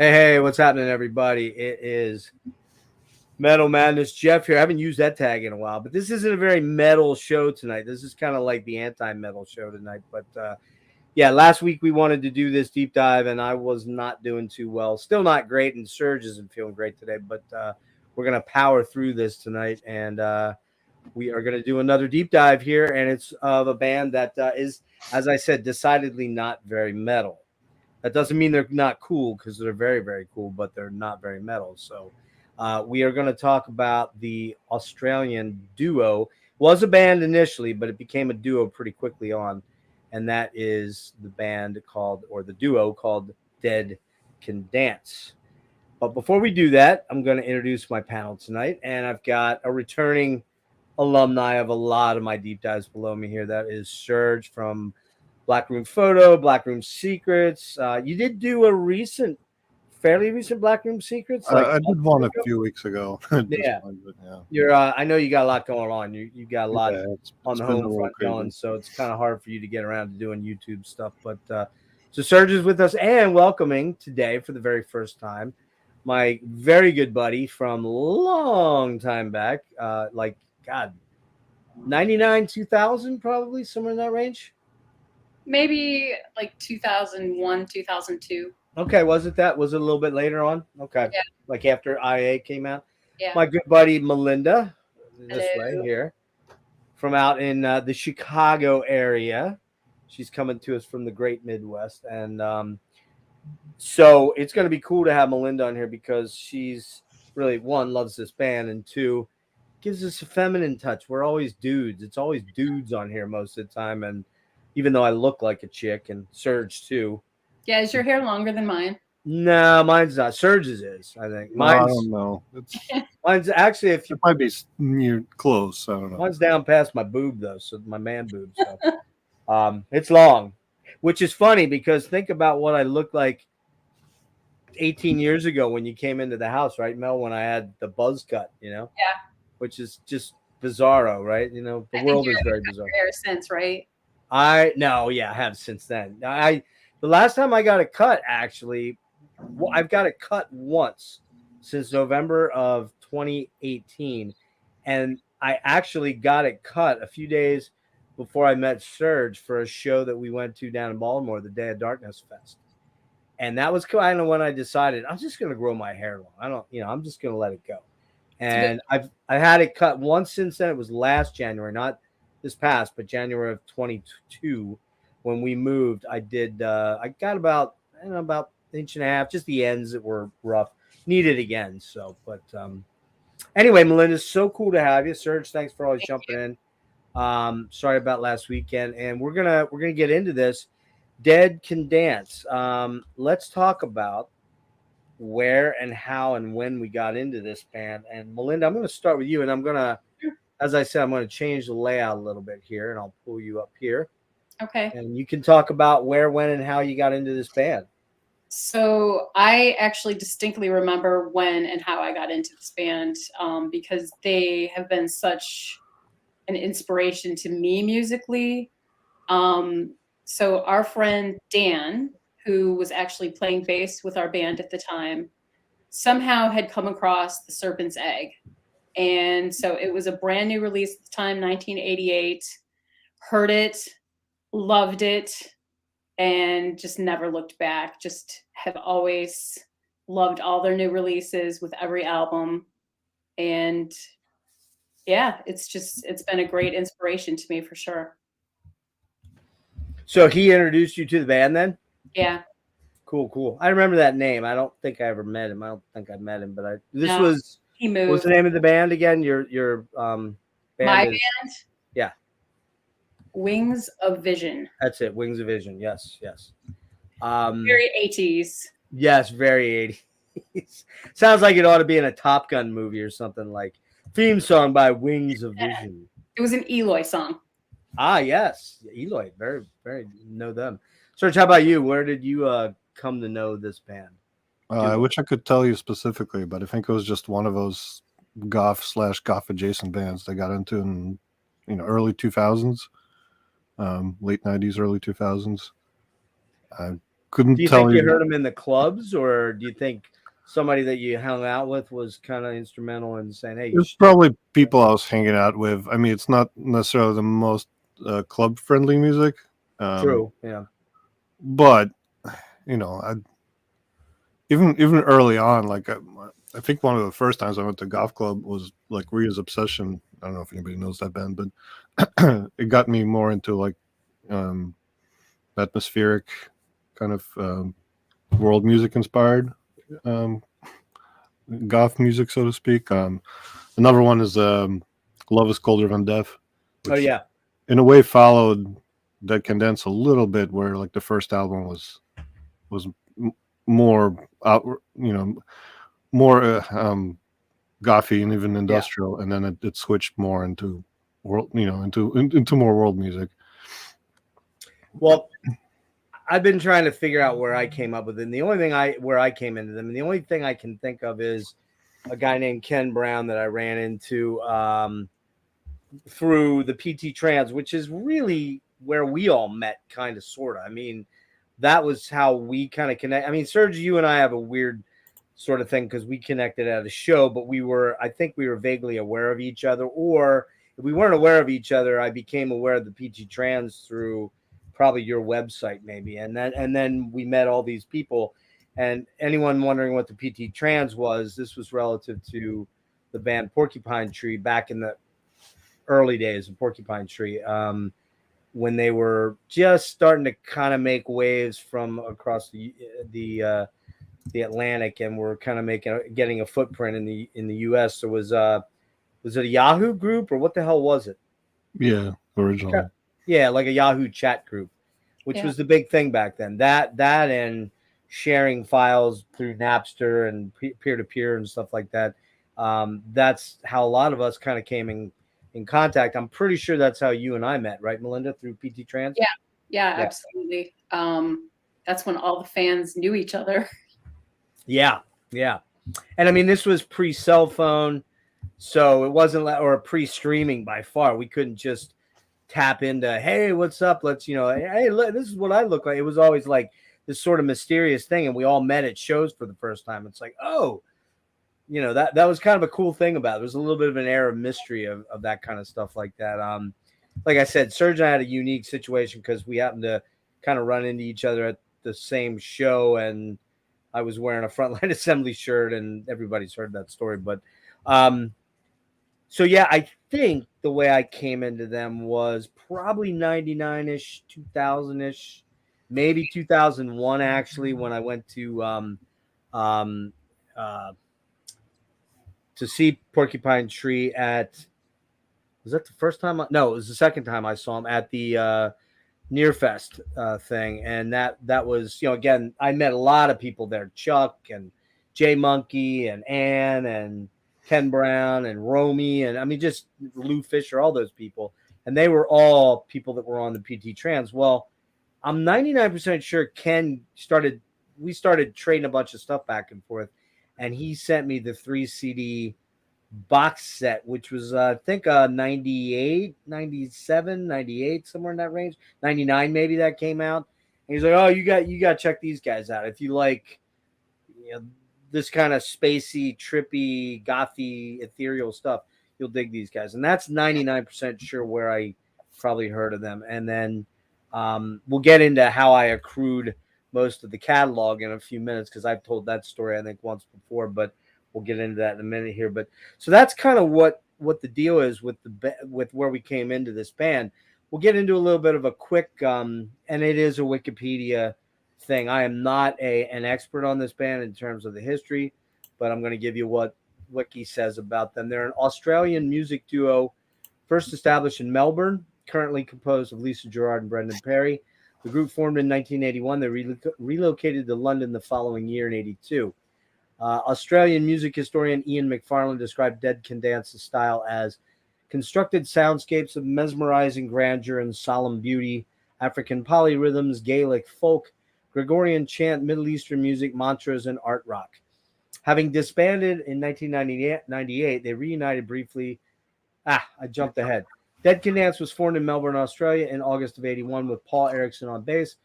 Hey, what's happening, everybody? It is Metal Madness Jeff here. I haven't used that tag in a while, but this isn't a very metal show tonight. This is kind of like the anti-metal show tonight. But yeah, last week we wanted to do this deep dive, and I was not doing too well. Still not great, and Serge isn't feeling great today. But we're going to power through this tonight, and we are going to do another deep dive here, and it's of a band that is, as I said, decidedly not very metal. That doesn't mean they're not cool, because they're very, very cool, but they're not very metal. So we are going to talk about the Australian duo. Was a band initially, but it became a duo pretty quickly on. And that is the band called, or the duo called Dead Can Dance. But before we do that, I'm going to introduce my panel tonight. And I've got a returning alumni of a lot of my deep dives below me here. That is Serge from Black Room Photo, Black Room Secrets. You did do a fairly recent Black Room Secrets. I did one a few weeks ago. Yeah. You're. I know you got a lot going on. You got a lot on the home front going, so it's kind of hard for you to get around to doing YouTube stuff. But so Serge is with us and welcoming today for the very first time my very good buddy from long time back, like God, 99, 2000, probably somewhere in that range. Maybe like 2001, 2002. Okay, was it a little bit later on? Okay, yeah. Like after IA came out. Yeah. My good buddy Melinda, this Hello. way here, from out in the Chicago area. She's coming to us from the Great Midwest, and so it's going to be cool to have Melinda on here because she's really, one, loves this band, and two, gives us a feminine touch. We're always dudes. It's always dudes on here most of the time, and even though I look like a chick, and Serge too. Yeah, is your hair longer than mine? No, mine's not. Serge's is, I think. I don't know. Mine's actually, if you it might be near close. I don't know. Mine's down past my boob though, so my man boob. So it's long, which is funny because think about what I looked like 18 years ago when you came into the house, right, Mel? When I had the buzz cut, Yeah. Which is just bizarro, right? The world is very bizarre. Your hair since, right? I have since then. The last time I got it cut, actually, I've got it cut once since November of 2018, and I actually got it cut a few days before I met Serge for a show that we went to down in Baltimore, the Day of Darkness Fest, and that was kind of when I decided I'm just going to grow my hair long. I'm just going to let it go, and I had it cut once since then. It was last January, not this past, but January of 22. When we moved, I got about an inch and a half, just the ends that were rough. Need it again. So, but anyway, Melinda, so cool to have you. Serge, thanks for always jumping in. Sorry about last weekend, and we're gonna get into this. Dead Can Dance. Let's talk about where and how and when we got into this band. And Melinda, I'm gonna start with you, and I'm gonna, as I said, I'm gonna change the layout a little bit here, and I'll pull you up here. Okay. And you can talk about where, when, and how you got into this band. So I actually distinctly remember when and how I got into this band because they have been such an inspiration to me musically. So our friend Dan, who was actually playing bass with our band at the time, somehow had come across the Serpent's Egg. And so it was a brand new release at the time, 1988. Heard it, loved it, and just never looked back. Just have always loved all their new releases with every album. And yeah, it's been a great inspiration to me for sure. So he introduced you to the band then? Yeah. Cool. I remember that name. I don't think I ever met him. I don't think I met him, but he moved. What's the name of the band again? Your band. My band? Yeah. Wings of Vision. That's it. Wings of Vision. Yes. Very 80s. Yes, very 80s. Sounds like it ought to be in a Top Gun movie or something, like theme song by Wings of Vision. It was an Eloy song. Ah, yes. Eloy. Very, very know them. Serge, how about you? Where did you come to know this band? I wish I could tell you specifically, but I think it was just one of those goth/goth adjacent bands they got into in early 2000s. Late 90s, early 2000s. couldn't Do you tell think you you. heard them in the clubs, or do you think somebody that you hung out with was kind of instrumental in saying, "Hey, you It's should check probably people I was hanging out with. I mean, it's not necessarily the most club friendly music, True, yeah, but you know, even early on, like I think one of the first times I went to golf club was like Ria's Obsession. I don't know if anybody knows that band, but it got me more into like um, atmospheric kind of world music inspired um, goth music, so to speak. Another one is Love is Colder Than Death, oh which yeah, in a way followed Dead Can Dance a little bit, where like the first album was more out, you know, more gothy and even yeah. industrial, and then it switched more into world, you know, into more world music. Well, I've been trying to figure out where I came up with it. And the only thing where I came into them, and the only thing I can think of is a guy named Ken Brown that I ran into through the PT Trans, which is really where we all met, kind of, sort of. I mean, that was how we kind of connect. I mean, Serge, you and I have a weird sort of thing because we connected at a show, but I think we were vaguely aware of each other, or if we weren't aware of each other, I became aware of the PT Trans through probably your website, maybe, and then we met all these people. And anyone wondering what the PT Trans was, this was relative to the band Porcupine Tree back in the early days of Porcupine Tree, when they were just starting to kind of make waves from across the Atlantic, and were kind of getting a footprint in the U.S. So was it a Yahoo group, or what the hell was it? Yeah, originally. Yeah, like a Yahoo chat group, which was the big thing back then. That and sharing files through Napster and peer to peer and stuff like that. That's how a lot of us kind of came in contact. I'm pretty sure that's how you and I met, right, Melinda, through PT Trans? Yeah, absolutely. That's when all the fans knew each other. Yeah. And I mean, this was pre-cell phone, so it wasn't or pre-streaming by far. We couldn't just tap into, hey, what's up? Let's, hey, look, this is what I look like. It was always like this sort of mysterious thing, and we all met at shows for the first time. It's like, oh, that was kind of a cool thing about it. There was a little bit of an air of mystery of that kind of stuff like that. Like I said, Serge and I had a unique situation because we happened to kind of run into each other at the same show, and I was wearing a Frontline Assembly shirt, and everybody's heard that story. But so yeah, I think the way I came into them was probably 99-ish, 2000-ish, maybe 2001 actually, when I went to see Porcupine Tree was that the first time? No, it was the second time I saw him at the Nearfest thing. And that was, again, I met a lot of people there, Chuck and Jay Monkey and Ann and Ken Brown and Romy, and I mean, just Lou Fisher, all those people. And they were all people that were on the PT Trans. Well, I'm 99% sure we started trading a bunch of stuff back and forth, and he sent me the 3 CD box set, which was I think 98, 97, 98, somewhere in that range, 99 maybe, that came out. And he's like, oh, you got to check these guys out if you like this kind of spacey, trippy, gothy, ethereal stuff. You'll dig these guys. And that's 99% sure where I probably heard of them. And then we'll get into how I accrued most of the catalog in a few minutes, because I've told that story I think once before, but we'll get into that in a minute here. But so that's kind of what the deal is with with where we came into this band. We'll get into a little bit of a quick and it is a Wikipedia thing. I am not an expert on this band in terms of the history, but I'm going to give you what Wiki says about them. They're an Australian music duo, first established in Melbourne, currently composed of Lisa Gerrard and Brendan Perry. The group formed in 1981. They relocated to London the following year in 82. Australian music historian Ian McFarlane described Dead Can Dance's style as constructed soundscapes of mesmerizing grandeur and solemn beauty, African polyrhythms, Gaelic folk, Gregorian chant, Middle Eastern music, mantras, and art rock. Having disbanded in 1998, they reunited briefly. I jumped ahead. Dead Can Dance was formed in Melbourne, Australia in August of 81 with Paul Erickson on bass,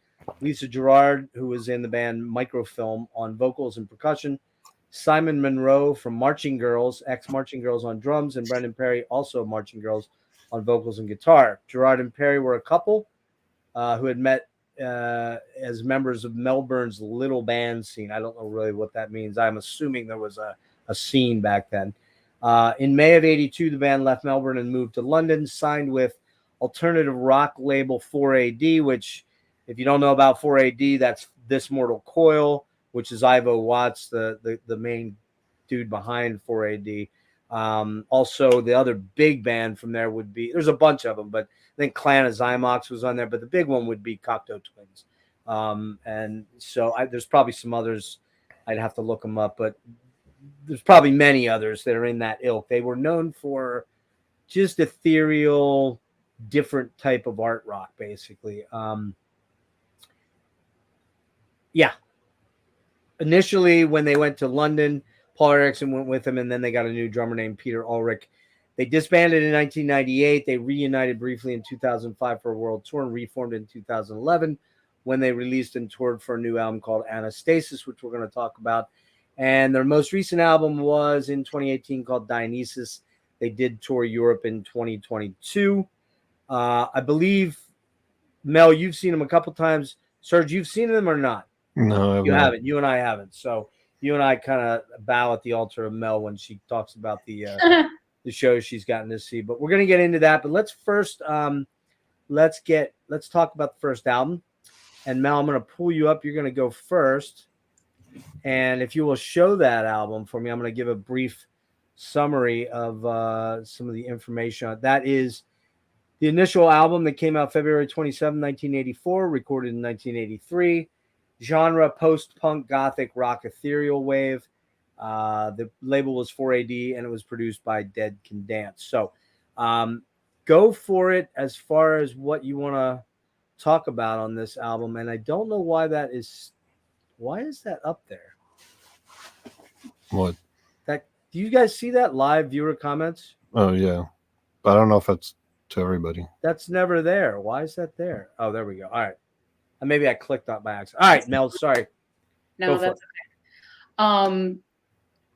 Lisa Gerard, who was in the band Microfilm on vocals and percussion. Simon Monroe from Marching Girls, ex-Marching Girls on drums, and Brendan Perry, also Marching Girls, on vocals and guitar. Gerard and Perry were a couple who had met as members of Melbourne's little band scene. I don't know really what that means. I'm assuming there was a scene back then. In May of '82, the band left Melbourne and moved to London, signed with alternative rock label 4AD, which, if you don't know about 4AD, that's This Mortal Coil, which is Ivo Watts, the main dude behind 4AD. Also, the other big band from there would be, there's a bunch of them, but I think Clan of Zymox was on there, but the big one would be Cocteau Twins. And so there's probably some others. I'd have to look them up, but there's probably many others that are in that ilk. They were known for just ethereal, different type of art rock, basically. Yeah. Initially, when they went to London, Paul Erickson went with them, and then they got a new drummer named Peter Ulrich. They disbanded in 1998. They reunited briefly in 2005 for a world tour and reformed in 2011 when they released and toured for a new album called Anastasis, which we're going to talk about. And their most recent album was in 2018 called Dionysus. They did tour Europe in 2022. I believe, Mel, you've seen them a couple times. Serge, you've seen them or not? No, You haven't. You and I haven't. So you and I kind of bow at the altar of Mel when she talks about the shows she's gotten to see. But we're going to get into that. But let's first let's talk about the first album. And Mel, I'm going to pull you up. You're going to go first. And if you will show that album for me, I'm going to give a brief summary of some of the information. That is the initial album that came out February 27, 1984, recorded in 1983. Genre post-punk gothic rock ethereal wave. The label was 4AD and it was produced by Dead Can Dance. So go for it as far as what you want to talk about on this album. And I don't know why that is. Why is that up there? What? That, do you guys see that live viewer comments? Oh yeah, but I don't know if that's to everybody. That's never there. Why is that there? Oh, there we go. All right. Maybe I clicked on by accident. All right, Mel, sorry. No, that's okay.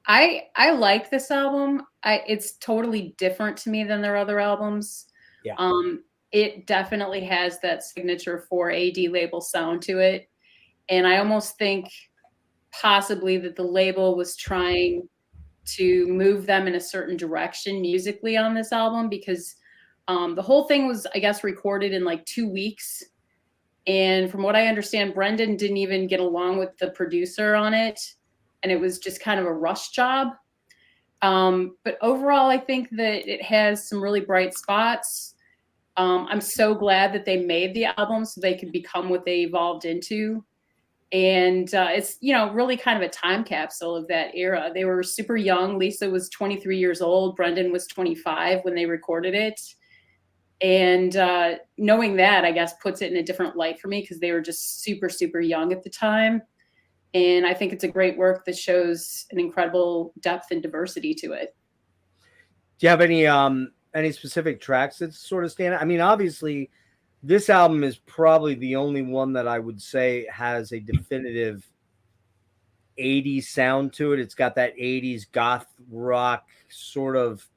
I like this album. It's totally different to me than their other albums. Yeah. It definitely has that signature 4AD label sound to it. And I almost think possibly that the label was trying to move them in a certain direction musically on this album, because the whole thing was, I guess, recorded in like 2 weeks. And from what I understand, Brendan didn't even get along with the producer on it. And it was just kind of a rush job. But overall, I think that it has some really bright spots. I'm so glad that they made the album so they could become what they evolved into. And it's, really kind of a time capsule of that era. They were super young. Lisa was 23 years old. Brendan was 25 when they recorded it. And knowing that, I guess, puts it in a different light for me because they were just super, super young at the time. And I think it's a great work that shows an incredible depth and diversity to it. Do you have any specific tracks that sort of stand out? I mean, obviously, this album is probably the only one that I would say has a definitive 80s sound to it. It's got that 80s goth rock sort of,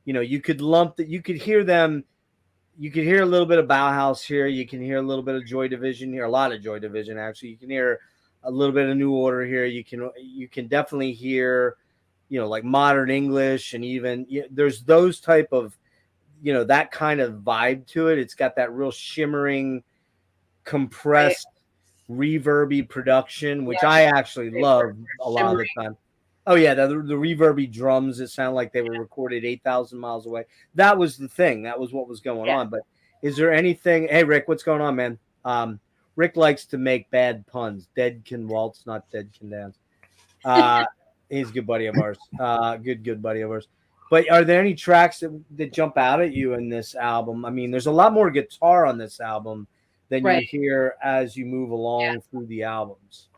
you could lump that. You could hear them. You can hear a little bit of Bauhaus here. You can hear a little bit of Joy Division here. A lot of Joy Division, actually. You can hear a little bit of New Order here. You can definitely hear, like modern English, and even there's those type of, that kind of vibe to it. It's got that real shimmering, compressed, reverby production, which I actually love a lot of the time. Oh yeah, the reverby drums that sound like they were recorded 8,000 miles away. That was the thing. That was what was going on. But is there anything? Hey Rick, what's going on, man? Rick likes to make bad puns. Dead can waltz, not dead can dance. He's a good buddy of ours. Good buddy of ours. But are there any tracks that jump out at you in this album? I mean, there's a lot more guitar on this album than you hear as you move along through the albums.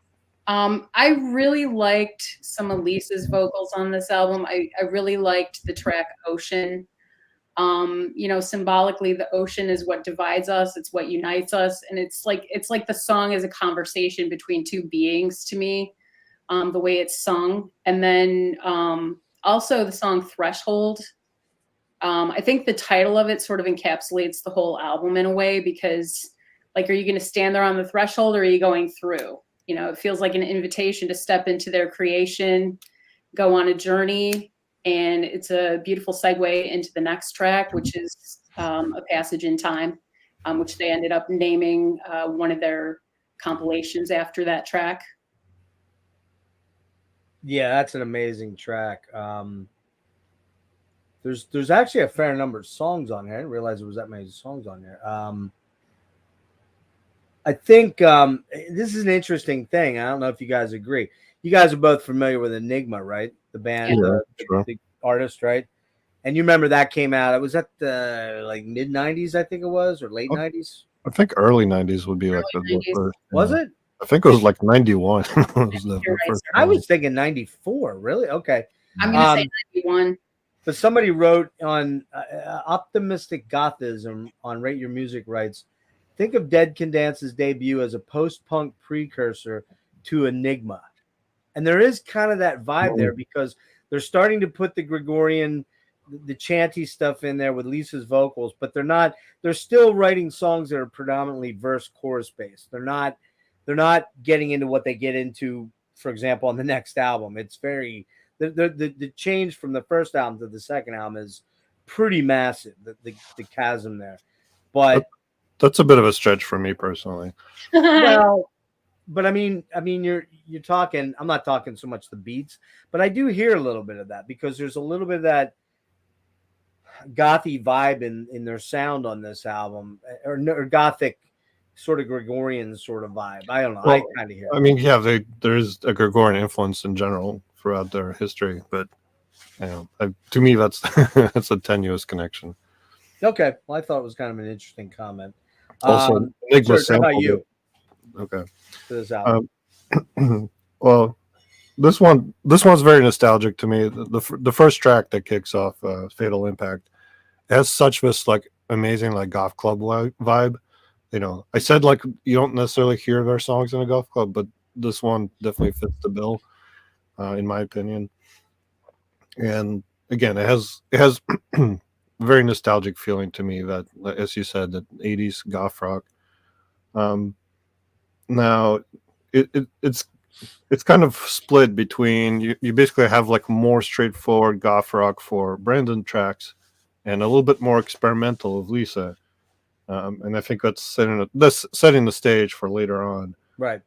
I really liked some of Lisa's vocals on this album. I really liked the track Ocean. You know, symbolically, the ocean is what divides us. It's what unites us. And it's like the song is a conversation between two beings to me, the way it's sung. And then also the song Threshold. I think the title of it sort of encapsulates the whole album in a way, because like, are you going to stand there on the threshold, or are you going through? You know, it feels like an invitation to step into their creation, go on a journey. And it's a beautiful segue into the next track, which is A Passage in Time, which they ended up naming one of their compilations after that track. Yeah, that's an amazing track. There's actually a fair number of songs on here. I didn't realize there was that many songs on here. I think this is an interesting thing. I don't know if you guys agree. You guys are both familiar with Enigma, right? The band, sure. the artist, right? And you remember that came out. It was at the like mid '90s, I think it was, or late '90s. I think early '90s would be like the 90s. first. Was it? I think it was like '91. Was the You're right, first sir. I one. was thinking '94. Really? Okay. I'm going to say 91. But somebody wrote on Optimistic Gothism on Rate Your Music writes, think of Dead Can Dance's debut as a post-punk precursor to Enigma. And there is kind of that vibe there, because they're starting to put the Gregorian, the chanty stuff in there with Lisa's vocals, but they're still writing songs that are predominantly verse chorus based. They're not getting into what they get into, for example, on the next album. It's very, the change from the first album to the second album is pretty massive, the chasm there. But that's a bit of a stretch for me personally. well, but I mean, you're talking. I'm not talking so much the beats, but I do hear a little bit of that, because there's a little bit of that gothy vibe in their sound on this album, or Gothic sort of Gregorian sort of vibe. I don't know. Well, I kind of hear. I mean, yeah, there is a Gregorian influence in general throughout their history, but you know, to me, that's that's a tenuous connection. Okay, well, I thought it was kind of an interesting comment. Also, Enigma Serge, how about you? Okay. For this album. Well, this one's very nostalgic to me. The first track that kicks off, Fatal Impact, has such this like amazing like goth club vibe. You know, I said like you don't necessarily hear their songs in a goth club, but this one definitely fits the bill, in my opinion. And again, it has very nostalgic feeling to me, that, as you said, that 80s goth rock. Now it's kind of split between you basically have like more straightforward goth rock for Brandon tracks and a little bit more experimental of Lisa. And I think that's setting the stage for later on. Right.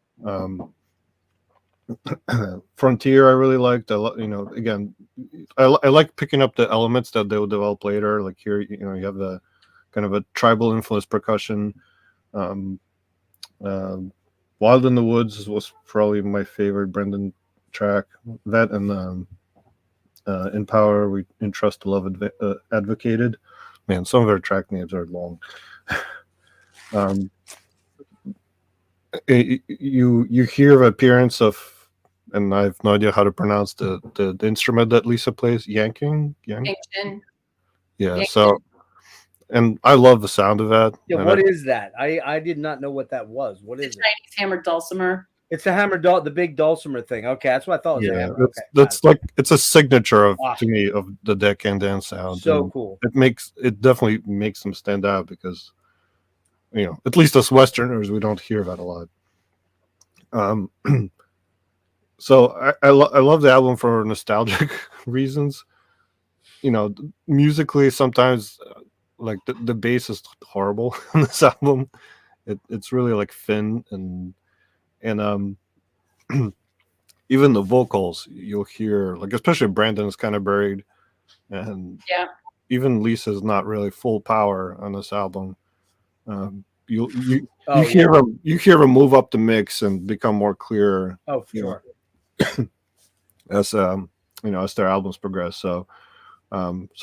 Frontier, I really liked. Again, I like picking up the elements that they'll develop later. Like here, you know, you have the kind of a tribal influence percussion. Wild in the Woods was probably my favorite Brendan track. That and In Power, We Entrust to Love Advocated. Man, some of their track names are long. You hear the appearance of, and I have no idea how to pronounce the instrument that Lisa plays, Yankton. Yeah, so, and I love the sound of that. Yeah, what is that? I did not know what that was. What is it? Chinese hammered dulcimer. It's the the big dulcimer thing. Okay, that's what I thought it was. Yeah, a hammer. Okay, that's like it's a signature to me of the Dead Can Dance sound. So and cool. It definitely makes them stand out, because, you know, at least us Westerners, we don't hear that a lot. So I love the album for nostalgic reasons. You know, musically, sometimes like the bass is horrible on this album. It's really like thin, and even the vocals you'll hear, like, especially Brandon is kind of buried, and yeah, even Lisa's not really full power on this album. You hear them move up the mix and become more clear. Oh, for sure. As as their albums progress. So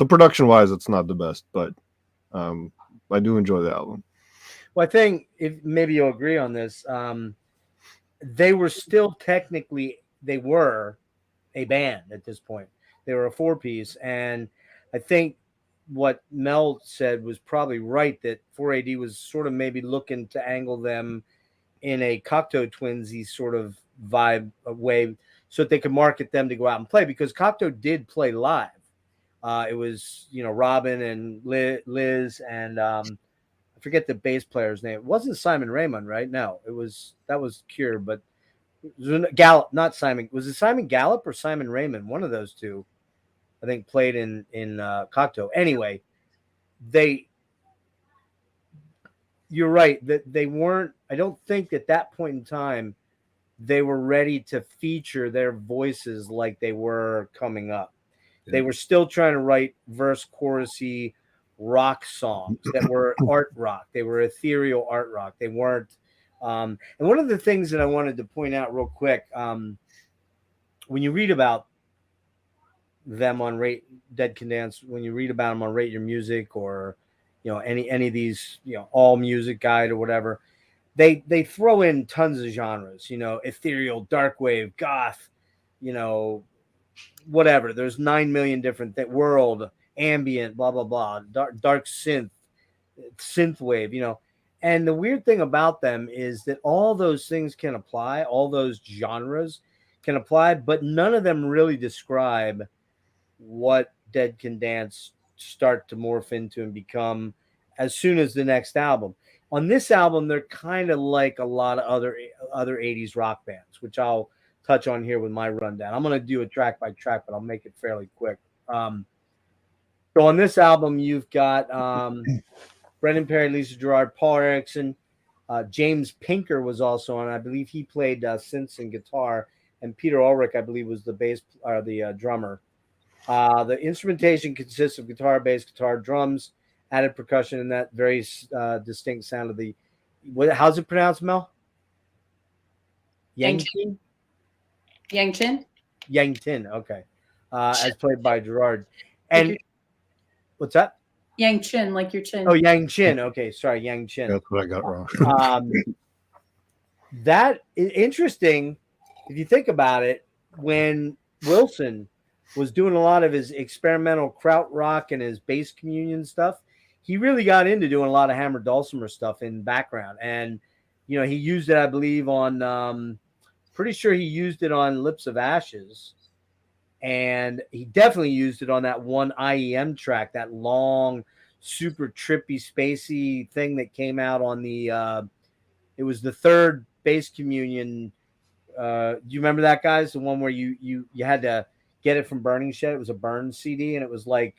production wise, it's not the best, but I do enjoy the album. Well, I think if maybe you'll agree on this, they were still technically a band at this point. They were a 4-piece, and I think what Mel said was probably right, that 4AD was sort of maybe looking to angle them in a Cocteau Twinsy sort of vibe way so that they could market them to go out and play, because Cocteau did play live. It was, Robin and Liz and I forget the bass player's name. It wasn't Simon Raymond, right? No, that was Cure, but Gallup, not Simon. Was it Simon Gallup or Simon Raymond? One of those two, I think, played in Cocteau. Anyway, you're right that they weren't. I don't think at that point in time they were ready to feature their voices like they were coming up. Yeah. They were still trying to write verse chorusy rock songs that were art rock. They were ethereal art rock. They weren't. And one of the things that I wanted to point out real quick, when you read about them on Dead Can Dance, when you read about them on Rate Your Music or any of these All Music Guide or whatever, they throw in tons of genres, ethereal, darkwave, goth, whatever. There's 9 million different world, ambient, blah blah blah, dark synth wave, And the weird thing about them is that all those things can apply, all those genres can apply, but none of them really describe what Dead Can Dance start to morph into and become as soon as the next album. On this album, they're kind of like a lot of other 80s rock bands, which I'll touch on here with my rundown. I'm going to do it track by track, but I'll make it fairly quick. So on this album, you've got Brendan Perry, Lisa Gerrard, Paul Erickson, James Pinker was also on. I believe he played synths and guitar, and Peter Ulrich, I believe, was the bass or the drummer. The instrumentation consists of guitar, bass, guitar, drums, added percussion, and that very distinct sound of the. How's it pronounced, Mel? Yangchin. Yangchin. Okay, as played by Gerrard. And what's that? Yangchin, like your chin. Oh, Yangchin. Okay, sorry, Yangchin. That's what I got wrong. That is interesting if you think about it. When Wilson was doing a lot of his experimental krautrock and his bass communion stuff, he really got into doing a lot of hammered dulcimer stuff in background. And, he used it, I believe, on, pretty sure he used it on Lips of Ashes. And he definitely used it on that one IEM track, that long, super trippy, spacey thing that came out on the, it was the third bass communion. Do you remember that, guys? The one where you had to get it from Burning Shed. It was a Burn CD, and it was like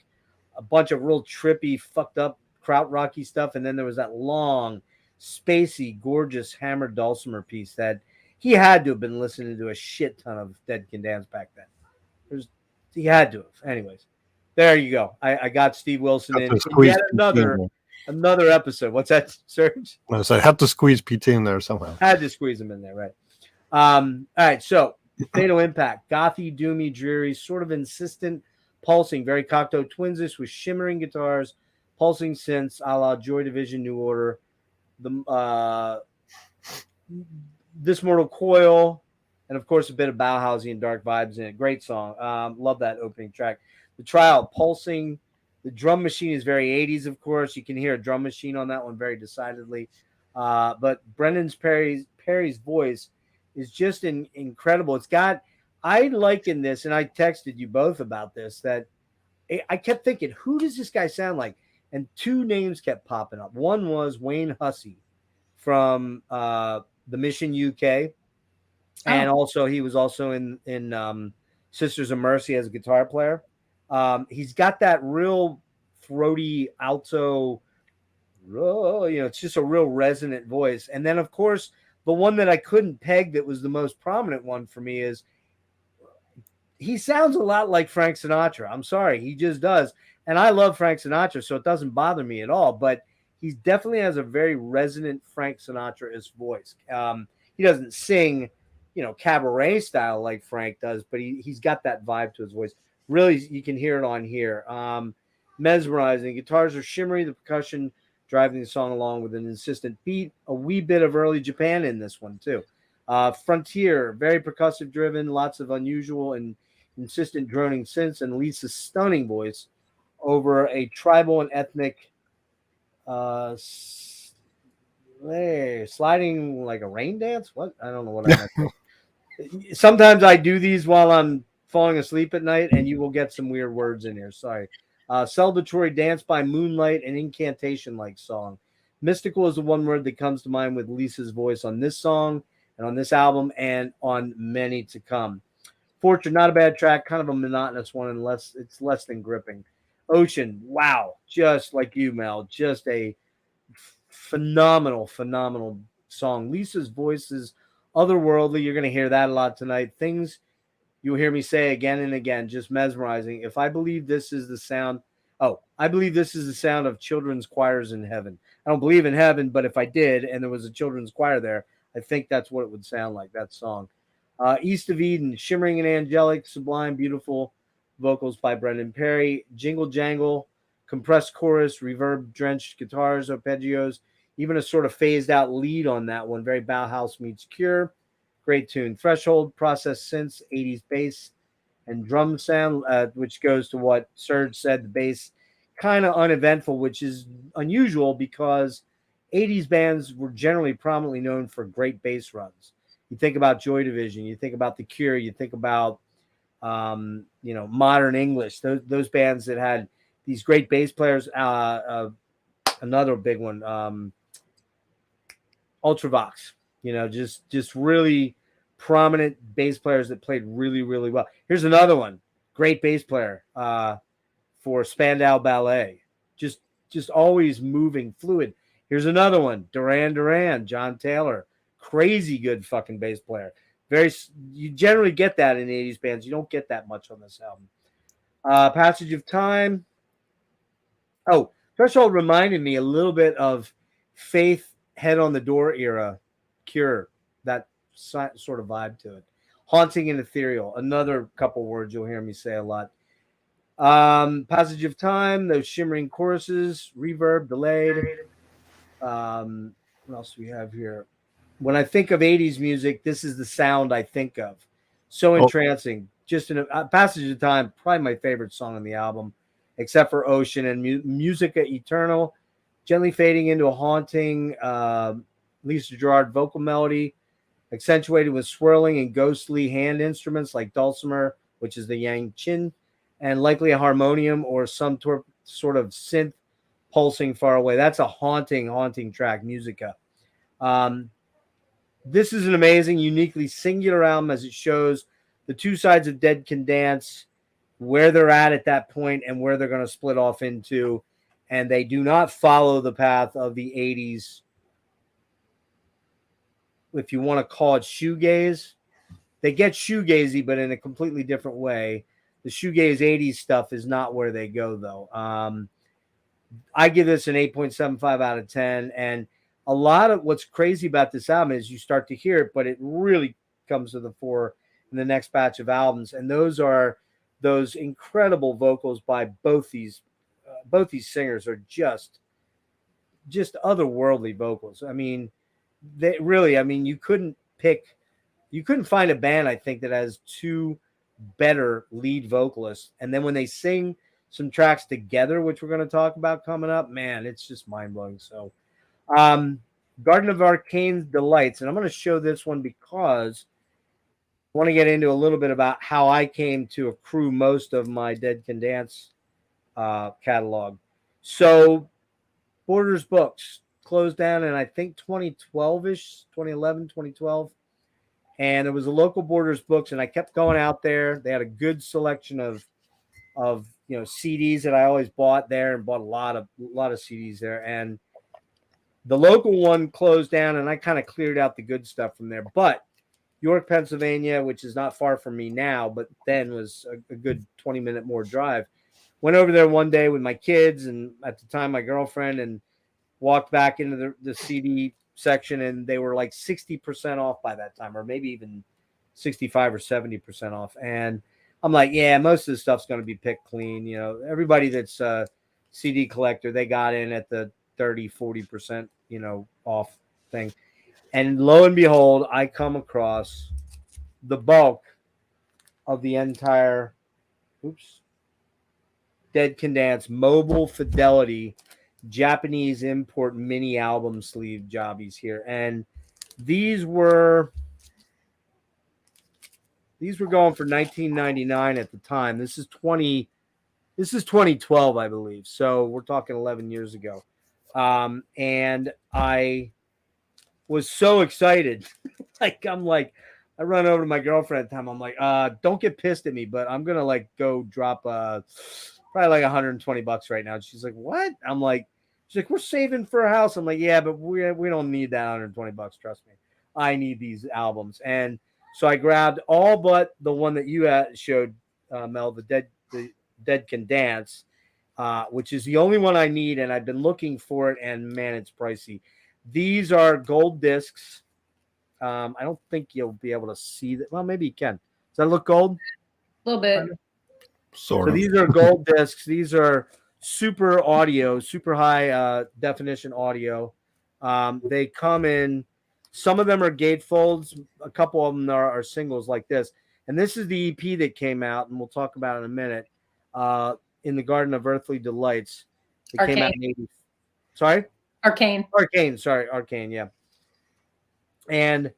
a bunch of real trippy, fucked up krautrocky stuff. And then there was that long, spacey, gorgeous hammered dulcimer piece that he had to have been listening to a shit ton of Dead Can Dance back then. He had to have. Anyways, there you go. I got Steve Wilson in yet another episode. What's that, Serge? So I had to squeeze PT in there somehow. Had to squeeze him in there, right? All right, so Fatal Impact, gothy, doomy, dreary, sort of insistent, pulsing, very Cocteau Twinsish with shimmering guitars, pulsing synths, a la Joy Division, New Order, This Mortal Coil, and of course a bit of Bauhausian dark vibes in it. Great song. Love that opening track. The Trial, pulsing. The drum machine is very 80s, of course. You can hear a drum machine on that one very decidedly. But Brendan Perry's voice is just incredible. It's got, I liken this, and I texted you both about this, that I kept thinking, who does this guy sound like? And two names kept popping up. One was Wayne Hussey from the Mission UK. And also he was also in Sisters of Mercy as a guitar player. He's got that real throaty alto, it's just a real resonant voice. And then, of course, the one that I couldn't peg that was the most prominent one for me is he sounds a lot like Frank Sinatra. I'm sorry, he just does. And I love Frank Sinatra, so it doesn't bother me at all. But he definitely has a very resonant Frank Sinatra-esque voice. He doesn't sing, cabaret style like Frank does, but he's got that vibe to his voice. Really, you can hear it on here. Mesmerizing. Guitars are shimmery. The percussion driving the song along with an insistent beat. A wee bit of early Japan in this one, too. Frontier, very percussive driven. Lots of unusual and insistent droning synths. And Lisa's stunning voice over a tribal and ethnic sliding like a rain dance. What? I don't know what I meant. Sometimes I do these while I'm falling asleep at night, and you will get some weird words in here. Sorry. Celebratory dance by moonlight, an incantation-like song. Mystical is the one word that comes to mind with Lisa's voice on this song and on this album and on many to come. Fortune, not a bad track, kind of a monotonous one, unless it's less than gripping. Ocean, wow, just like you, Mel, just a phenomenal song. Lisa's voice is otherworldly. You're going to hear that a lot tonight. Things you'll hear me say again and again, just mesmerizing. If I believe this is the sound, I believe this is the sound of children's choirs in heaven. I don't believe in heaven, but if I did and there was a children's choir there, I think that's what it would sound like, that song. East of Eden, shimmering and angelic, sublime, beautiful vocals by Brendan Perry. Jingle Jangle, compressed chorus, reverb-drenched guitars, arpeggios, even a sort of phased-out lead on that one. Very Bauhaus meets Cure. Great tune. Threshold, processed synths, 80s bass, and drum sound, which goes to what Serge said, the bass kind of uneventful, which is unusual because 80s bands were generally prominently known for great bass runs. You think about Joy Division, you think about The Cure, you think about Modern English, those bands that had these great bass players. Another big one, Ultravox, just really prominent bass players that played really, really well. Here's another one, great bass player for Spandau Ballet, just always moving, fluid. Here's another one, Duran Duran, John Taylor, crazy good fucking bass player. You generally get that in 80s bands. You don't get that much on this album. Passage of Time. Oh, Threshold reminded me a little bit of Faith, Head on the Door era, Cure, that sort of vibe to it. Haunting and Ethereal, another couple words you'll hear me say a lot. Passage of Time, those shimmering choruses, reverb, delayed. What else do we have here? When I think of 80s music, this is the sound I think of. So entrancing. Just in a Passage of Time, probably my favorite song on the album, except for Ocean and Musica Eternal, gently fading into a haunting Lisa Gerrard vocal melody, accentuated with swirling and ghostly hand instruments like dulcimer, which is the yang chin, and likely a harmonium or some sort of synth pulsing far away. That's a haunting track, Musica. This is an amazing, uniquely singular album as it shows the two sides of Dead Can Dance, where they're at that point and where they're going to split off into. And they do not follow the path of the 80s, if you want to call it shoegaze. They get shoegazy, but in a completely different way. The shoegaze 80s stuff is not where they go, though. I give this an 8.75 out of 10. And a lot of what's crazy about this album is you start to hear it, but it really comes to the fore in the next batch of albums. And those are those incredible vocals by both these singers are just otherworldly vocals. I mean, you couldn't find a band, I think, that has two better lead vocalists. And then when they sing some tracks together, which we're going to talk about coming up, man, it's just mind-blowing. So Garden of Arcane's Delights, and I'm going to show this one because I want to get into a little bit about how I came to accrue most of my Dead Can Dance catalog. So Borders Books closed down in, I think, 2012-ish, 2011, 2012. And there was a local Borders Books, and I kept going out there. They had a good selection of CDs that I always bought there, and bought a lot of CDs there. And the local one closed down, and I kind of cleared out the good stuff from there. But York, Pennsylvania, which is not far from me now, but then was a good 20-minute more drive. Went over there one day with my kids and at the time my girlfriend, and walked back into the CD section, and they were like 60% off by that time, or maybe even 65 or 70% off. And I'm like, yeah, most of the stuff's going to be picked clean. Everybody that's a CD collector, they got in at the 30, 40%, off thing. And lo and behold, I come across the bulk of the entire Dead Can Dance Mobile Fidelity Japanese import mini album sleeve jobbies here, and these were going for $19.99 at the time. This is 2012, I believe. So we're talking 11 years ago. And I was so excited. I run over to my girlfriend at the time. I'm like, don't get pissed at me, but I'm going to go drop probably like $120 right now. And she's like, what? I'm like, she's like, we're saving for a house. I'm like, yeah, but we don't need that $120. Trust me. I need these albums. And so I grabbed all but the one that you showed, Mel, the Dead Can Dance, which is the only one I need, and I've been looking for it, and man, it's pricey. These are gold discs. I don't think you'll be able to see that. Well, maybe you can. Does that look gold? A little bit. Sort of. These are gold discs. These are super audio, super high definition audio. They come in. Some of them are gatefolds. A couple of them are singles like this. And this is the EP that came out, and we'll talk about it in a minute. In the Garden of Earthly Delights. It Arcane. came out in 80. Sorry? Arcane. Arcane, yeah. And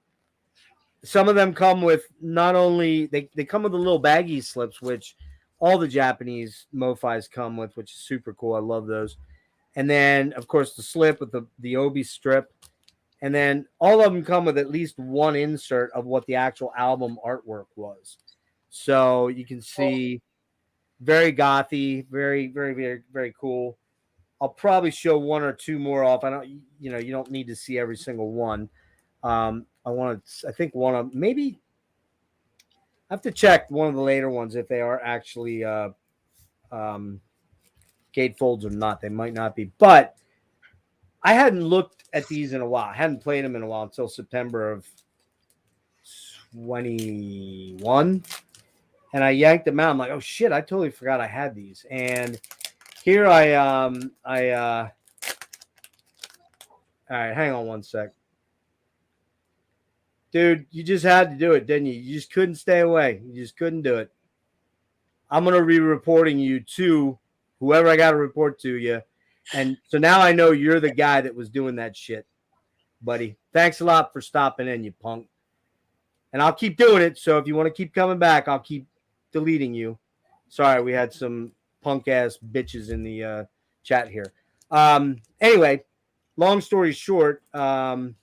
some of them come with not only they come with the little baggy slips, which all the Japanese MoFis come with, which is super cool. I love those. And then, of course, the slip with the obi strip. And then all of them come with at least one insert of what the actual album artwork was. So you can see very gothy, very, very, very, very cool. I'll probably show one or two more off. You don't need to see every single one. I think one of maybe I have to check one of the later ones if they are actually gatefolds or not. They might not be, but I hadn't looked at these in a while. I hadn't played them in a while until September of 21. And I yanked them out. I'm like, oh shit, I totally forgot I had these. And here all right, hang on one sec. Dude, you just had to do it, didn't you? You just couldn't stay away. You just couldn't do it. I'm going to be reporting you to whoever I got to report to you. And so now I know you're the guy that was doing that shit, buddy. Thanks a lot for stopping in, you punk. And I'll keep doing it. So if you want to keep coming back, I'll keep deleting you. Sorry, we had some punk-ass bitches in the chat here. Anyway, long story short, I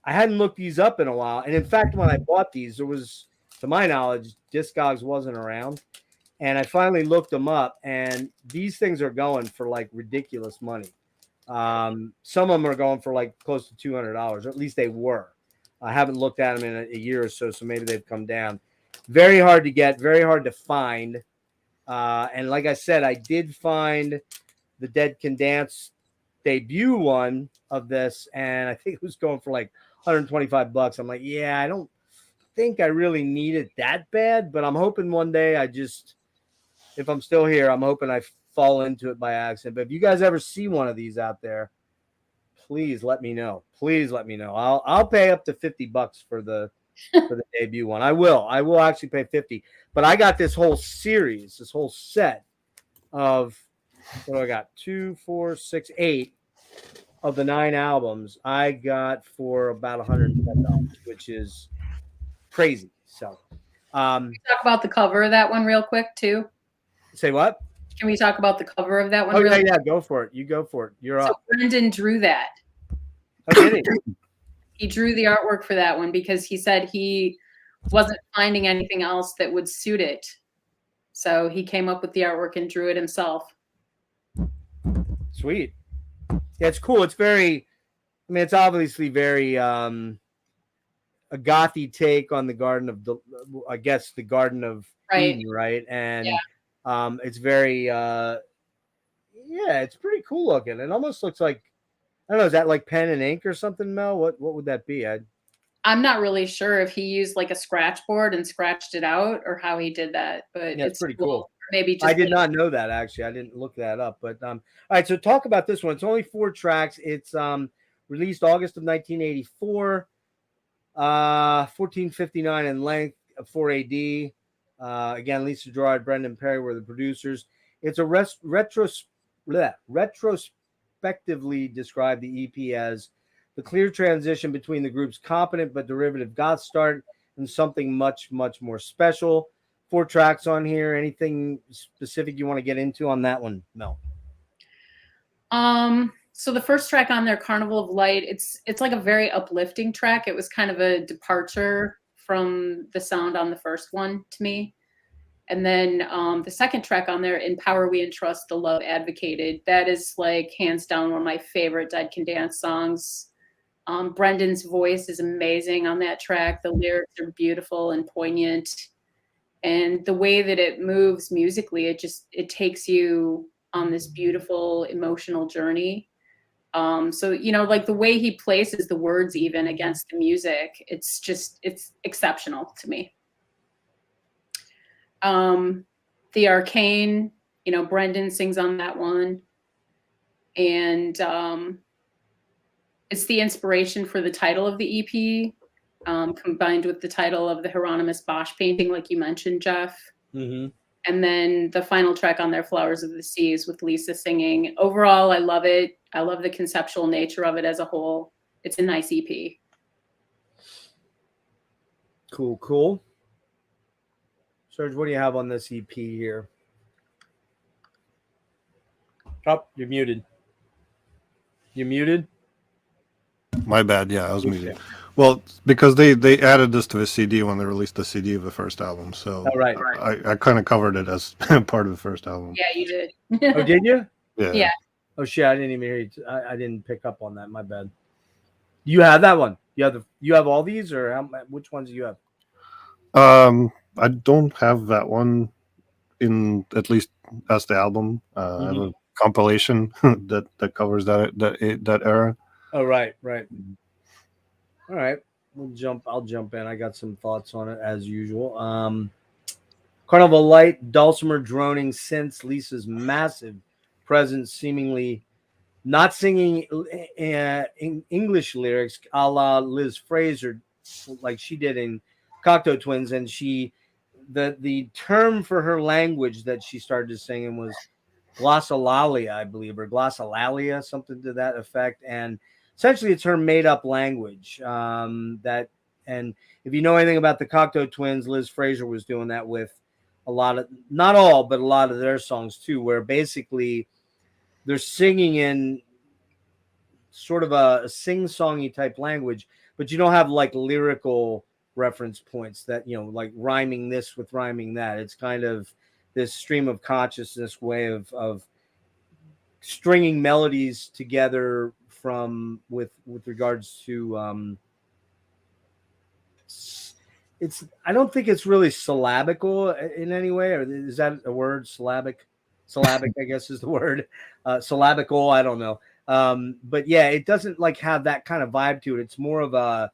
hadn't looked these up in a while. And in fact, when I bought these, there was, to my knowledge, Discogs wasn't around. And I finally looked them up, and these things are going for like ridiculous money. Some of them are going for like close to $200, or at least they were. I haven't looked at them in a year or so, so maybe they've come down. Very hard to get, very hard to find. And like I said, I did find the Dead Can Dance debut one of this, and I think it was going for like $125. I'm like, yeah, I don't think I really need it that bad, but I'm hoping one day if I'm still here, I'm hoping I fall into it by accident. But if you guys ever see one of these out there, please let me know. Please let me know. I'll pay up to $50 for the debut one. I will actually pay 50. But I got this whole series, this whole set of what do I got? 2, 4, 6, 8 of the 9 albums. I got for about $110, which is crazy. So, Can we talk about the cover of that one real quick too? Say what? Can we talk about the cover of that one? Oh real yeah, go for it. You go for it. You're up. Brendan drew that. Okay. He drew the artwork for that one because he said he wasn't finding anything else that would suit it. So he came up with the artwork and drew it himself. Sweet. Yeah, it's cool. It's very, I mean, it's obviously very a gothy take on the Garden of, I guess, the Garden of Eden, right? And it's very, yeah, it's pretty cool looking. It almost looks like, I don't know, is that like pen and ink or something, Mel? What would that be? I'm not really sure if he used like a scratch board and scratched it out or how he did that, but yeah, it's pretty cool. Maybe just I did not know that, actually. I didn't look that up. But all right, so talk about this one. It's only 4 tracks. It's released August of 1984, 1459 in length, 4 AD. Again, Lisa Gerard, Brendan Perry were the producers. It's a retrospectively described the EP as the clear transition between the group's competent but derivative goth start and something much, much more special. 4 tracks on here. Anything specific you want to get into on that one, Mel? So the first track on there, Carnival of Light, it's like a very uplifting track. It was kind of a departure from the sound on the first one to me. And then the second track on there, In Power We Entrust, The Love Advocated, that is like hands down one of my favorite Dead Can Dance songs. Brendan's voice is amazing on that track. The lyrics are beautiful and poignant. And the way that it moves musically, it takes you on this beautiful emotional journey. So, you know, like the way he places the words even against the music, it's exceptional to me. The Arcane, you know, Brendan sings on that one. And it's the inspiration for the title of the EP, combined with the title of the Hieronymus Bosch painting, like you mentioned, Jeff. Mm-hmm. And then the final track on there, Flowers of the Seas, with Lisa singing. Overall, I love it. I love the conceptual nature of it as a whole. It's a nice EP. Cool. Serge, what do you have on this EP here? Oh, you're muted. You're muted? My bad. Yeah, I was muted. Well, because they added this to the CD when they released the CD of the first album. So right. I kind of covered it as part of the first album. Yeah, you did. Oh, did you? Yeah. Oh shit! I didn't even hear you. I didn't pick up on that. My bad. You have that one. You have all these, or which ones do you have? I don't have that one in, at least as the album. I have a compilation that covers that era. Oh, right. All right, I'll jump in. I got some thoughts on it as usual. Carnival Light, dulcimer droning synths, Lisa's massive presence, seemingly not singing English lyrics a la Liz Fraser, like she did in Cocteau Twins, and the term for her language that she started to sing in was glossolalia, I believe, or glossolalia, something to that effect, and essentially it's her made-up language. And if you know anything about the Cocteau Twins, Liz Fraser was doing that with a lot of, not all, but a lot of their songs too, where basically they're singing in sort of a sing-songy type language, but you don't have like lyrical reference points that, you know, like rhyming this with rhyming that. It's kind of this stream of consciousness way of stringing melodies together with regards to I don't think it's really syllabical in any way, or is that a word? Syllabic, I guess is the word. Syllabical, I don't know. But yeah, it doesn't like have that kind of vibe to it. It's more of a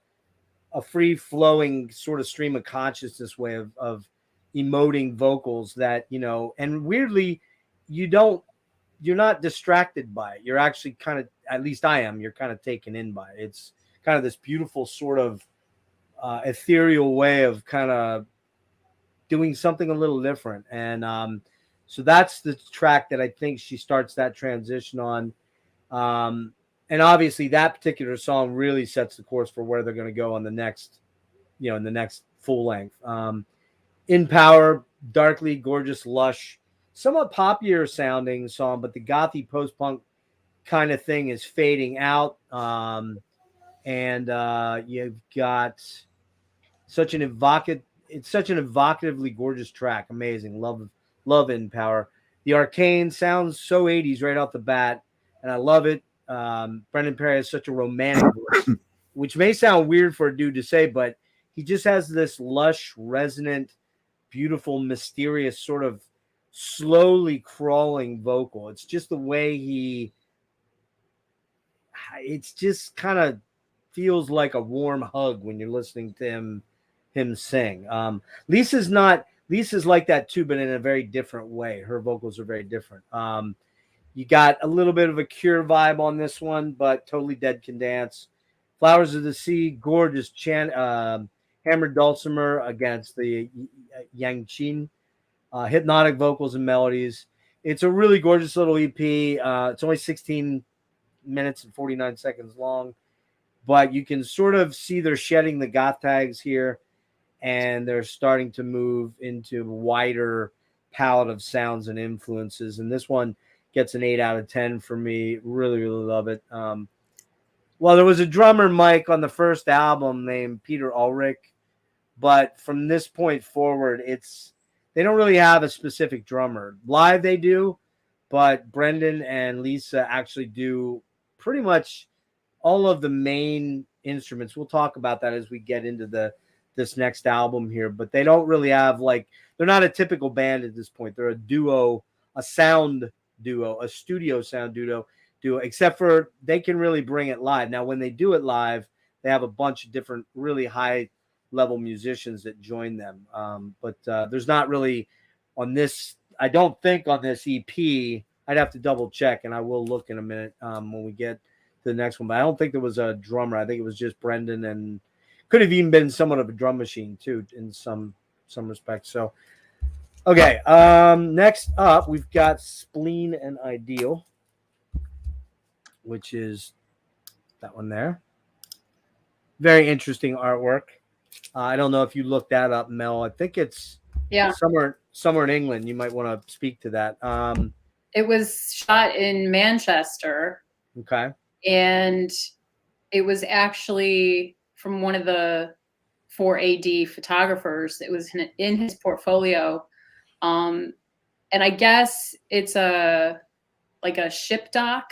free flowing sort of stream of consciousness way of emoting vocals that, you know, and weirdly you're not distracted by it. You're actually kind of, at least I am, you're kind of taken in by it. It's kind of this beautiful sort of ethereal way of kind of doing something a little different. And so that's the track that I think she starts that transition on. And obviously that particular song really sets the course for where they're going to go on the next, you know, in the next full length. In Power, darkly gorgeous, lush, somewhat poppier sounding song, but the gothy post-punk kind of thing is fading out. And you've got such an evocatively gorgeous track. Amazing. Love In Power. The Arcane sounds so 80s right off the bat, and I love it. Brendan Perry has such a romantic voice, which may sound weird for a dude to say, but he just has this lush, resonant, beautiful, mysterious sort of slowly crawling vocal. It's just the way it's just kind of feels like a warm hug when you're listening to him sing. Lisa's like that too, but in a very different way. Her vocals are very different. You got a little bit of a Cure vibe on this one, but totally Dead Can Dance. Flowers of the Sea, gorgeous hand hammered dulcimer against the Yangqin, hypnotic vocals and melodies. It's a really gorgeous little EP. It's only 16 minutes and 49 seconds long, but you can sort of see they're shedding the goth tags here, and they're starting to move into a wider palette of sounds and influences. And this one gets an 8 out of 10 for me. Really, really love it. Well, there was a drummer, Mike, on the first album named Peter Ulrich, but from this point forward, they don't really have a specific drummer. Live they do, but Brendan and Lisa actually do pretty much all of the main instruments. We'll talk about that as we get into this next album here, but they don't really have they're not a typical band at this point. They're a duo, a sound duo, a studio sound duo, except for they can really bring it live. Now, when they do it live, they have a bunch of different really high level musicians that join them. But there's not really on this, I don't think on this EP, I'd have to double check, and I will look in a minute when we get to the next one, but I don't think there was a drummer. I think it was just Brendan, and could have even been somewhat of a drum machine too in some respects. So, okay. Next up, we've got Spleen and Ideal, which is that one there. Very interesting artwork. I don't know if you looked that up, Mel. I think it's somewhere in England. You might want to speak to that. It was shot in Manchester. Okay. And it was actually from one of the 4AD photographers. It was in his portfolio. And I guess it's a ship dock,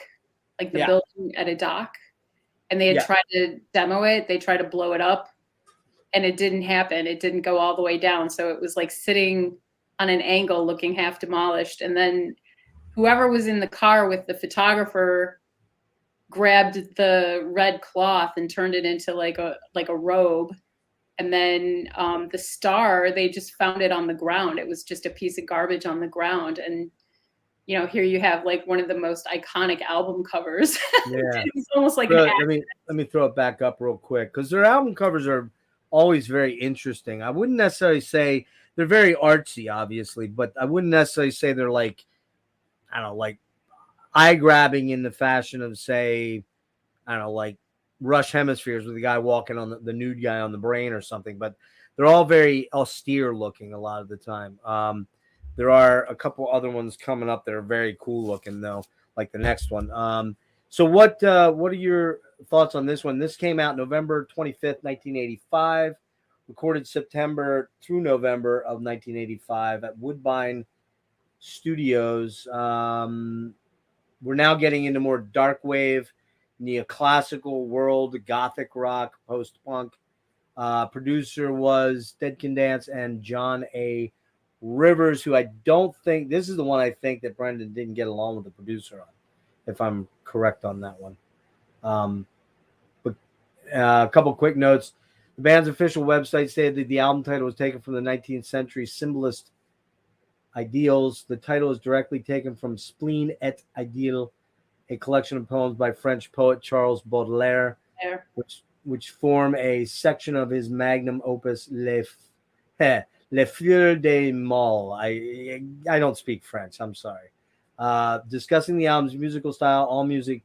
like the building at a dock. And they had tried to demo it. They tried to blow it up, and it didn't happen. It didn't go all the way down. So it was like sitting on an angle looking half demolished. And then whoever was in the car with the photographer grabbed the red cloth and turned it into like a robe. And then the star, they just found it on the ground. It was just a piece of garbage on the ground. And here you have like one of the most iconic album covers. Yeah. It's almost like let me throw it back up real quick, because their album covers are always very interesting. I wouldn't necessarily say they're very artsy, obviously, but I wouldn't necessarily say they're like, I don't know, like eye-grabbing in the fashion of, say, I don't know, like Rush Hemispheres with the guy walking on the nude guy on the brain or something. But they're all very austere looking a lot of the time. There are a couple other ones coming up that are very cool looking, though, like the next one. So what are your thoughts on this one? This came out November 25th, 1985, recorded September through November of 1985 at Woodbine Studios. We're now getting into more darkwave, neoclassical world, gothic rock, post-punk. Producer was Dead Can Dance and John A. Rivers, who I don't think, this is the one I think that Brendan didn't get along with the producer on, if I'm correct on that one. But a couple quick notes. The band's official website stated that the album title was taken from the 19th century symbolist Ideals. The title is directly taken from Spleen et Ideal, a collection of poems by French poet Charles Baudelaire, which form a section of his magnum opus Les Fleurs des Mal. I don't speak French. I'm sorry. Discussing the album's musical style, AllMusic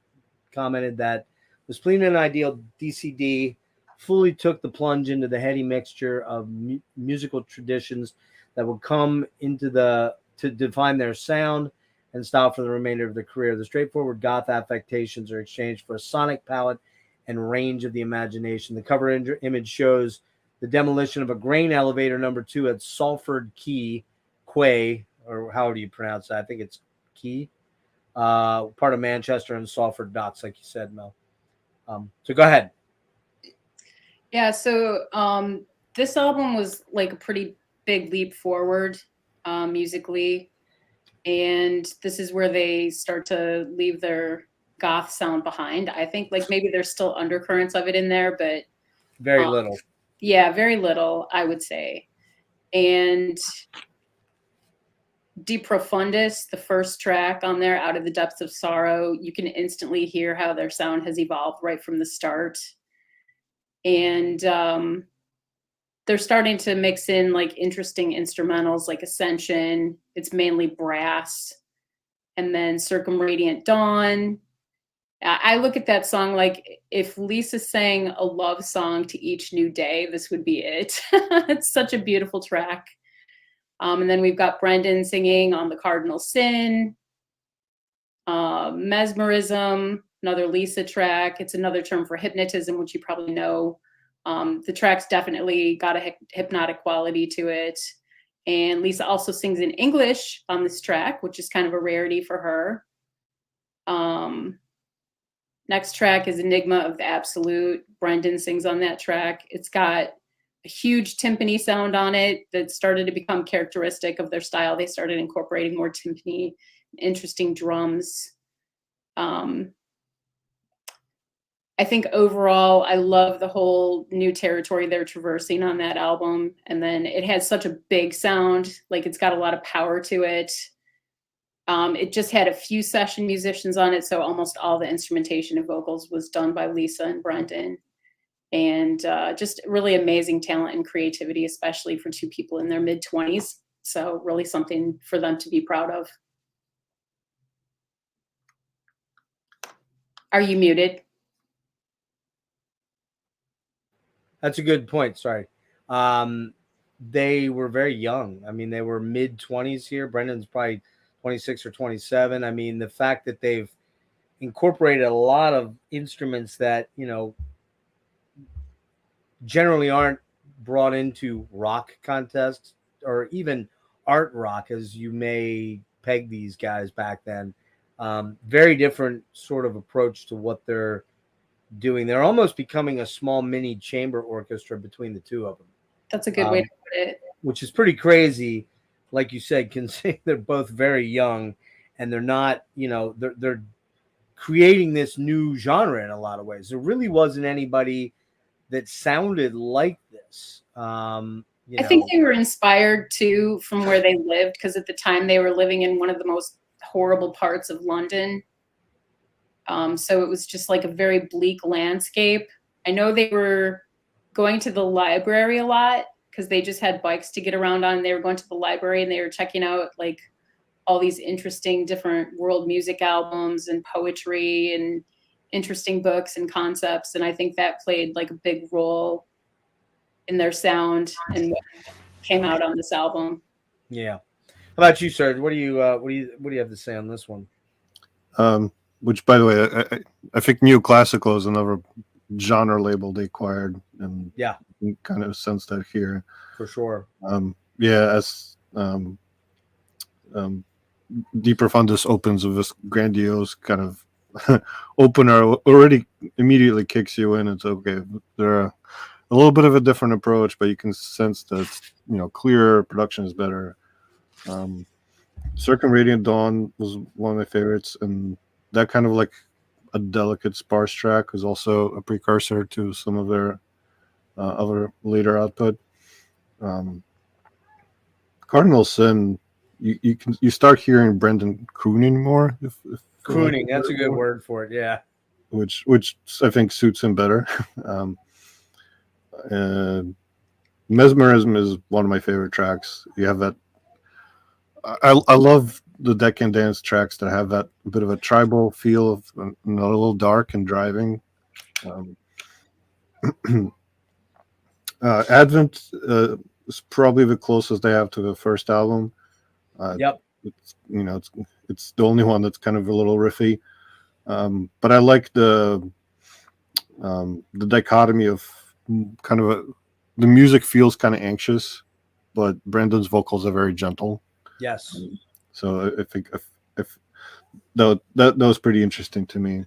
commented that the Spleen and Ideal DCD fully took the plunge into the heady mixture of musical traditions that would come into to define their sound and style for the remainder of their career. The straightforward goth affectations are exchanged for a sonic palette and range of the imagination. The cover image shows the demolition of a grain elevator number 2 at Salford Quay, or how do you pronounce that? I think it's Quay, part of Manchester and Salford Docks, like you said, Mel. So go ahead. Yeah, so this album was like a pretty big leap forward musically, and this is where they start to leave their goth sound behind. I think like maybe there's still undercurrents of it in there, but very little. Yeah, very little, I would say. And De Profundis, the first track on there, Out of the Depths of Sorrow, you can instantly hear how their sound has evolved right from the start. And they're starting to mix in like interesting instrumentals like Ascension. It's mainly brass. And then Circumradiant Dawn. I look at that song like if Lisa sang a love song to each new day, this would be it. It's such a beautiful track. And then we've got Brendan singing on the Cardinal Sin, Mesmerism, another Lisa track. It's another term for hypnotism, which you probably know. The track's definitely got a hypnotic quality to it. And Lisa also sings in English on this track, which is kind of a rarity for her. Next track is Enigma of the Absolute. Brendan sings on that track. It's got a huge timpani sound on it that started to become characteristic of their style. They started incorporating more timpani, interesting drums. I think overall, I love the whole new territory they're traversing on that album. And then it has such a big sound, like it's got a lot of power to it. It just had a few session musicians on it, so almost all the instrumentation and vocals was done by Lisa and Brendan. And just really amazing talent and creativity, especially for two people in their mid-20s. So really something for them to be proud of. Are you muted? That's a good point. Sorry. They were very young. I mean, they were mid-20s here. Brendan's probably 26 or 27. I mean, the fact that they've incorporated a lot of instruments that, you know, generally aren't brought into rock contests or even art rock, as you may peg these guys back then. Very different sort of approach to what they're doing. They're almost becoming a small mini chamber orchestra between the two of them. That's a good way to put it. Which is pretty crazy. Like you said, considering they're both very young and they're not, you know, they're creating this new genre in a lot of ways. There really wasn't anybody that sounded like this. I think they were inspired too from where they lived, because at the time they were living in one of the most horrible parts of London. So it was just like a very bleak landscape. I know they were going to the library a lot because they just had bikes to get around on. They were going to the library and they were checking out like all these interesting different world music albums and poetry and interesting books and concepts. And I think that played like a big role in their sound and what came out on this album. Yeah. How about you, Serge? What do you have to say on this one? Which, by the way, I think neoclassical is another genre label they acquired, and yeah, you kind of sense that here for sure. As Deeper Fundus opens with this grandiose kind of opener, already immediately kicks you in. It's okay. They're a little bit of a different approach, but you can sense that, you know, clearer production is better. Circumradiant Dawn was one of my favorites, and that kind of like a delicate sparse track is also a precursor to some of their other later output. Cardinal Sin, you start hearing Brendan crooning more. If crooning, that's a good word for it. Yeah, which I think suits him better. Mesmerism is one of my favorite tracks. You have that. I love the Deccan dance tracks that have that bit of a tribal feel of a little dark and driving. Advent is probably the closest they have to the first album. Yep. It's the only one that's kind of a little riffy. But I like the dichotomy of kind of the music feels kind of anxious, but Brendan's vocals are very gentle. Yes. So I think if that was pretty interesting to me.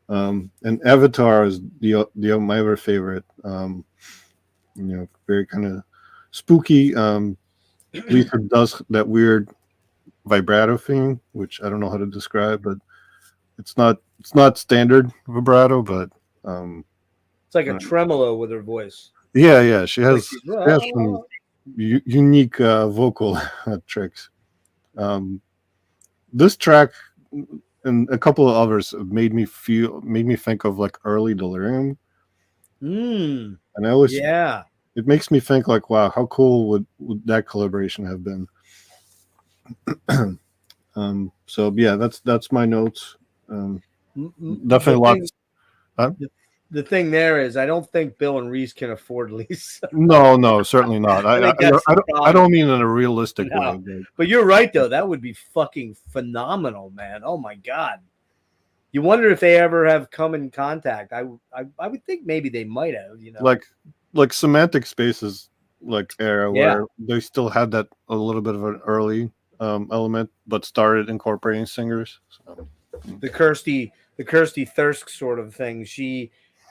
And Avatar is my other favorite. Very kind of spooky. Lisa does that weird vibrato thing, which I don't know how to describe, but it's not standard vibrato, but it's like a tremolo with her voice. Yeah, she has some unique vocal tricks. This track and a couple of others made me think of like early Delirium. And I always it makes me think like, wow, how cool would that collaboration have been? So yeah, that's my notes. Definitely lots. The thing there is, I don't think Bill and Reese can afford Lisa. No, certainly not. I think that's the I don't mean in a realistic way. But you're right, though. That would be fucking phenomenal, man. Oh my god. You wonder if they ever have come in contact. I would think maybe they might have. You know, like Semantic Spaces like era where they still had that a little bit of an early element, but started incorporating singers. So. The Kirsty Thirsk sort of thing.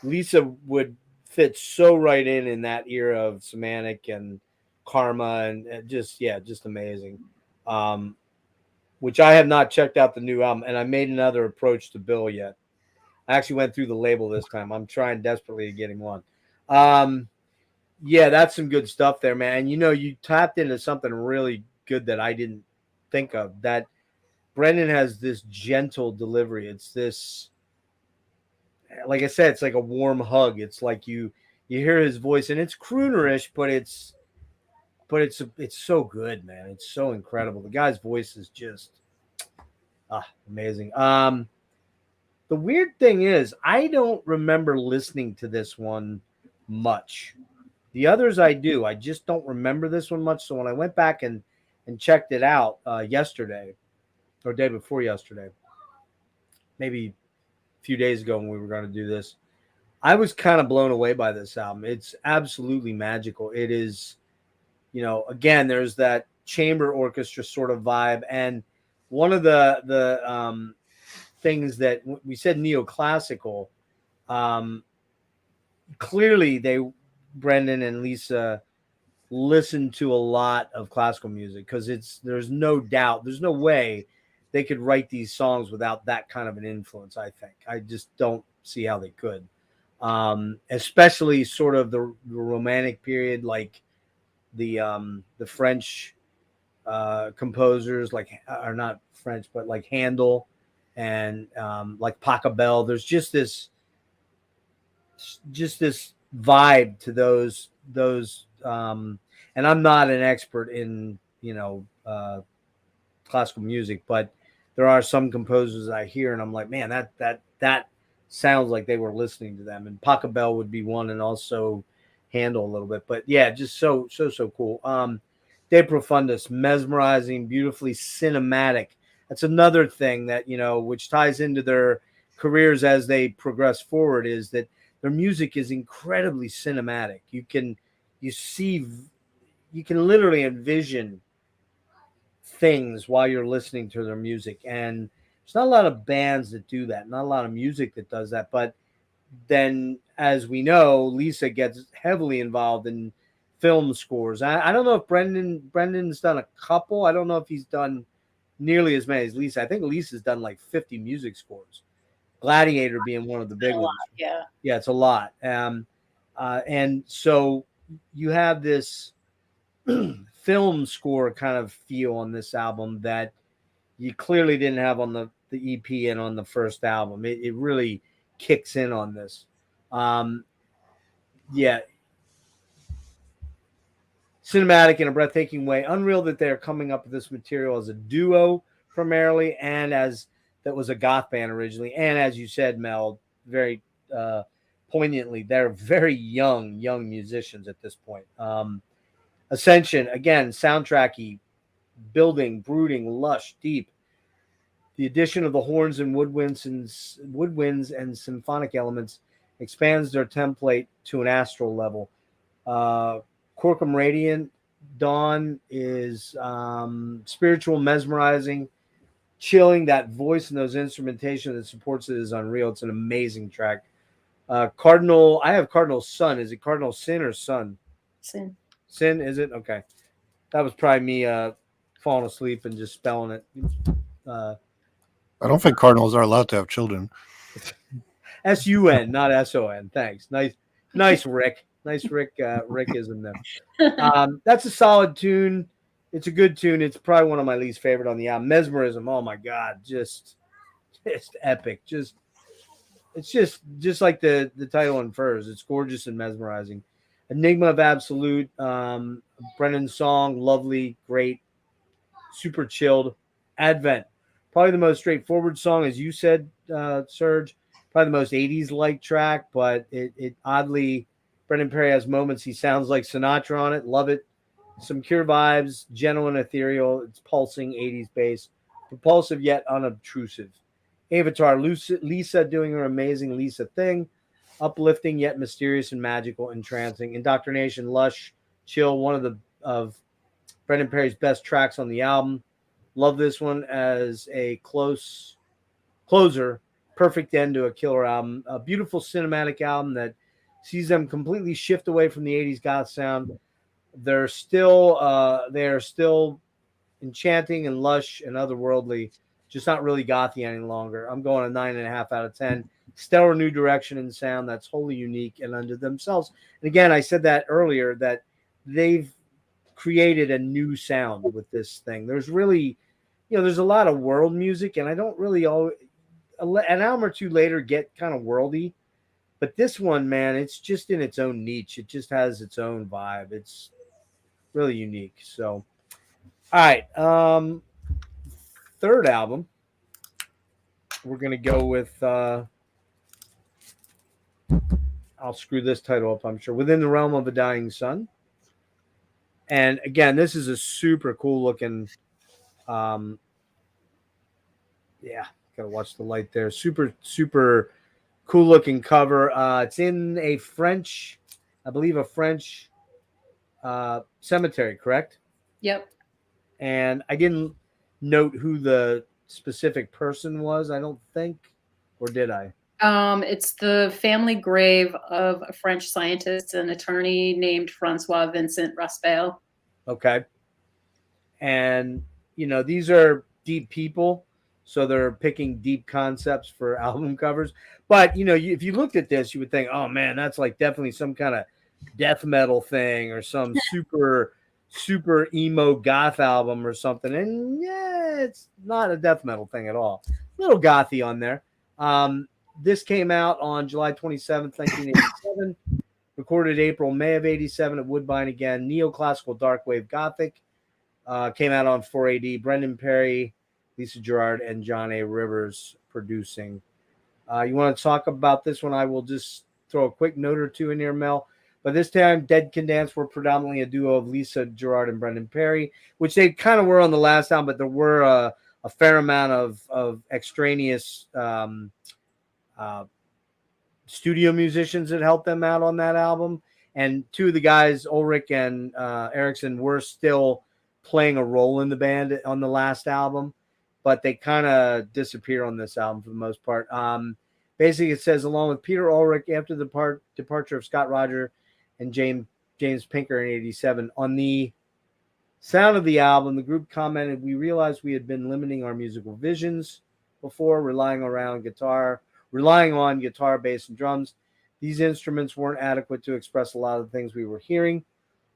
Lisa would fit so right in that era of Semantic and Karma and just amazing. Which I have not checked out the new album, and I made another approach to Bill yet. I actually went through the label this time. I'm trying desperately to get him one. Yeah, that's some good stuff there, man. You know, you tapped into something really good that I didn't think of. That Brendan has this gentle delivery. It's this, like I said, it's like a warm hug. It's like you hear his voice, and it's croonerish, but it's so good, man. It's so incredible. The guy's voice is just amazing. The weird thing is, I don't remember listening to this one much. The others I do. I just don't remember this one much. So when I went back and checked it out yesterday or day before yesterday, maybe a few days ago when we were going to do this, I was kind of blown away by this album. It's absolutely magical. It is, you know, again, there's that chamber orchestra sort of vibe. And one of the things that we said neoclassical, clearly Brendan and Lisa listened to a lot of classical music because there's no doubt, there's no way they could write these songs without that kind of an influence. I think I just don't see how they could, especially sort of the Romantic period, like the French composers, like, are not French, but like Handel and like Pachelbel. There's just this vibe to those and I'm not an expert in, you know, classical music, but there are some composers I hear and I'm like, man, that sounds like they were listening to them. And Pachelbel would be one, and also Handel a little bit. But yeah, just so cool. De Profundis, mesmerizing, beautifully cinematic. That's another thing that, you know, which ties into their careers as they progress forward, is that their music is incredibly cinematic. You can literally envision things while you're listening to their music. And there's not a lot of bands that do that, not a lot of music that does that. But then, as we know, Lisa gets heavily involved in film scores. I don't know if Brendan's done a couple. I don't know if he's done nearly as many as Lisa. I think Lisa's done like 50 music scores. Gladiator being one of the big ones. Yeah, it's a lot. And so you have this film score kind of feel on this album that you clearly didn't have on the EP and on the first album. It really kicks in on this. Cinematic in a breathtaking way. Unreal that they're coming up with this material as a duo primarily, and as that was a goth band originally. And as you said, Mel, very poignantly, they're very young musicians at this point. Ascension, again, soundtracky, building, brooding, lush, deep. The addition of the horns and woodwinds and symphonic elements expands their template to an astral level. Corkum Radiant Dawn is spiritual, mesmerizing, chilling. That voice and those instrumentation that supports it is unreal. It's an amazing track. Cardinal, I have Cardinal Sun. Is it Cardinal Sin or Sun? Sin, is it? Okay. That was probably me falling asleep and just spelling it. I don't think cardinals are allowed to have children. S-U-N, not S-O-N. Thanks. Nice, Rick. Nice Rickism there. That's a solid tune. It's a good tune. It's probably one of my least favorite on the album. Mesmerism. Oh my God. Just epic. It's just like the title infers. It's gorgeous and mesmerizing. Enigma of Absolute, Brennan's song, lovely, great, super chilled. Advent, probably the most straightforward song, as you said, Serge. Probably the most 80s like track, but it oddly, Brendan Perry has moments he sounds like Sinatra on it. Love it. Some Cure vibes, gentle and ethereal. It's pulsing 80s bass, propulsive yet unobtrusive. Avatar, Lisa doing her amazing Lisa thing, uplifting yet mysterious and magical, entrancing. Indoctrination, lush, chill, one of Brendan Perry's best tracks on the album. Love this one as a closer, perfect end to a killer album. A beautiful cinematic album that sees them completely shift away from the 80s goth sound. They are still enchanting and lush and otherworldly, just not really gothy any longer. I'm going a 9.5 out of 10. Stellar new direction and sound that's wholly unique and unto themselves. And again, I said that earlier that they've created a new sound with this thing. There's really, there's a lot of world music, and I don't really always, an album or two later get kind of worldy, but this one, man, it's just in its own niche. It just has its own vibe. It's really unique. So, all right, third album, we're gonna go with. I'll screw this title up, I'm sure. Within the Realm of a Dying Sun. And again, this is a super cool looking. Yeah, gotta watch the light there. Super, super cool looking cover. It's in a French, I believe, a French cemetery, correct? Yep. And I didn't note who the specific person was, I don't think, or did I? It's the family grave of a French scientist and attorney named Francois Vincent Raspail. Okay. And, these are deep people, so they're picking deep concepts for album covers. But, if you looked at this, you would think, oh, man, that's like definitely some kind of death metal thing or some super, super emo goth album or something. And, yeah, it's not a death metal thing at all. A little gothy on there. This came out on July 27th, 1987. Recorded April, May of 87 at Woodbine again. Neoclassical Darkwave Gothic. Came out on 4AD. Brendan Perry, Lisa Gerrard, and John A. Rivers producing. You want to talk about this one? I will just throw a quick note or two in here, Mel. But this time, Dead Can Dance were predominantly a duo of Lisa Gerrard and Brendan Perry, which they kind of were on the last album, but there were a fair amount of extraneous studio musicians that helped them out on that album. And two of the guys, Ulrich and Erickson, were still playing a role in the band on the last album, but they kind of disappear on this album for the most part. Basically, it says, along with Peter Ulrich, after the departure of Scott Roger and James Pinker in 87, on the sound of the album, the group commented, we realized we had been limiting our musical visions before, relying on guitar, bass, and drums. These instruments weren't adequate to express a lot of the things we were hearing.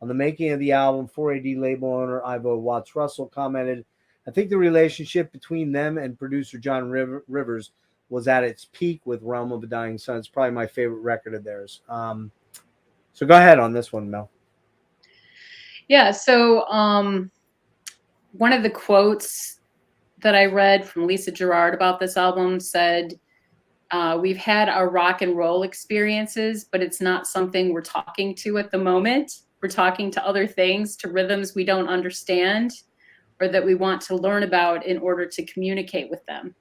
On the making of the album, 4AD label owner Ivo Watts Russell commented, I think the relationship between them and producer John Rivers was at its peak with Realm of a Dying Sun. It's probably my favorite record of theirs. So go ahead on this one, Mel. Yeah, so one of the quotes that I read from Lisa Gerrard about this album said, we've had our rock and roll experiences, but it's not something we're talking to at the moment. We're talking to other things, to rhythms we don't understand or that we want to learn about in order to communicate with them.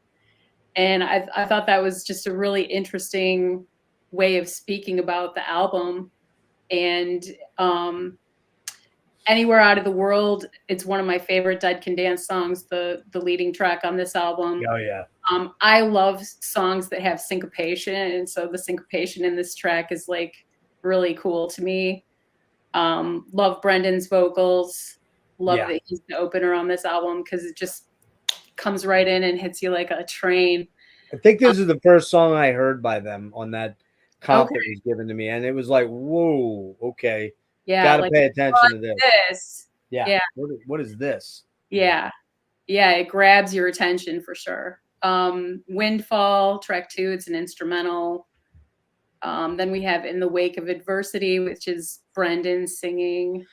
And I thought that was just a really interesting way of speaking about the album. And Anywhere Out of the World, it's one of my favorite Dead Can Dance songs, the leading track on this album. Oh, yeah. I love songs that have syncopation, and so the syncopation in this track is like really cool to me. Love Brendan's vocals. Love that he's the opener on this album because it just comes right in and hits you like a train. I think this is the first song I heard by them on that comp that was given to me, and it was like, whoa, okay. Yeah, gotta pay attention to this. Yeah. What is this? Yeah, it grabs your attention for sure. Windfall, track 2, it's an instrumental. Then we have In the Wake of Adversity, which is Brendan singing.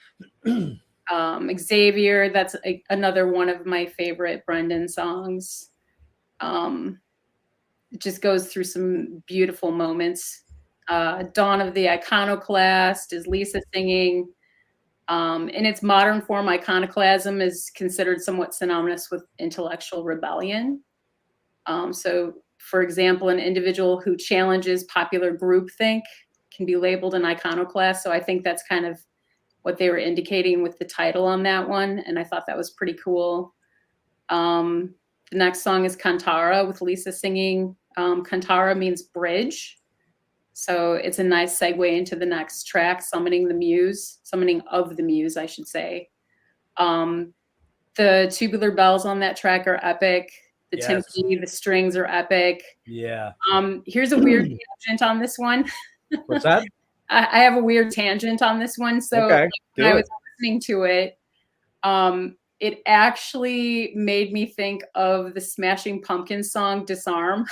Xavier, that's another one of my favorite Brendan songs. It just goes through some beautiful moments. Dawn of the Iconoclast is Lisa singing. In its modern form, iconoclasm is considered somewhat synonymous with intellectual rebellion. So, for example, an individual who challenges popular groupthink can be labeled an iconoclast. So I think that's kind of what they were indicating with the title on that one. And I thought that was pretty cool. The next song is Kantara with Lisa singing. Kantara means bridge. So it's a nice segue into the next track, Summoning of the Muse, I should say. The tubular bells on that track are epic. The timpani, the strings are epic. Yeah. Here's a weird tangent on this one. What's that? I have a weird tangent on this one. So when I was listening to it, it actually made me think of the Smashing Pumpkins song Disarm.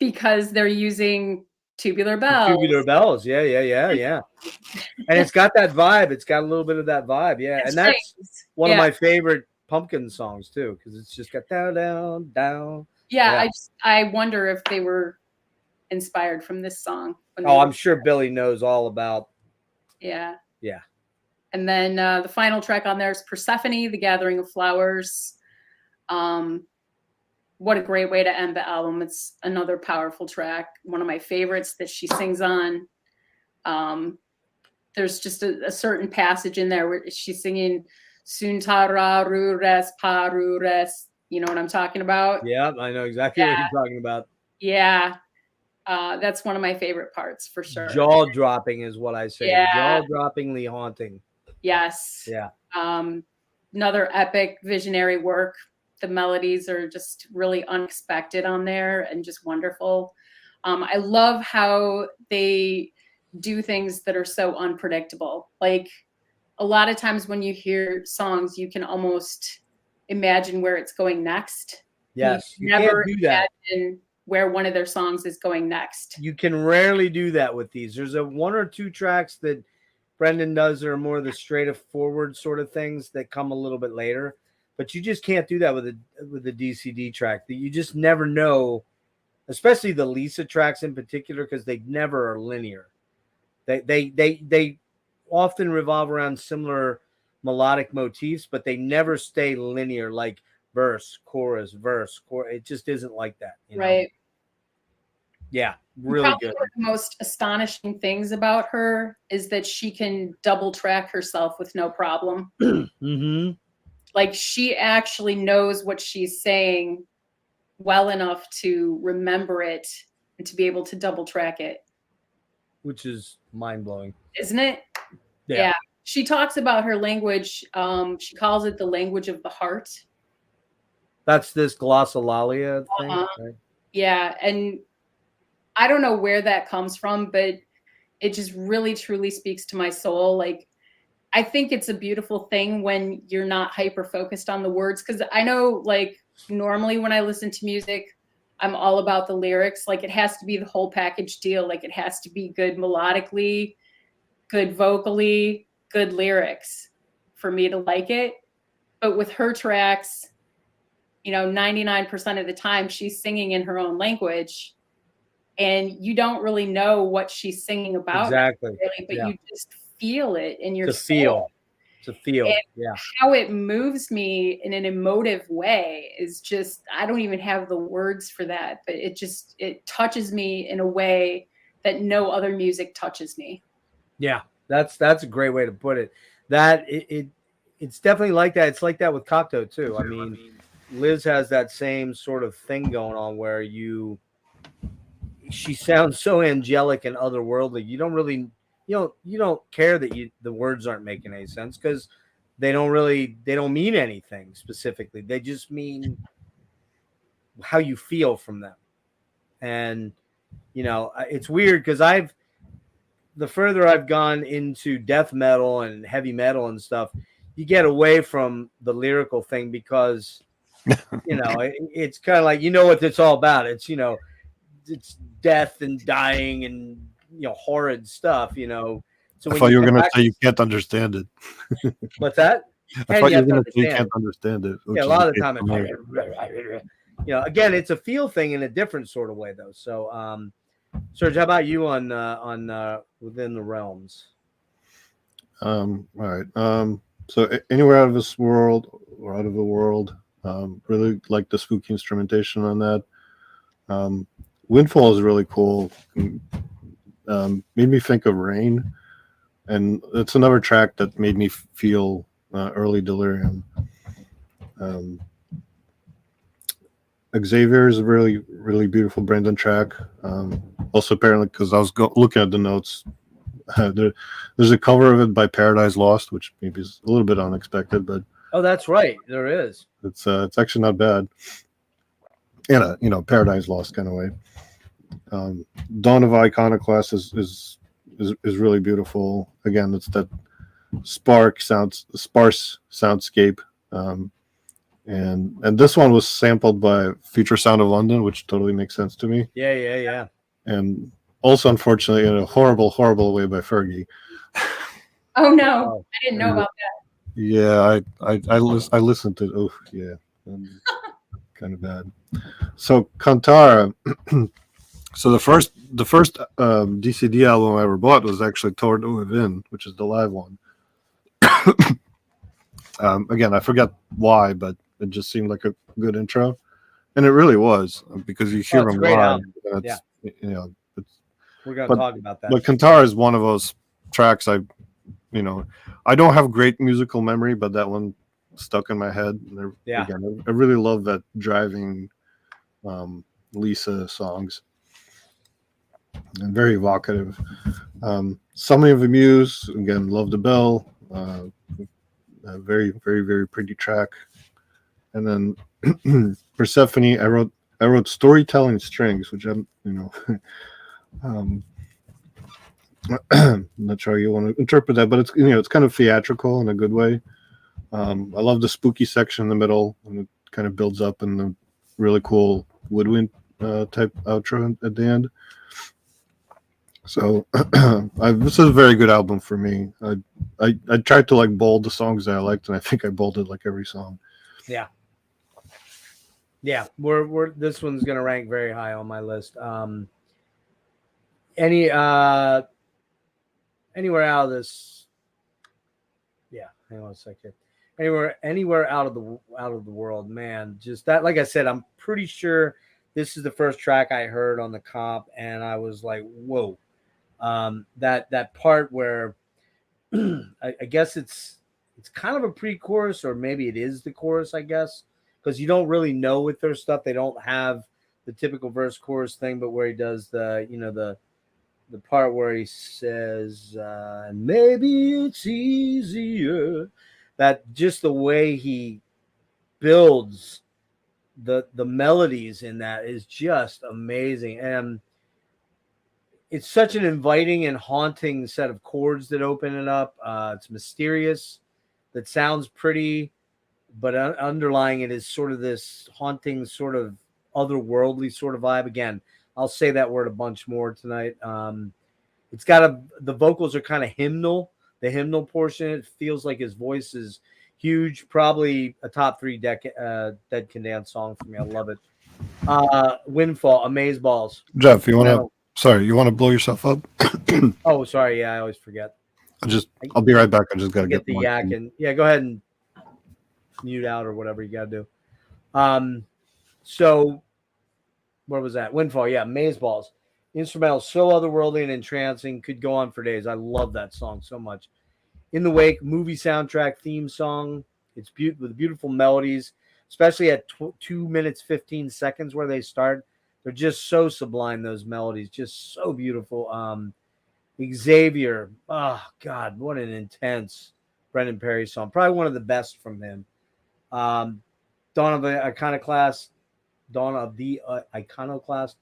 Because they're using tubular bells. Tubular bells, yeah. And it's got that vibe. It's got a little bit of that vibe, yeah. And that's one of my favorite Pumpkin songs too, because it's just got down, down, down. Yeah, I wonder if they were inspired from this song. I'm sure Billy knows all about. Yeah. Yeah. And then the final track on there is Persephone, The Gathering of Flowers. What a great way to end the album. It's another powerful track, one of my favorites that she sings on. There's just a certain passage in there where she's singing Suntara Rures Parures. You know what I'm talking about? Yeah, I know exactly what you're talking about. Yeah. That's one of my favorite parts for sure. Jaw-dropping is what I say. Yeah. Jaw-droppingly haunting. Yes. Yeah. Another epic visionary work. The melodies are just really unexpected on there and just wonderful. I love how they do things that are so unpredictable. Like a lot of times when you hear songs, you can almost imagine where it's going next. Yes, you never can't do that. Imagine where one of their songs is going next. You can rarely do that with these. There's one or two tracks that Brendan does that are more of the straight forward sort of things that come a little bit later. But you just can't do that with the DCD track. You just never know, especially the Lisa tracks in particular, because they never are linear. They often revolve around similar melodic motifs, but they never stay linear, like verse, chorus, verse, chorus. It just isn't like that. You know? Right. Yeah, really Probably good. one of the most astonishing things about her is that she can double track herself with no problem. Mm-hmm. Like she actually knows what she's saying well enough to remember it and to be able to double track it. Which is mind-blowing. Isn't it? Yeah. She talks about her language. She calls it the language of the heart. That's this glossolalia thing, right? Yeah. And I don't know where that comes from, but it just really, truly speaks to my soul. Like, I think it's a beautiful thing when you're not hyper-focused on the words. Because I know, like, normally when I listen to music, I'm all about the lyrics. Like, it has to be the whole package deal. Like, it has to be good melodically, good vocally, good lyrics for me to like it. But with her tracks, 99% of the time she's singing in her own language. And you don't really know what she's singing about. Exactly. Really, but you just feel it in your soul. To feel. And how it moves me in an emotive way is just, I don't even have the words for that, but it touches me in a way that no other music touches me. Yeah, that's a great way to put it. That it's definitely like that. It's like that with Cocteau too. I mean, Liz has that same sort of thing going on where she sounds so angelic and otherworldly. You don't really, you don't care that the words aren't making any sense because they don't mean anything specifically. They just mean how you feel from them. And, it's weird because the further I've gone into death metal and heavy metal and stuff, you get away from the lyrical thing because, it's kind of like, what it's all about. It's, it's death and dying and horrid stuff. So I when thought you were come going to back say you can't understand it. what's that? I And thought you you were have to going to say you understand. can't understand it. Yeah, Which a is lot the of the case time for me. again, it's a feel thing in a different sort of way though. So Serge, how about you on Within the Realms? All right. So anywhere out of this world or out of the world, really like the spooky instrumentation on that. Windfall is really cool. Made me think of Rain, and it's another track that made me feel early Delirium. Xavier is a really, really beautiful Brendan track. Also, apparently, because I was looking at the notes, there's a cover of it by Paradise Lost, which maybe is a little bit unexpected, but Oh, that's right, there is. it's actually not bad in a Paradise Lost kind of way. Dawn of Iconoclast is really beautiful. Again, it's that sparse soundscape. And this one was sampled by Future Sound of London, which totally makes sense to me. Yeah. And also, unfortunately, in a horrible way by Fergie. Oh no, I didn't know about that. Yeah, I listened to it. Oh yeah, kind of bad. So Kantara. So the first DCD album I ever bought was actually Toward Within, which is the live one. Again, I forget why, but it just seemed like a good intro, and it really was because you hear them live. Yeah. We're going but- to talk about that. But Kantara is one of those tracks I don't have great musical memory, but that one stuck in my head. And again, I really love that driving Lisa songs. And very evocative. Summoning of the Muse, again, Love the Bell. A very, very, very pretty track. And then Persephone, I wrote Storytelling Strings, which I'm I'm not sure how you want to interpret that, but it's kind of theatrical in a good way. I love the spooky section in the middle, and it kind of builds up in the really cool woodwind type outro at the end. So this is a very good album for me. I tried to bold the songs that I liked, and I think I bolded every song. Yeah. We're this one's gonna rank very high on my list. Anywhere out of this? Yeah, hang on a second. Anywhere out of the world, man. Just that, like I said, I'm pretty sure this is the first track I heard on the comp, and I was like, whoa. That part where I guess it's kind of a pre-chorus, or maybe it is the chorus, I guess, because you don't really know with their stuff. They don't have the typical verse chorus thing, but where he does the part where he says maybe it's easier, that just the way he builds the melodies in that is just amazing. And it's such an inviting and haunting set of chords that open it up. It's mysterious. That sounds pretty, but underlying it is sort of this haunting, sort of otherworldly sort of vibe. Again, I'll say that word a bunch more tonight. It's got the vocals are kind of hymnal. The hymnal portion, it feels like his voice is huge. Probably a top 3 Dead Can Dance song for me. I love it. Windfall, Amazeballs. Jeff, you want to blow yourself up? Oh, sorry. Yeah, I always forget. I'll be right back. I just got to get the yak and go ahead and mute out or whatever you got to do. So where was that? Windfall. Yeah. Amazeballs. Instrumental, so otherworldly and entrancing. Could go on for days. I love that song so much. In the Wake, movie soundtrack theme song. It's with beautiful melodies, especially at 2 minutes 15 seconds where they start. They're just so sublime. Those melodies, just so beautiful. Xavier, oh God, what an intense Brendan Perry song. Probably one of the best from him. Dawn of the Iconoclast.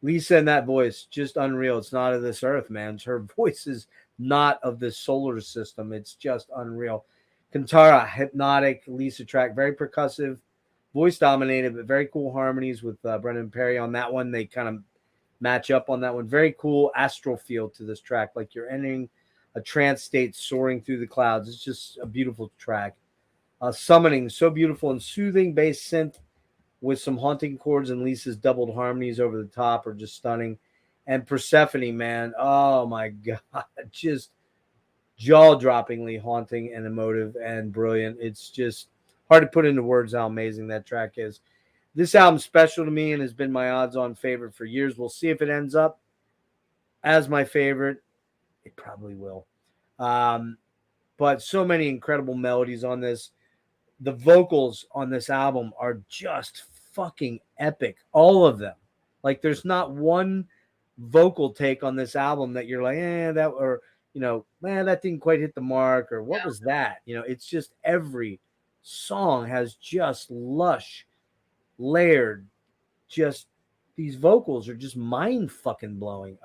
Lisa in that voice, just unreal. It's not of this earth, man. Her voice is not of this solar system. It's just unreal. Kantara, hypnotic Lisa track, very percussive, voice dominated, but very cool harmonies with Brendan Perry on that one. They kind of match up on that one. Very cool astral feel to this track, like you're entering a trance state, soaring through the clouds. It's just a beautiful track. Summoning, so beautiful and soothing bass synth with some haunting chords and Lisa's doubled harmonies over the top are just stunning. And Persephone, man, oh my God, just jaw-droppingly haunting and emotive and brilliant. It's just hard to put into words how amazing that track is. This album's special to me and has been my odds-on favorite for years. We'll see if it ends up as my favorite. It probably will. But so many incredible melodies on this. The vocals on this album are just fucking epic. All of them. Like, there's not one vocal take on this album that you're like, that, or, man, that didn't quite hit the mark, or what was that? It's just every song has just lush, layered, just these vocals are just mind fucking blowing.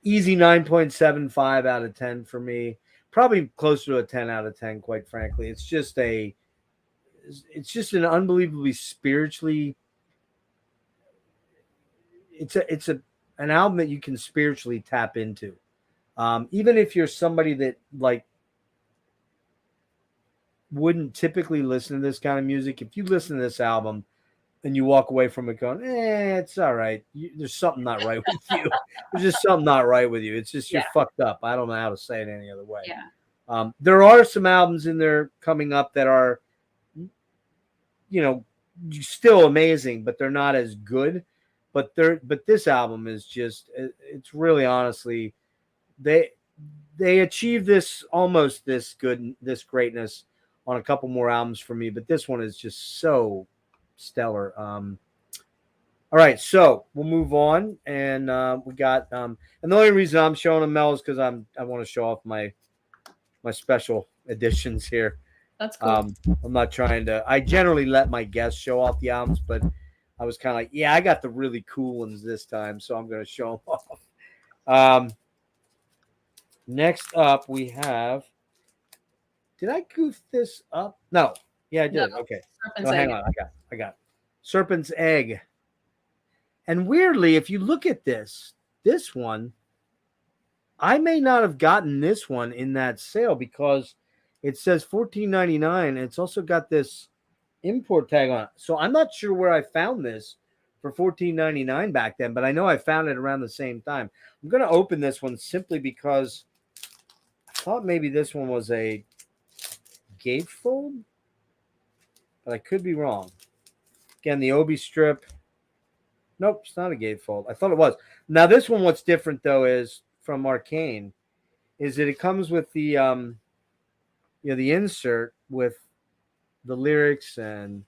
Easy 9.75 out of 10 for me. Probably closer to a 10 out of 10, quite frankly. It's just an unbelievably spiritually, it's an album that you can spiritually tap into. Even if you're somebody that like wouldn't typically listen to this kind of music, if you listen to this album and you walk away from it going, it's all right. There's something not right with you. There's just something not right with you. It's just you're fucked up. I don't know how to say it any other way. Yeah. There are some albums in there coming up that are, still amazing, but they're not as good. But this album is just, it's really honestly, they achieved this greatness on a couple more albums for me, but this one is just so stellar. All right, so we'll move on, and we got and the only reason I'm showing them, Mel, is because I want to show off my special editions here. That's cool. I'm not trying to. I generally let my guests show off the albums, but I was kind of like, I got the really cool ones this time, so I'm going to show them off. Next up, we have. Did I goof this up? No. Yeah, I did. No. Okay. Hang on. I got Serpent's Egg. And weirdly, if you look at this one, I may not have gotten this one in that sale because it says $14.99, and it's also got this import tag on it. So I'm not sure where I found this for $14.99 back then, but I know I found it around the same time. I'm going to open this one simply because I thought maybe this one was a gatefold, but I could be wrong. Again, the Obi strip. Nope, it's not a gatefold. I thought it was. Now, this one, what's different, though, is from Arcane, is that it comes with the the insert with the lyrics and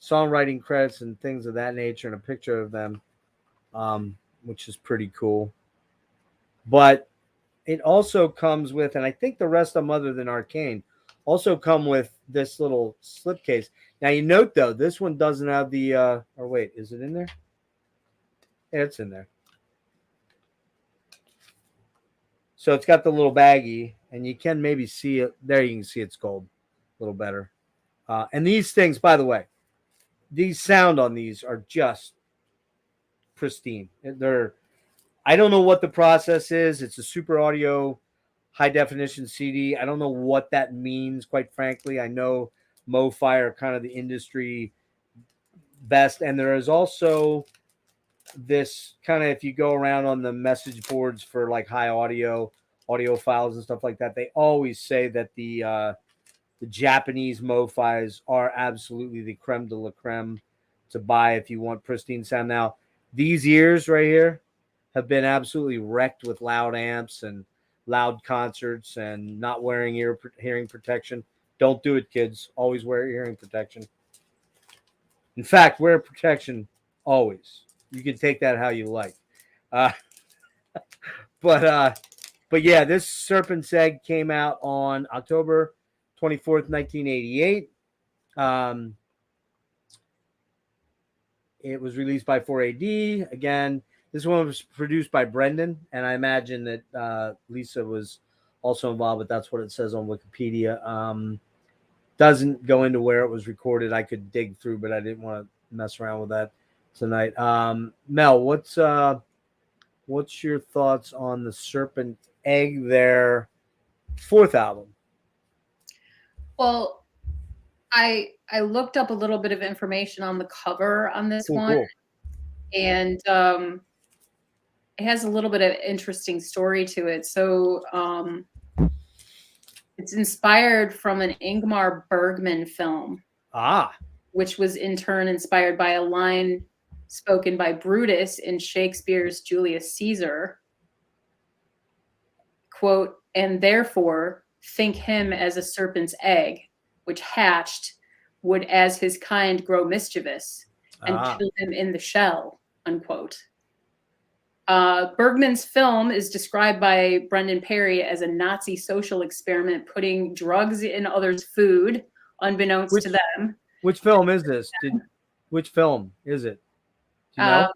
songwriting credits and things of that nature and a picture of them, which is pretty cool. But it also comes with, and I think the rest of them other than Arcane also come with this little slipcase. Now, you note, though, this one doesn't have the, or wait, is it in there? Yeah, it's in there. So it's got the little baggie, and you can maybe see it. There you can see it's gold a little better. And these things, by the way, these sound on these are just pristine. I don't know what the process is. It's a super audio high definition CD. I don't know what that means, quite frankly. I know MoFi are kind of the industry best. And there is also this kind of, if you go around on the message boards for like high audio files and stuff like that, they always say that the Japanese MoFis are absolutely the creme de la creme to buy if you want pristine sound. Now, these ears right here have been absolutely wrecked with loud amps and loud concerts and not wearing hearing protection. Don't do it, kids. Always wear hearing protection. In fact, wear protection always. You can take that how you like. But yeah, this Serpent's Egg came out on October 24th, 1988. It was released by 4AD. Again, this one was produced by Brendan, and I imagine that Lisa was also involved, but that's what it says on Wikipedia. Doesn't go into where it was recorded. I could dig through, but I didn't want to mess around with that. tonight. Mel, what's your thoughts on the Serpent Egg, their fourth album? Well, I looked up a little bit of information on the cover on this one, Cool. and it has a little bit of interesting story to it. So it's inspired from an Ingmar Bergman film, which was in turn inspired by a line spoken by Brutus in Shakespeare's Julius Caesar. Quote, "And therefore think him as a serpent's egg, which hatched would as his kind grow mischievous, and kill him in the shell," unquote. Bergman's film is described by Brendan Perry as a Nazi social experiment, putting drugs in others' food, unbeknownst to them. Which film is this? Which film is it? Do you know?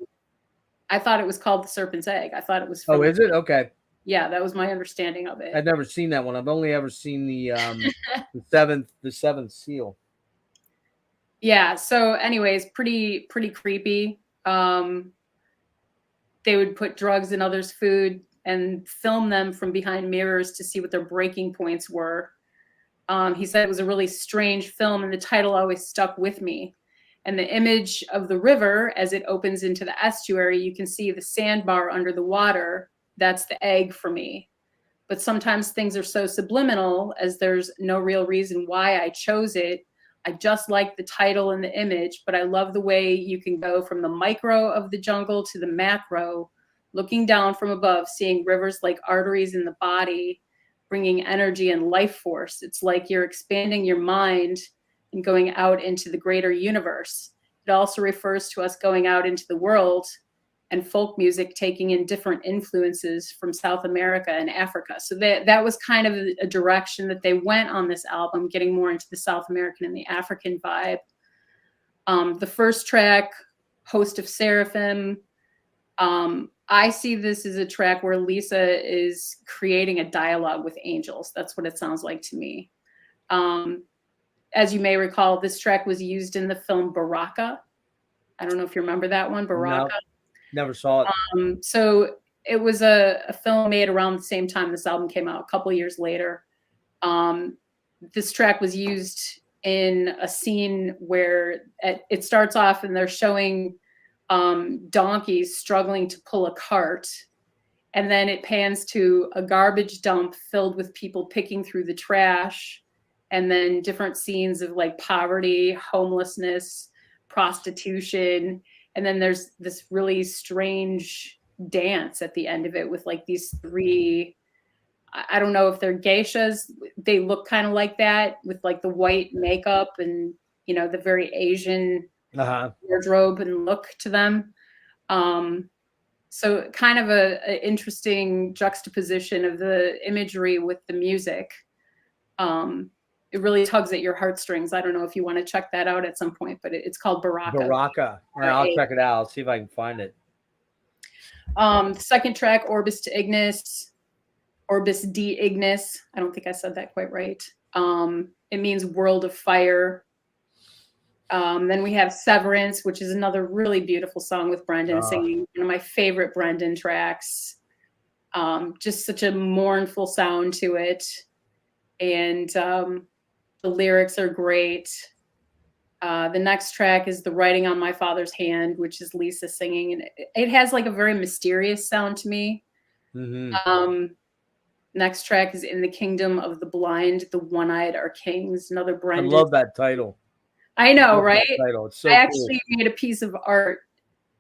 I thought it was called The Serpent's Egg. I thought it was. Oh, is it? Okay. Yeah, that was my understanding of it. I've never seen that one. I've only ever seen the the seventh seal. Yeah. So, anyways, pretty creepy. They would put drugs in others' food and film them from behind mirrors to see what their breaking points were. He said it was a really strange film, and the title always stuck with me. And the image of the river as it opens into the estuary, you can see the sandbar under the water. That's the egg for me. But sometimes things are so subliminal, as there's no real reason why I chose it. I just like the title and the image, but I love the way you can go from the micro of the jungle to the macro, looking down from above, seeing rivers like arteries in the body, bringing energy and life force. It's like you're expanding your mind and going out into the greater universe. It also refers to us going out into the world, and folk music taking in different influences from South America and Africa. So that was kind of a direction that they went on this album, getting more into the South American and the African vibe. The first track, Host of Seraphim, I see this as a track where Lisa is creating a dialogue with angels. That's what it sounds like to me. As you may recall, this track was used in the film Baraka. I don't know if you remember that one, Baraka. No. Never saw it. So it was a film made around the same time this album came out, a couple of years later. This track was used in a scene where it starts off and they're showing donkeys struggling to pull a cart. And then it pans to a garbage dump filled with people picking through the trash. And then different scenes of like poverty, homelessness, prostitution. And then there's this really strange dance at the end of it with like these three, I don't know if they're geishas. They look kind of like that with like the white makeup and, you know, the very Asian wardrobe and look to them. So kind of a interesting juxtaposition of the imagery with the music. It really tugs at your heartstrings. I don't know if you want to check that out at some point, but it's called Baraka. Baraka. Yeah, I'll check it out. I'll see if I can find it. The second track, Orbis de Ignis. I don't think I said that quite right. It means world of fire. Then we have Severance, which is another really beautiful song with Brendan singing. One of my favorite Brendan tracks. Just such a mournful sound to it. And the lyrics are great. The next track is The Writing on My Father's Hand, which is Lisa singing. And it has like a very mysterious sound to me. Mm-hmm. Next track is In the Kingdom of the Blind, the One-Eyed Are Kings. Another Brendan. I love that title. I know, right? It's so I actually made a piece of art.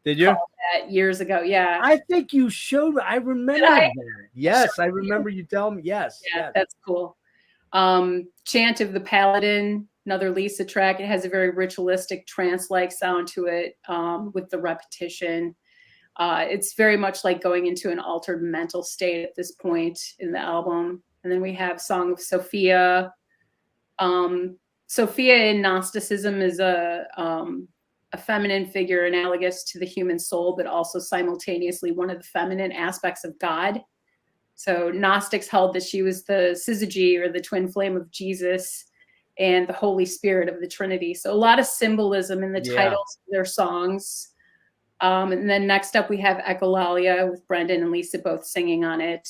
Did you? That years ago, yeah. I think you showed. I remember that. Yes, I remember you telling me. Yes. Yeah, that's cool. Chant of the Paladin, another Lisa track. It has a very ritualistic trance-like sound to it, with the repetition. It's very much like going into an altered mental state at this point in the album. And then we have Song of Sophia. Sophia in Gnosticism is a feminine figure analogous to the human soul, but also simultaneously one of the feminine aspects of God. So Gnostics held that she was the syzygy, or the twin flame of Jesus, and the Holy Spirit of the Trinity. So a lot of symbolism in the titles of their songs. And then next up we have Echolalia with Brendan and Lisa both singing on it.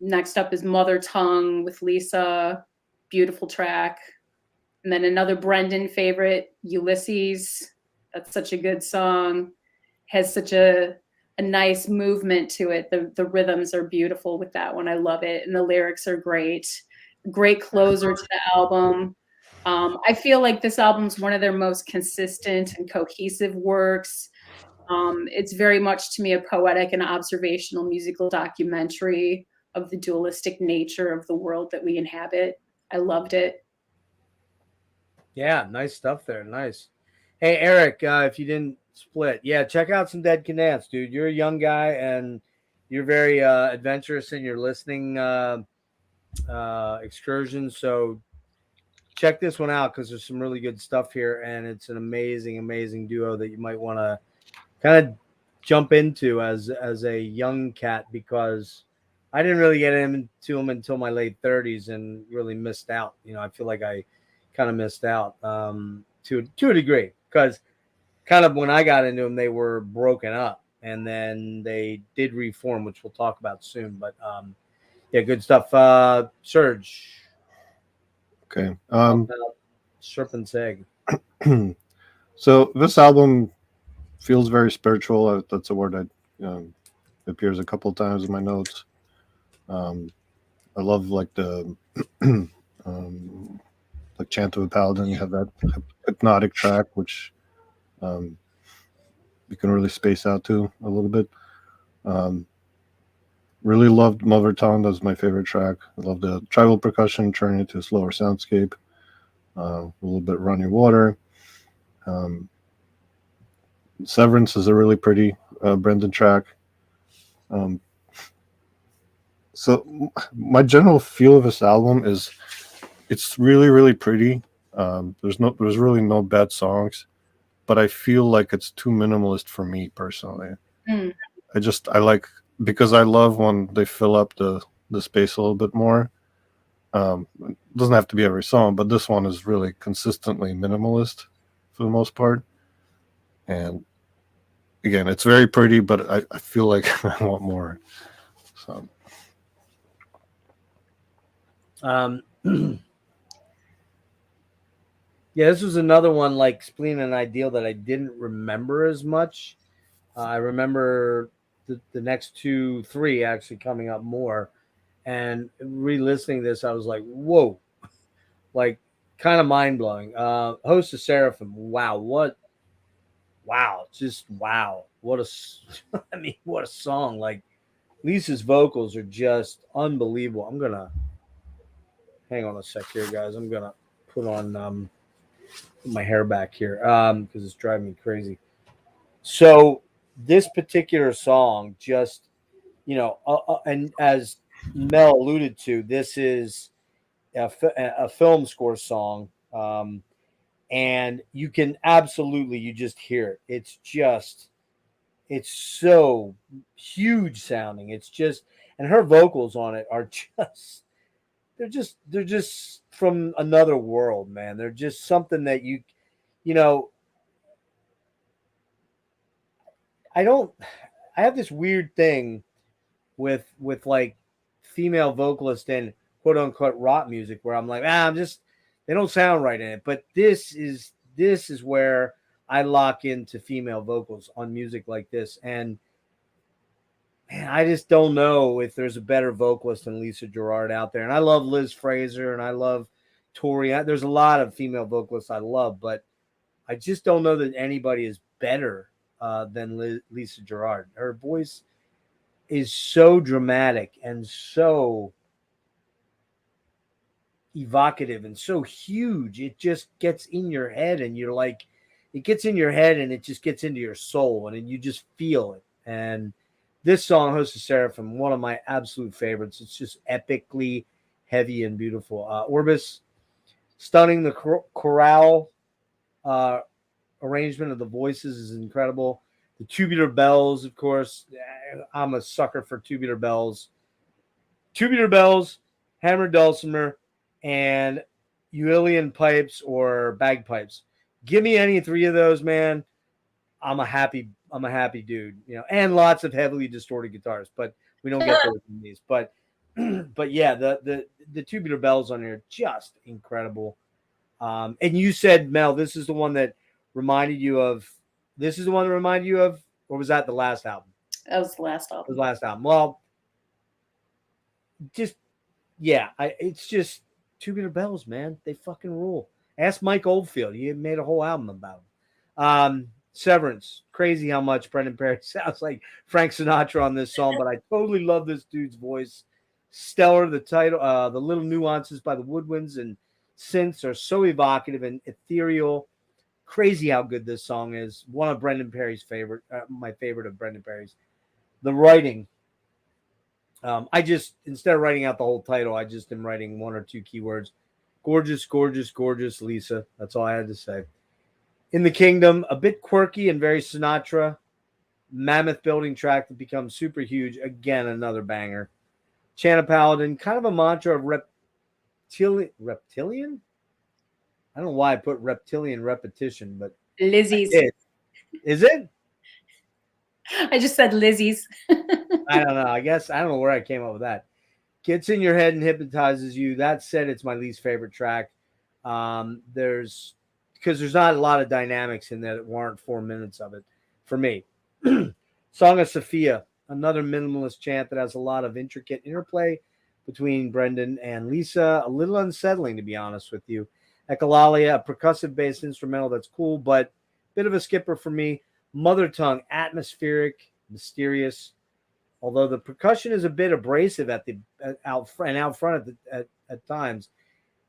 Next up is Mother Tongue with Lisa, beautiful track. And then another Brendan favorite, Ulysses. That's such a good song. Has such a nice movement to it. The rhythms are beautiful with that one. I love it. And the lyrics are great. Great closer to the album. I feel like this album's one of their most consistent and cohesive works. It's very much to me a poetic and observational musical documentary of the dualistic nature of the world that we inhabit. I loved it. Yeah, nice stuff there. Nice. Hey, Eric, if you didn't split, yeah, check out some Dead Can Dance, dude. You're a young guy and you're very adventurous in your listening excursions. So check this one out because there's some really good stuff here, and it's an amazing, amazing duo that you might want to kind of jump into as a young cat, because I didn't really get into them until my late 30s and really missed out. You know, I feel like I kind of missed out to a degree, because kind of when I got into them, they were broken up and then they did reform, which we'll talk about soon. But yeah, good stuff. Serge. Okay. Serpent's Egg. So this album feels very spiritual. That's a word that appears a couple times in my notes. I love like the like Chant of a Paladin. You have that hypnotic track, which you can really space out to a little bit. Really loved Mother Tongue. That's my favorite track. I love the tribal percussion turning into a slower soundscape. A little bit runny water. Severance is a really pretty Brendan track. So my general feel of this album is it's really, really pretty. There's really no bad songs, but I feel like it's too minimalist for me personally. I like, because I love when they fill up the space a little bit more. It doesn't have to be every song, but this one is really consistently minimalist for the most part. And again, it's very pretty, but I feel like I want more. So yeah, this was another one like Spleen and Ideal that I didn't remember as much. I remember the next 2, 3 actually coming up more. And re-listening this, I was like, whoa, like kind of mind-blowing. Host of Seraphim, wow, just wow. What a song. Like, Lisa's vocals are just unbelievable. I'm going to, hang on a sec here, guys. I'm going to put on my hair back here because it's driving me crazy. So this particular song just, and as Mel alluded to, this is a film score song, and you can absolutely, you just hear it. It's so huge sounding. It's just, and her vocals on it are just, they're just from another world, man. They're just something that you know, I have this weird thing with like female vocalists and quote unquote rock music where I'm like, they don't sound right in it. But this is where I lock into female vocals on music like this. And man, I just don't know if there's a better vocalist than Lisa Gerrard out there. And I love Liz Fraser and I love Tori. There's a lot of female vocalists I love, but I just don't know that anybody is better than Lisa Gerrard. Her voice is so dramatic and so evocative and so huge. It just gets in your head, and you're like, it gets in your head and it just gets into your soul, and you just feel it. And this song, Host of Seraphim, one of my absolute favorites. It's just epically heavy and beautiful. Orbis, stunning. The chorale arrangement of the voices is incredible. The tubular bells, of course. I'm a sucker for tubular bells. Tubular bells, hammered dulcimer, and Uillean pipes or bagpipes. Give me any 3 of those, man. I'm a happy dude, you know, and lots of heavily distorted guitars, but we don't get those in these. But but yeah, the tubular bells on here are just incredible. And you said, Mel, this is the one that reminded you of. This is the one that reminded you of, or was that the last album? That was the last It was album. the last album. Well, just yeah, it's just tubular bells, man. They fucking rule. Ask Mike Oldfield. He made a whole album about them. Severance. Crazy how much Brendan Perry sounds like Frank Sinatra on this song, but I totally love this dude's voice. Stellar. The title, the little nuances by the woodwinds and synths are so evocative and ethereal. Crazy how good this song is. One of Brendan Perry's favorite, my favorite of Brendan Perry's. The writing. I just, instead of writing out the whole title, I just am writing one or two keywords. Gorgeous, gorgeous, gorgeous Lisa. That's all I had to say. In the Kingdom, a bit quirky and very Sinatra. Mammoth building track that becomes super huge. Again, another banger. Chant of Paladin, kind of a mantra of reptilian? I don't know why I put reptilian repetition, but Lizzie's. Is it? I just said Lizzie's. I don't know. I guess I don't know where I came up with that. Gets in your head and hypnotizes you. That said, it's my least favorite track. There's not a lot of dynamics in there that warrant 4 minutes of it for me. Song of Sophia, another minimalist chant that has a lot of intricate interplay between Brendan and Lisa. A little unsettling, to be honest with you. Echolalia, a percussive based instrumental that's cool, but bit of a skipper for me. Mother Tongue, atmospheric, mysterious. Although the percussion is a bit abrasive out front at times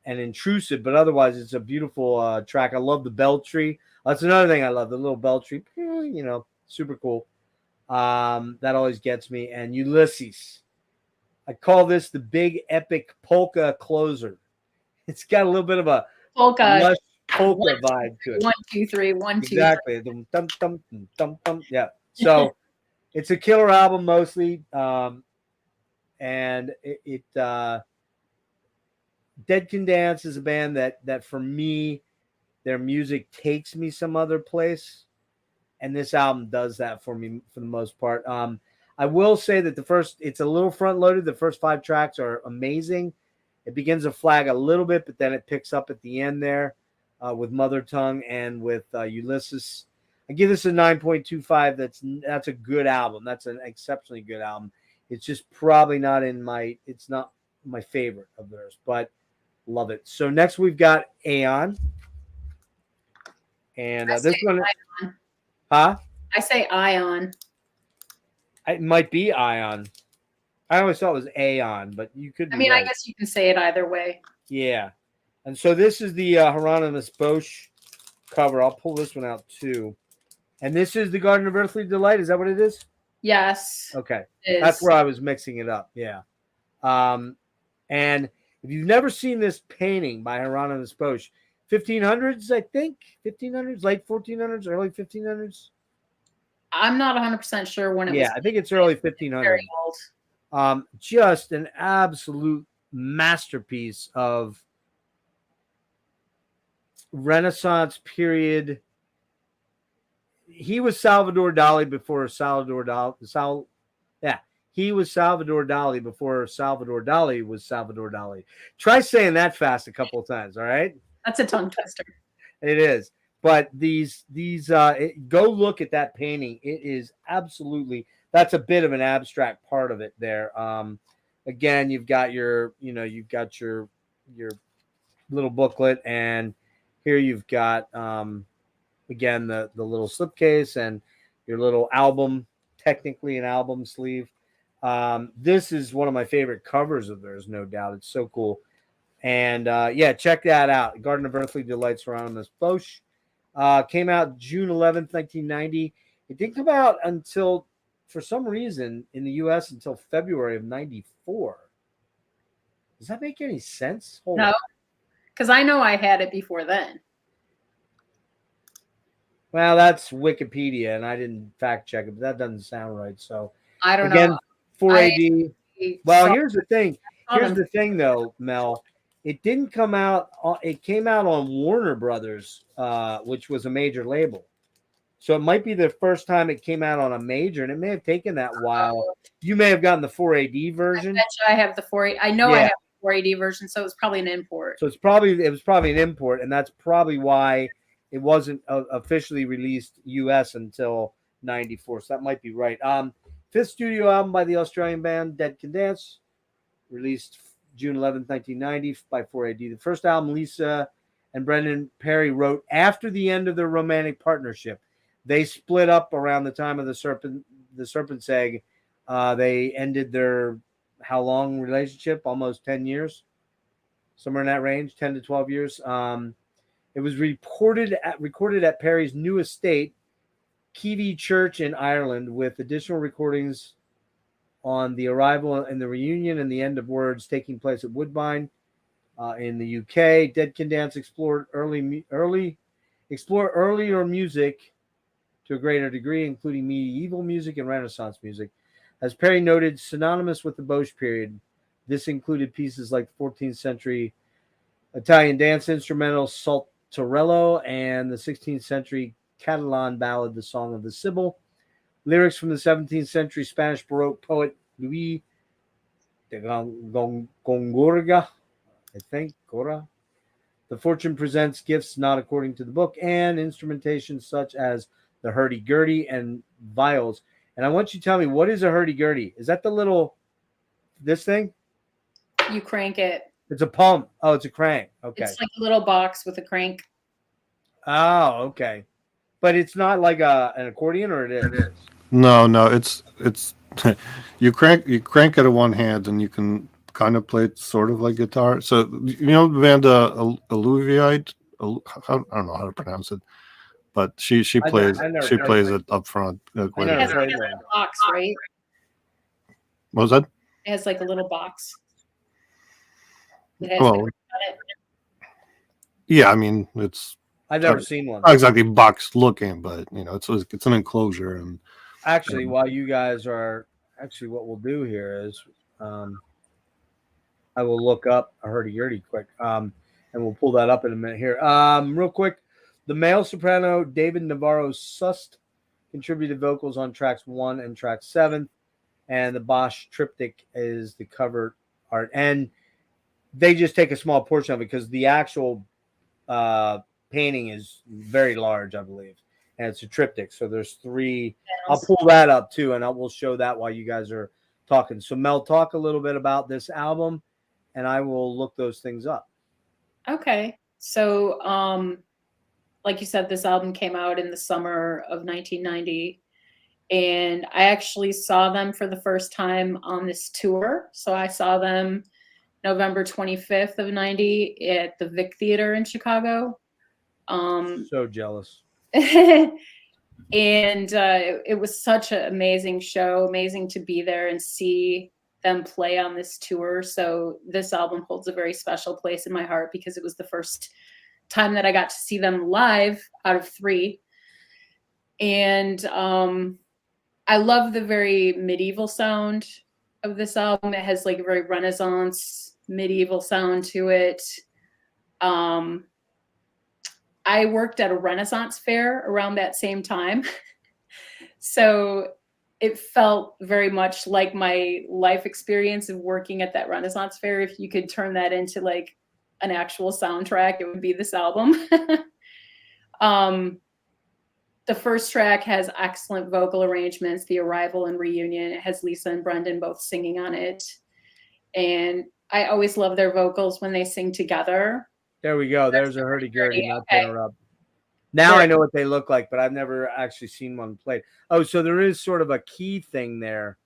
and intrusive, but otherwise it's a beautiful track. I love the bell tree. That's another thing I love, the little bell tree. You know, super cool. That always gets me. And Ulysses. I call this the big epic polka closer. It's got a little bit of a lush polka vibe to it. 1, 2, 3, 1, 2. Exactly. Dum, dum, dum, dum, dum. Yeah. So it's a killer album mostly. And Dead Can Dance is a band that for me, their music takes me some other place. And this album does that for me for the most part. I will say that it's a little front loaded. The first 5 tracks are amazing. It begins to flag a little bit, but then it picks up at the end there with Mother Tongue and with Ulysses. I give this a 9.25. That's a good album. That's an exceptionally good album. It's just probably not it's not my favorite of theirs, but love it. So next we've got Aion. And this one, Aion. Huh? I say Aion. It might be Aion. I always thought it was Aion, but you could be right. I guess you can say it either way. Yeah. And so this is the Hieronymus Bosch cover. I'll pull this one out too. And this is the Garden of Earthly Delight. Is that what it is? Yes. Okay. That's where I was mixing it up. Yeah. And if you've never seen this painting by Hieronymus Bosch, 1500s, I think. 1500s, late 1400s, early 1500s. I'm not 100% sure when it was. Yeah, I think it's early 1500s. Very old. Just an absolute masterpiece of Renaissance period. He was Salvador Dali before Salvador Dali. He was Salvador Dali before Salvador Dali was Salvador Dali. Try saying that fast a couple of times, all right? That's a tongue twister. It is. But go look at that painting. It is absolutely, that's a bit of an abstract part of it there. Again, you've got your little booklet, and here you've got again the little slipcase and your little album, technically an album sleeve. This is one of my favorite covers of theirs, no doubt. It's so cool. And check that out. Garden of Earthly Delights, Hieronymus Bosch. Came out June 11th, 1990. It didn't come out until, for some reason, in the U.S. until February of 94. Does that make any sense? No, because I know I had it before then. Well, that's Wikipedia, and I didn't fact check it, but that doesn't sound right. So I don't know. 4 AD. Well, here's the thing. Here's the thing, though, Mel. It didn't come out. It came out on Warner Brothers, which was a major label. So it might be the first time it came out on a major, and it may have taken that while. You may have gotten the 4AD version. I bet you I have the 4. I know I have the 4AD version, so it was probably an import. So it was probably an import, and that's probably why it wasn't officially released US until '94. So that might be right. Fifth studio album by the Australian band Dead Can Dance, released June 11th, 1990 by 4AD. The first album Lisa and Brendan Perry wrote after the end of their romantic partnership. They split up around the time of the Serpent's Egg. They ended their how long relationship? Almost 10 years. Somewhere in that range, 10 to 12 years. It was recorded at Perry's new estate, Keavy Church in Ireland, with additional recordings on the arrival and the reunion and the end of words taking place at Woodbine in the UK. Dead Can Dance explored earlier music to a greater degree, including medieval music and Renaissance music. As Perry noted, synonymous with the Boche period, this included pieces like 14th century Italian dance instrumental Saltarello and the 16th century Catalan ballad, The Song of the Sibyl. Lyrics from the 17th century Spanish Baroque poet Luis de Gongorga, I think, Gora. The Fortune presents gifts not according to the book, and instrumentation such as the hurdy-gurdy and viols. And I want you to tell me, what is a hurdy-gurdy? Is that this thing? You crank it. It's a pump. Oh, it's a crank. Okay. It's like a little box with a crank. Oh, okay. But it's not like an accordion, or it is? No, it's you crank it in one hand, and you can kind of play it sort of like guitar. So you know the band Alluviite. I don't know how to pronounce it, but she plays it up front. It has like a little box, right? What was that? It has like a little box. Yeah, I mean it's. I've never seen one. Not exactly box looking, but you know, it's an enclosure. And actually, while you guys are what we'll do here is, I will look up a hurdy-gurdy quick, and we'll pull that up in a minute here. Real quick, the male soprano David Navarro Sust contributed vocals on tracks 1 and track 7, and the Bosch triptych is the cover art, and they just take a small portion of it because the actual painting is very large, I believe, and it's a triptych. So there's 3. I'll pull that up too, and we'll show that while you guys are talking. So Mel, talk a little bit about this album, and I will look those things up. Okay. So, like you said, this album came out in the summer of 1990, and I actually saw them for the first time on this tour. So I saw them November 25th of 90 at the Vic Theater in Chicago. So jealous. And it was such an amazing show, amazing to be there and see them play on this tour. So this album holds a very special place in my heart because it was the first time that I got to see them live out of 3. And I love the very medieval sound of this album. It has like a very Renaissance medieval sound to it. I worked at a Renaissance fair around that same time. So it felt very much like my life experience of working at that Renaissance fair. If you could turn that into like an actual soundtrack, it would be this album. The first track has excellent vocal arrangements, The Arrival and Reunion. It has Lisa and Brendan both singing on it. And I always love their vocals when they sing together. There we go. There's a hurdy-gurdy. Not to interrupt. Now I know what they look like, but I've never actually seen one played. Oh, so there is sort of a key thing there,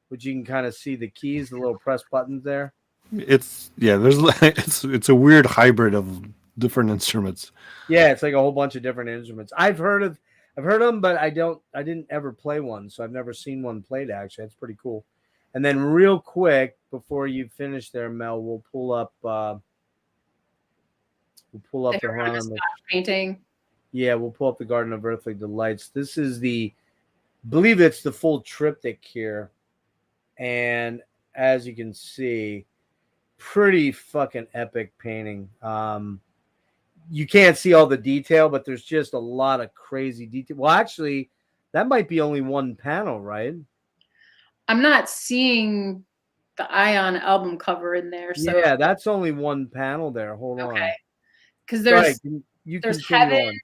which you can kind of see the keys, the little press buttons there. It's a weird hybrid of different instruments. Yeah, it's like a whole bunch of different instruments. I've heard them, but I didn't ever play one, so I've never seen one played actually. That's pretty cool. And then real quick before you finish there, Mel, we'll pull up the painting. Yeah, we'll pull up the Garden of Earthly Delights. This is I believe it's the full triptych here. And as you can see, pretty fucking epic painting. you can't see all the detail, but there's just a lot of crazy detail. Well, actually, that might be only one panel, right? I'm not seeing the Aion album cover in there. So Yeah, that's only one panel there. Hold on. okay, because Go ahead. there's You there's continue heaven, on.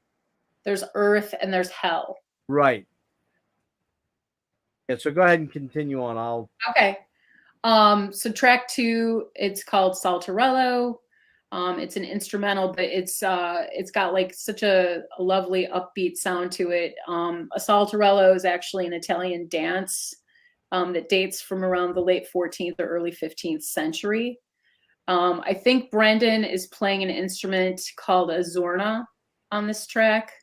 there's earth, and there's hell. Right. Yeah, so go ahead and continue on. Okay. So track 2, it's called Saltarello. It's an instrumental, but it's got like such a lovely upbeat sound to it. A Saltarello is actually an Italian dance that dates from around the late 14th or early 15th century. I think Brendan is playing an instrument called a zorna on this track.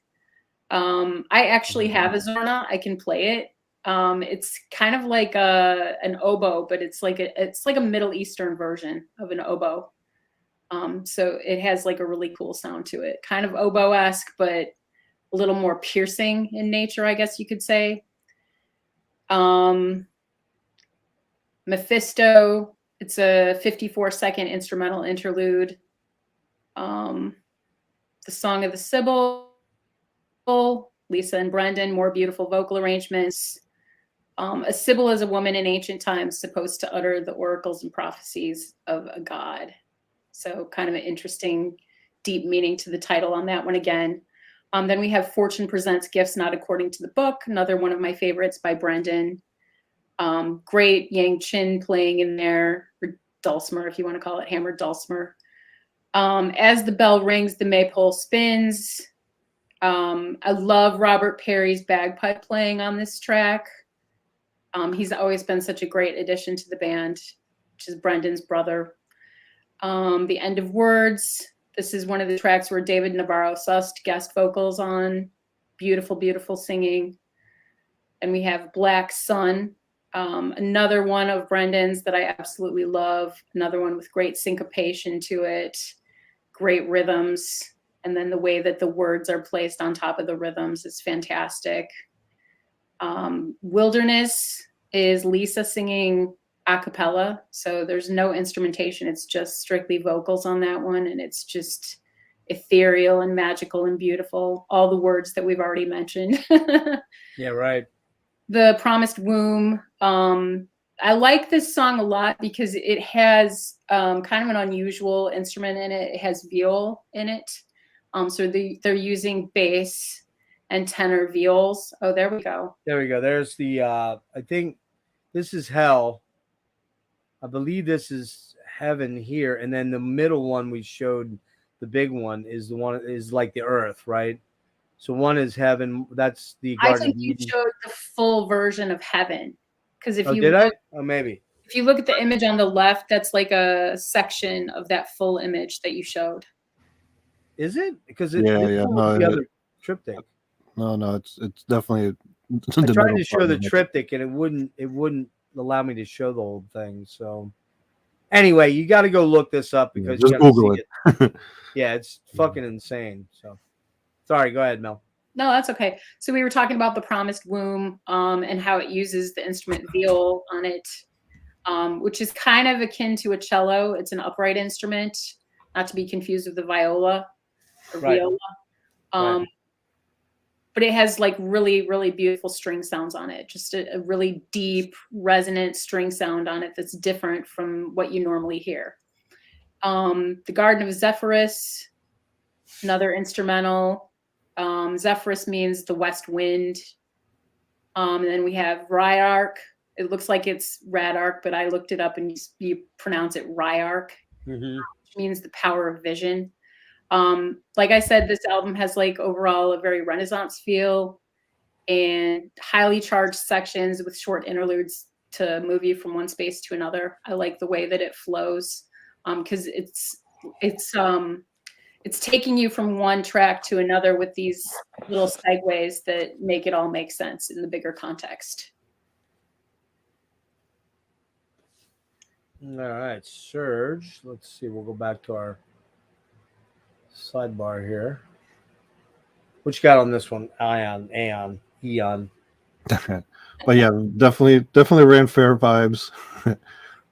I actually have a zorna. I can play it. It's kind of like an oboe, but it's like a Middle Eastern version of an oboe. So it has like a really cool sound to it, kind of oboe-esque, but a little more piercing in nature, I guess you could say. Mephisto, it's a 54-second instrumental interlude. The Song of the Sibyl, Lisa and Brendan, more beautiful vocal arrangements. A Sibyl is a woman in ancient times supposed to utter the oracles and prophecies of a god. So kind of an interesting, deep meaning to the title on that one again. Then we have Fortune Presents Gifts Not According to the Book, another one of my favorites by Brendan. Great Yang Chin playing in there, or dulcimer if you want to call it, hammered dulcimer. As the bell rings, the maypole spins. I love Robert Perry's bagpipe playing on this track. He's always been such a great addition to the band, which is Brendan's brother. The End of Words. This is one of the tracks where David Navarro-Sust guest vocals on. Beautiful, beautiful singing. And we have Black Sun, another one of Brendan's that I absolutely love. Another one with great syncopation to it, great rhythms. And then the way that the words are placed on top of the rhythms is fantastic. Wilderness is Lisa singing a cappella, so there's no instrumentation. It's just strictly vocals on that one, and it's just ethereal and magical and beautiful. All the words that we've already mentioned. Yeah, right. The Promised Womb. I like this song a lot because it has kind of an unusual instrument in it. It has viol in it. So they're using bass and tenor viols. Oh, there we go. There we go. There's the, I think this is hell. I believe this is heaven here. And then the middle one we showed, the big one, is the one is like the earth, right? So one is heaven. That's the Garden I think of you Eden. showed the full version of heaven. Because if you did I? Oh, maybe. If you look at the image on the left, that's like a section of that full image that you showed. Is it? Because Yeah. No, the other triptych. No, it's definitely. I tried to show the triptych, and it wouldn't allow me to show the whole thing. So anyway, you got to go look this up because just you got to Google see it. it. Yeah, it's fucking insane. So sorry, go ahead, Mel. No, that's okay. So we were talking about the Promised Womb and how it uses the instrument viol on it, which is kind of akin to a cello. It's an upright instrument, not to be confused with the viola or viola. Right. But it has like really, really beautiful string sounds on it. Just a really deep, resonant string sound on it that's different from what you normally hear. The Garden of Zephyrus, another instrumental. Zephyrus means the west wind. And then we have Ryark. It looks like it's Radark, but I looked it up and you pronounce it Ryark, which means the power of vision. Like I said, this album has like overall a very Renaissance feel and highly charged sections with short interludes to move you from one space to another. I like the way that it flows because it's taking you from one track to another with these little segues that make it all make sense in the bigger context. All right, Serge. Let's see. We'll go back to our sidebar here. What you got on this one? Aion. But yeah, definitely Ren Fair vibes.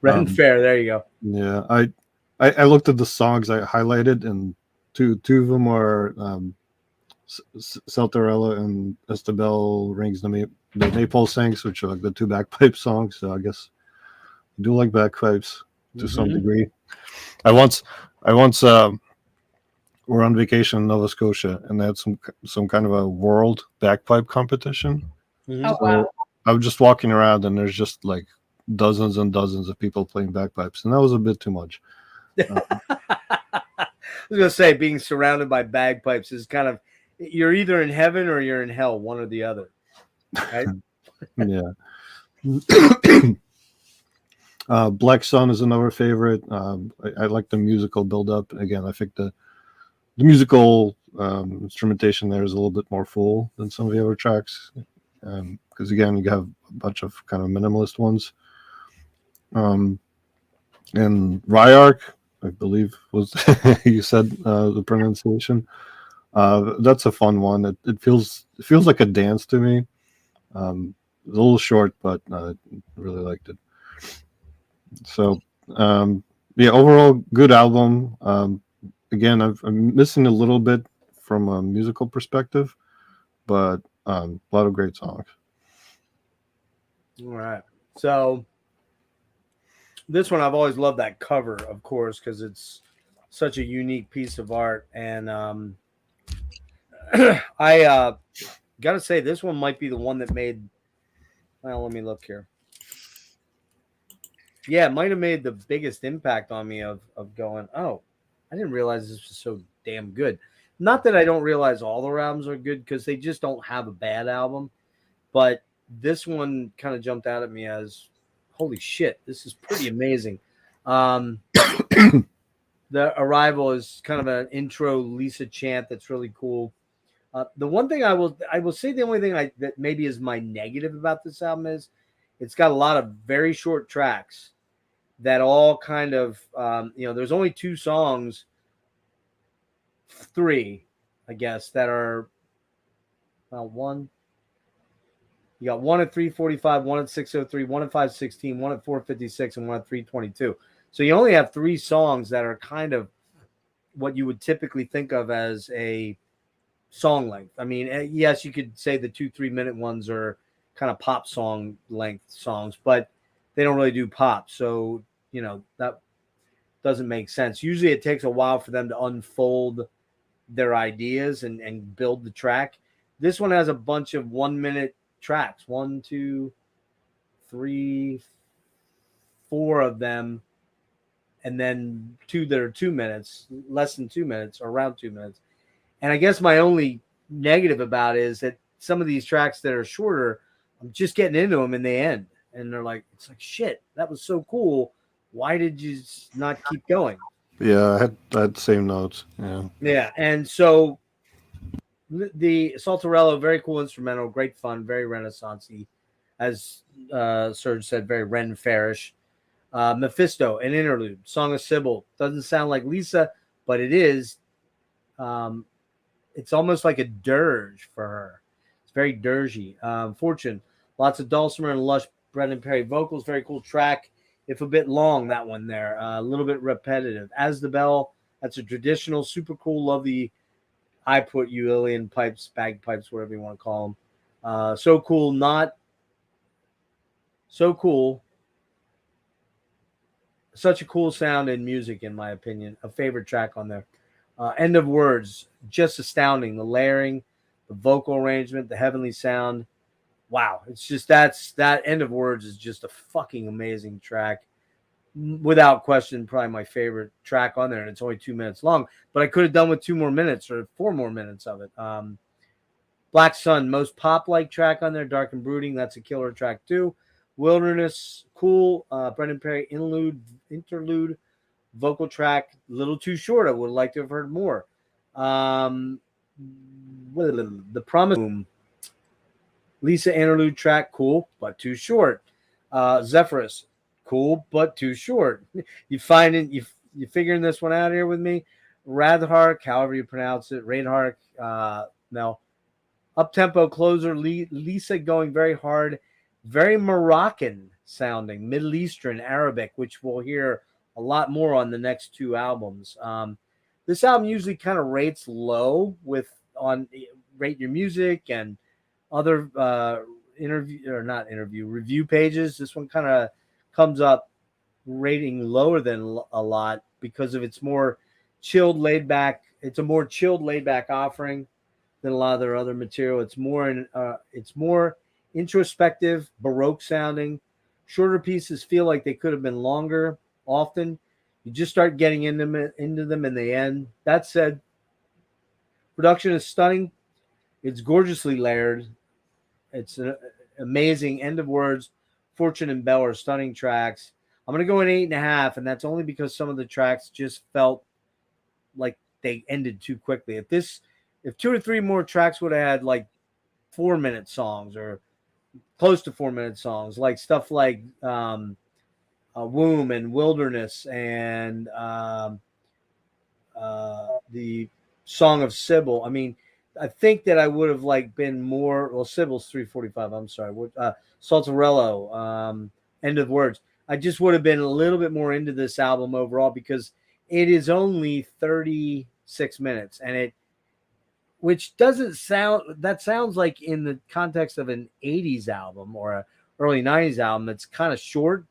Ren Fair. There you go. Yeah, I looked at the songs I highlighted, and two of them are Saltarella and Estabel rings the Maypole Sings, which are like the two bagpipe songs. So I guess I do like bagpipes to some degree. I once were on vacation in Nova Scotia, and they had some kind of a world bagpipe competition. Oh, wow. I was just walking around, and there's just like dozens and dozens of people playing bagpipes, and that was a bit too much. I was gonna say, being surrounded by bagpipes is kind of, you're either in heaven or you're in hell, one or the other, right? Yeah. Black Sun is another favorite. I like the musical build up. Again, I think the musical instrumentation there is a little bit more full than some of the other tracks, because again, you have a bunch of kind of minimalist ones. And Ryark, I believe was you said the pronunciation. That's a fun one. It feels like a dance to me. It's a little short, but I really liked it. So yeah, overall good album. Again, I'm missing a little bit from a musical perspective, but a lot of great songs. All right. So this one, I've always loved that cover, of course, because it's such a unique piece of art. And I got to say, this one might be the one that made, well, let me look here. Yeah, it might have made the biggest impact on me of going, oh, I didn't realize this was so damn good. Not that I don't realize all their albums are good, because they just don't have a bad album. But this one kind of jumped out at me as, holy shit, this is pretty amazing. The Arrival is kind of an intro Lisa chant that's really cool. The one thing I will say, the only thing that maybe is my negative about this album is it's got a lot of very short tracks that all kind of, there's only 2 songs, 3, I guess, that are one. You got one at 3:45, one at 6:03, one at 5:16, one at 4:56, and one at 3:22. So you only have 3 songs that are kind of what you would typically think of as a song length. I mean, yes, you could say the 2-3 minute ones are kind of pop song length songs, but they don't really do pop. So, that doesn't make sense. Usually it takes a while for them to unfold their ideas and build the track. This one has a bunch of 1 minute tracks, 1, 2, 3, 4 of them, and then 2 that are 2 minutes, less than 2 minutes, or around 2 minutes. And I guess my only negative about it is that some of these tracks that are shorter, I'm just getting into them and they end, and they're like, it's like, shit, that was so cool. Why did you not keep going? Yeah, I had the same notes. Yeah, and so the Saltarello, very cool instrumental, great fun, very Renaissance-y, as Serge said, very Ren Fairish. Mephisto, an interlude. Song of Sybil, doesn't sound like Lisa, but it is. It's almost like a dirge for her. It's very dirgy. Fortune, lots of dulcimer and lush Brendan Perry vocals. Very cool track. If a bit long, that one there. A little bit repetitive. As the Bell, that's a traditional, super cool, love the I put Uillean pipes, bagpipes, whatever you want to call them. So cool, not so cool. Such a cool sound in music, in my opinion. A favorite track on there. End of Words, just astounding. The layering, the vocal arrangement, the heavenly sound. Wow, it's just that End of Words is just a fucking amazing track. Without question, probably my favorite track on there, and it's only 2 minutes long. But I could have done with 2 more minutes or 4 more minutes of it. Black Sun, most pop-like track on there. Dark and Brooding, that's a killer track too. Wilderness, cool. Brendan Perry interlude, vocal track, a little too short. I would like to have heard more. The Promise Room, Lisa interlude track, cool, but too short. Zephyrus, cool, but too short. You figuring this one out here with me? Radhark, however you pronounce it. Radhark, no. Up-tempo closer, Lisa going very hard, very Moroccan sounding, Middle Eastern, Arabic, which we'll hear a lot more on the next 2 albums. This album usually kind of rates low on Rate Your Music and other review pages. This one kind of comes up rating lower than a lot because of its more chilled, laid back. It's a more chilled, laid back offering than a lot of their other material. It's more introspective, Baroque sounding. Shorter pieces feel like they could have been longer. Often, you just start getting into them in the end. That said, production is stunning. It's gorgeously layered. It's an amazing end of words. Fortune and Bell are stunning tracks. I'm going to go an 8.5, and that's only because some of the tracks just felt like they ended too quickly. If 2 or 3 more tracks would have had like 4-minute songs or close to 4-minute songs, like stuff like Womb and Wilderness and the Song of Sybil. I mean, I think that I would have been more. Well, Sybil's 3:45. I'm sorry. Saltarello, End of Words. I just would have been a little bit more into this album overall because it is only 36 minutes, and which doesn't sound. That sounds like in the context of an 80s album or a early 90s album, it's kind of short.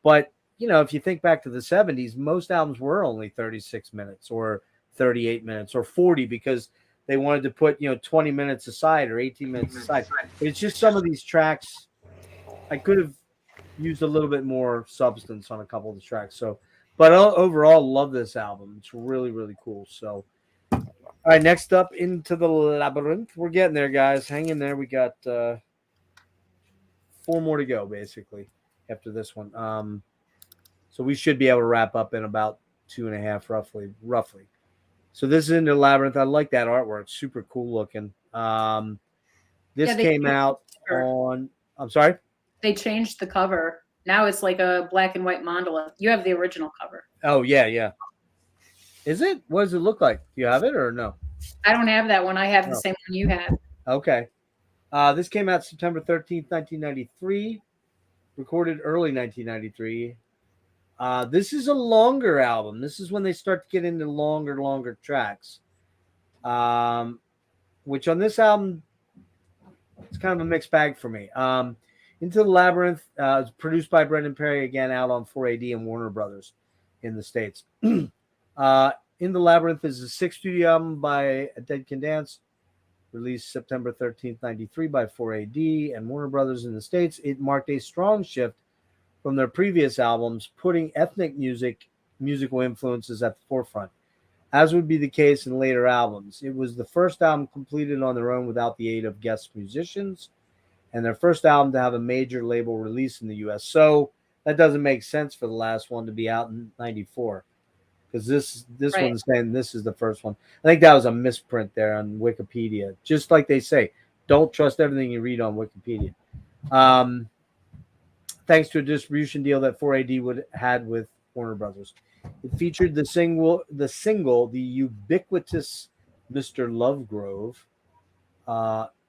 But if you think back to the 70s, most albums were only 36 minutes or 38 minutes or 40 because they wanted to put 20 minutes aside or 18 minutes aside. It's just some of these tracks I could have used a little bit more substance on a couple of the tracks. So, but overall, love this album. It's really, really cool. So, all right, next up, Into the Labyrinth. We're getting there, guys. Hang in there. We got 4 more to go, basically, after this one. So we should be able to wrap up in about 2.5, roughly. So this is Into the Labyrinth. I like that artwork. Super cool looking. This came out on. I'm sorry. They changed the cover. Now it's like a black and white mandala. You have the original cover. Oh, yeah. Is it? What does it look like? Do you have it or no? I don't have that one. I have the same one you have. Okay. This came out September 13th, 1993. Recorded early 1993. This is a longer album. This is when they start to get into longer tracks. Which on this album, it's kind of a mixed bag for me. Into the Labyrinth is produced by Brendan Perry, again out on 4AD and Warner Brothers in the States. In the Labyrinth is a 6th studio album by A Dead Can Dance, released September 13th, 93 by 4AD and Warner Brothers in the States. It marked a strong shift from their previous albums, putting ethnic musical influences at the forefront, as would be the case in later albums. It was the first album completed on their own without the aid of guest musicians, and their first album to have a major label release in the U.S. So that doesn't make sense for the last one to be out in 94, because this right. One's saying this is the first one. I think that was a misprint there on Wikipedia. Just like they say, don't trust everything you read on Wikipedia. Thanks to a distribution deal that 4AD had with Warner Brothers. It featured the single, the ubiquitous Mr. Lovegrove.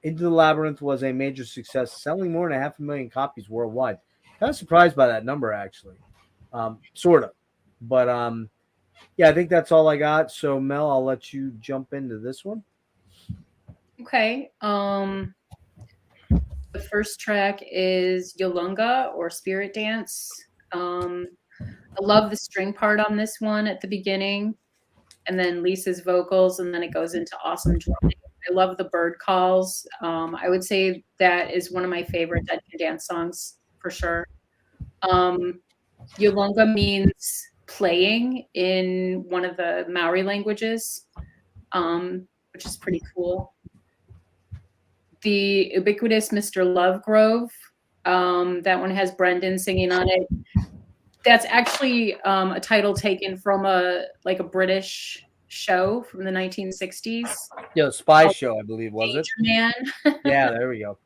Into the Labyrinth was a major success, selling more than 500,000 copies worldwide. Kind of surprised by that number, actually. Sort of. But, yeah, I think that's all I got. So, Mel, I'll let you jump into this one. Okay. The first track is Yolunga, or Spirit Dance. I love the string part on this one at the beginning, and then Lisa's vocals, and then it goes into awesome drumming. I love the bird calls. I would say that is one of my favorite Dead Can Dance songs for sure. Yolunga means playing in one of the Maori languages, which is pretty cool. The ubiquitous Mr. Lovegrove, that one has Brendan singing on it. That's actually a title taken from a British show from the 1960s. Yeah, Spy Show, I believe, was Danger it? Man. Yeah, there we go.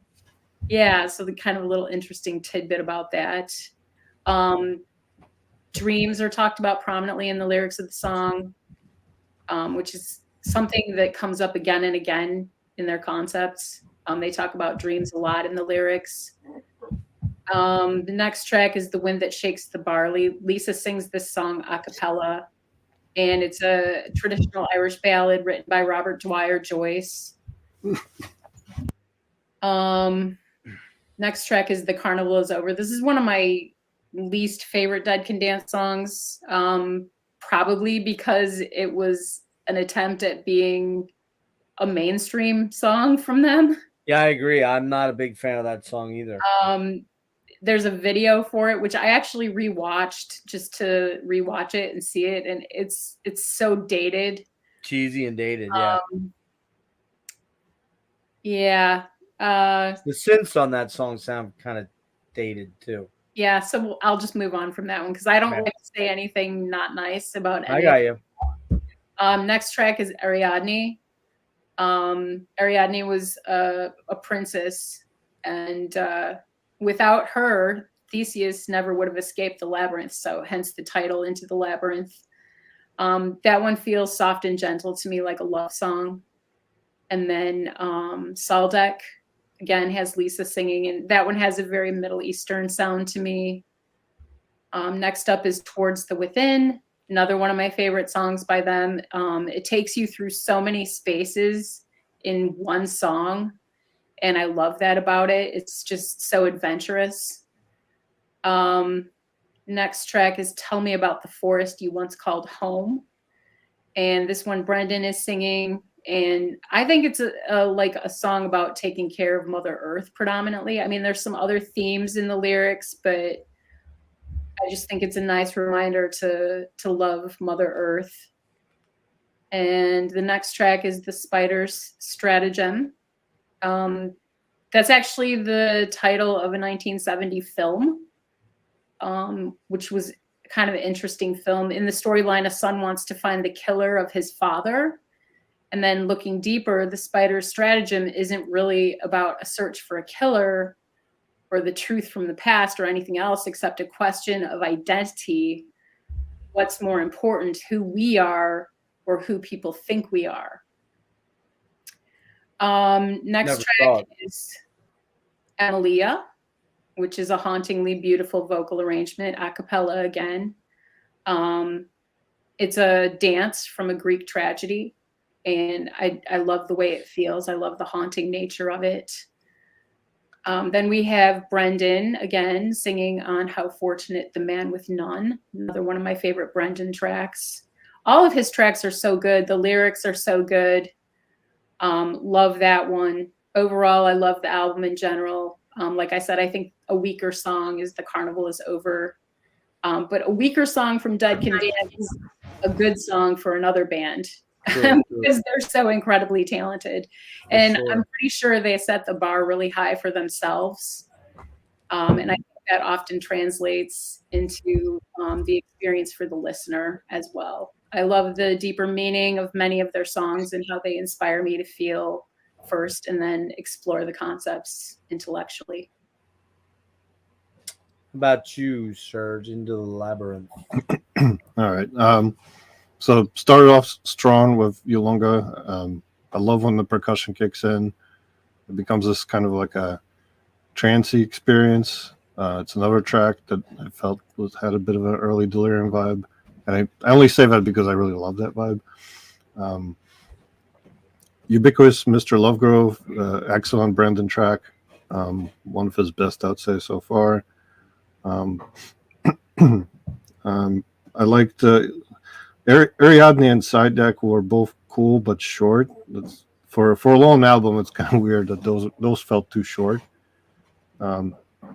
Yeah, so the kind of a little interesting tidbit about that. Dreams are talked about prominently in the lyrics of the song, which is something that comes up again and again in their concepts. They talk about dreams a lot in the lyrics. The next track is The Wind That Shakes the Barley. Lisa sings this song a cappella. and it's a traditional Irish ballad written by Robert Dwyer Joyce. Next track is The Carnival Is Over. This is one of my least favorite Dead Can Dance songs, probably because it was an attempt at being a mainstream song from them. Yeah, I agree. I'm not a big fan of that song either. There's a video for it, which I actually rewatched just to rewatch it and see it, and it's so dated, cheesy and dated. Yeah, yeah. The synths on that song sound kind of dated too. Yeah, so I'll just move on from that one because I don't like to say anything not nice about any. I got you. Next track is Ariadne. Ariadne was a princess, and without her, Theseus never would have escaped the labyrinth. So hence the title, Into the Labyrinth. That one feels soft and gentle to me, like a love song. And then Saldek, again, has Lisa singing, and that one has a very Middle Eastern sound to me. Next up is Towards the Within, another one of my favorite songs by them. It takes you through so many spaces in one song, and I love that about it. It's just so adventurous. Next track is Tell Me About the Forest You Once Called Home, and this one Brendan is singing. And I think it's like a song about taking care of Mother Earth predominantly. I mean, there's some other themes in the lyrics, but I just think it's a nice reminder to love Mother Earth. And the next track is The Spider's Stratagem. That's actually the title of a 1970 film, which was kind of an interesting film. In the storyline, a son wants to find the killer of his father. And then looking deeper, the spider's stratagem isn't really about a search for a killer or the truth from the past or anything else except a question of identity. What's more important, who we are or who people think we are? Next track is Emilia, which is a hauntingly beautiful vocal arrangement, a cappella again. It's a dance from a Greek tragedy. And I love the way it feels. I love the haunting nature of it. Then we have Brendan again singing on How Fortunate the Man with None, another one of my favorite Brendan tracks. All of his tracks are so good. The lyrics are so good. Love that one. Overall, I love the album in general. Like I said, I think a weaker song is The Carnival Is Over. But a weaker song from Dead Can Dance is a good song for another band. Because they're so incredibly talented. And I'm pretty sure they set the bar really high for themselves. And I think that often translates into the experience for the listener as well. I love the deeper meaning of many of their songs and how they inspire me to feel first and then explore the concepts intellectually. How about you, Serge, Into the Labyrinth? All right. So started off strong with Yolunga. I love when the percussion kicks in. It becomes this kind of like a trancey experience. It's another track that I felt had a bit of an early Delirium vibe. And I only say that because I really love that vibe. Ubiquitous Mr. Lovegrove, excellent Brendan track. One of his best, I'd say, so far. I liked Ariadne and Side Deck were both cool but short. For a long album, it's kind of weird that those felt too short.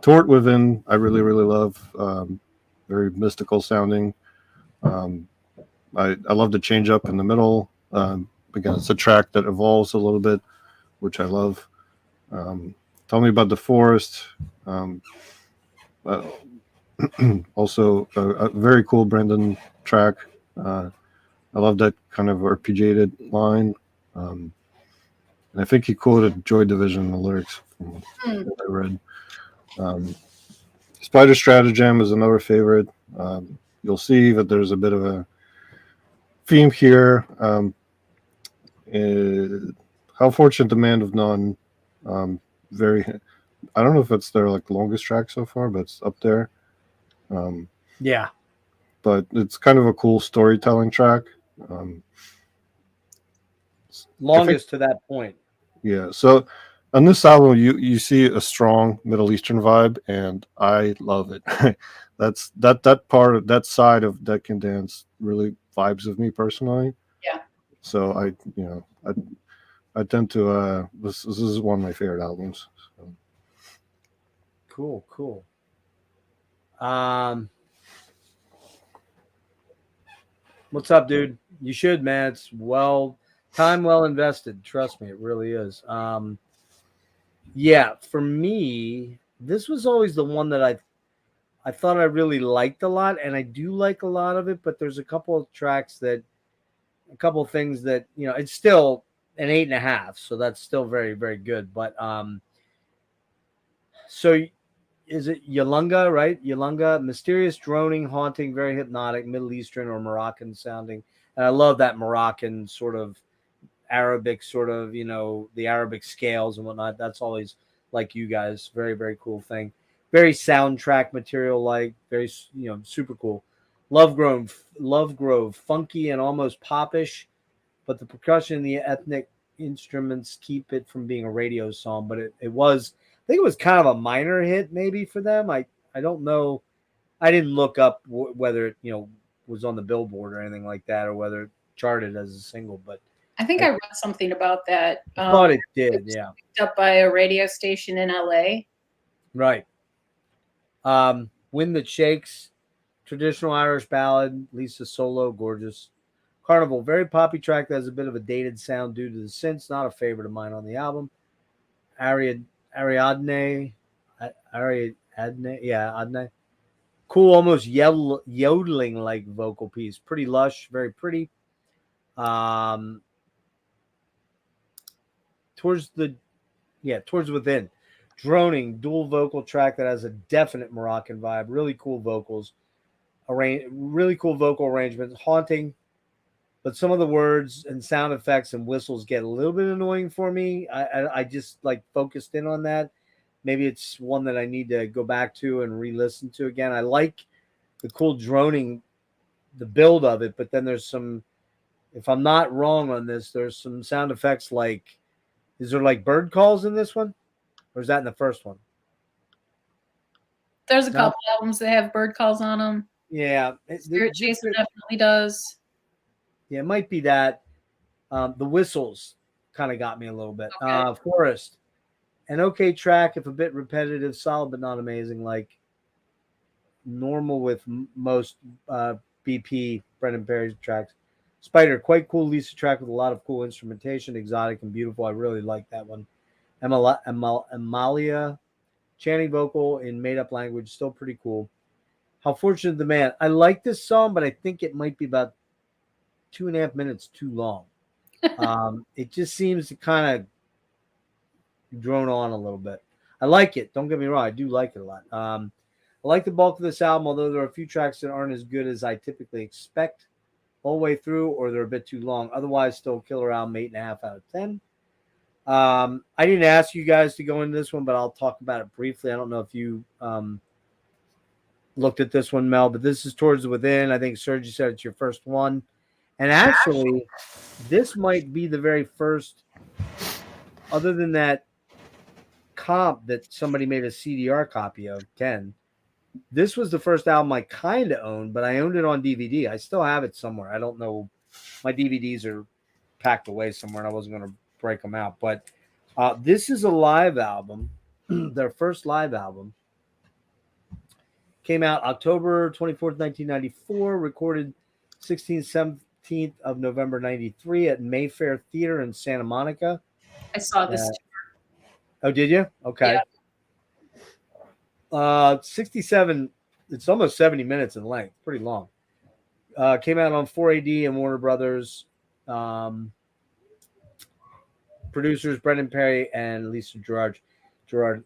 Tort Within, I really love. Very mystical sounding. I love the change up in the middle. Again, it's a track that evolves a little bit, which I love. Tell Me About the Forest. Also, a very cool Brendan track. I love that kind of arpeggiated line. And I think he quoted Joy Division in the lyrics from what I read. Spider Stratagem is another favorite. You'll see that there's a bit of a theme here. How Fortunate the Man of None. I don't know if it's their like longest track so far, but it's up there. Yeah. but it's kind of a cool storytelling track. Um, I think, Longest to that point. yeah. So on this album, you see a strong Middle Eastern vibe, and I love it. That part of that side of Dead Can Dance really vibes with me personally. Yeah. So I tend to this is one of my favorite albums. So. Cool. Um, what's up, dude? You should, man. It's time well invested. Trust me, it really is. Yeah, for me, this was always the one that I thought I really liked a lot, and I do like a lot of it. But there's a couple of things that it's still an 8.5, so that's still very, very good. But so is it Yalunga, right? Yalunga, mysterious, droning, haunting, very hypnotic, Middle Eastern or Moroccan sounding. And I love that Moroccan sort of Arabic, sort of, the Arabic scales and whatnot. That's always like you guys. Very, very cool thing. Very soundtrack material, like very, super cool. Love Grove, funky and almost popish, but the percussion and the ethnic instruments keep it from being a radio song. But it was, I think it was kind of a minor hit maybe for them. I don't know. I didn't look up whether it was on the Billboard or anything like that, or whether it charted as a single. But I think I read something about that. I thought it did. It was Yeah. picked up by a radio station in LA. Right. Wind That Shakes, traditional Irish ballad. Lisa solo, gorgeous. Carnival, very poppy track that has a bit of a dated sound due to the synths. Not a favorite of mine on the album. Ariadne. Adne. Cool, almost yodeling like vocal piece. Pretty lush, very pretty. Towards Within. Droning, dual vocal track that has a definite Moroccan vibe. Really cool vocals. Really cool vocal arrangements. Haunting, but some of the words and sound effects and whistles get a little bit annoying for me. I just like focused in on that. Maybe it's one that I need to go back to and re-listen to again. I like the cool droning, the build of it, but then there's some, if I'm not wrong on this, there's some sound effects like, is there like bird calls in this one? Or is that in the first one? There's a couple albums that have bird calls on them. Yeah. Spirit Chaser definitely does. Yeah, it might be that. The whistles kind of got me a little bit. Okay. Forest, an okay track, if a bit repetitive, solid but not amazing, like normal with most BP Brendan Perry's tracks. Spider, quite cool Lisa track with a lot of cool instrumentation, exotic and beautiful. I really like that one. Amalia, chanting vocal in made up language, still pretty cool. How Fortunate the Man. I like this song, but I think it might be about 2.5 minutes too long. It just seems to kind of drone on a little bit. I like it. Don't get me wrong. I do like it a lot. I like the bulk of this album, although there are a few tracks that aren't as good as I typically expect all the way through, or they're a bit too long. Otherwise, still killer album, 8.5 out of 10. I didn't ask you guys to go into this one, but I'll talk about it briefly. I don't know if you looked at this one, Mel, but this is Towards Within. I think Serge, you said it's your first one. And actually, this might be the very first, other than that comp that somebody made a CDR copy of, 10. This was the first album I kind of owned, but I owned it on DVD. I still have it somewhere. I don't know. My DVDs are packed away somewhere, and I wasn't going to break them out. But this is a live album, their first live album. Came out October 24th, 1994, recorded 17th of November 93 at Mayfair Theater in Santa Monica. I saw this. Oh, did you? Okay. Yeah. 67, it's almost 70 minutes in length. Pretty long. Came out on 4AD and Warner Brothers. Producers Brendan Perry and Lisa Gerard.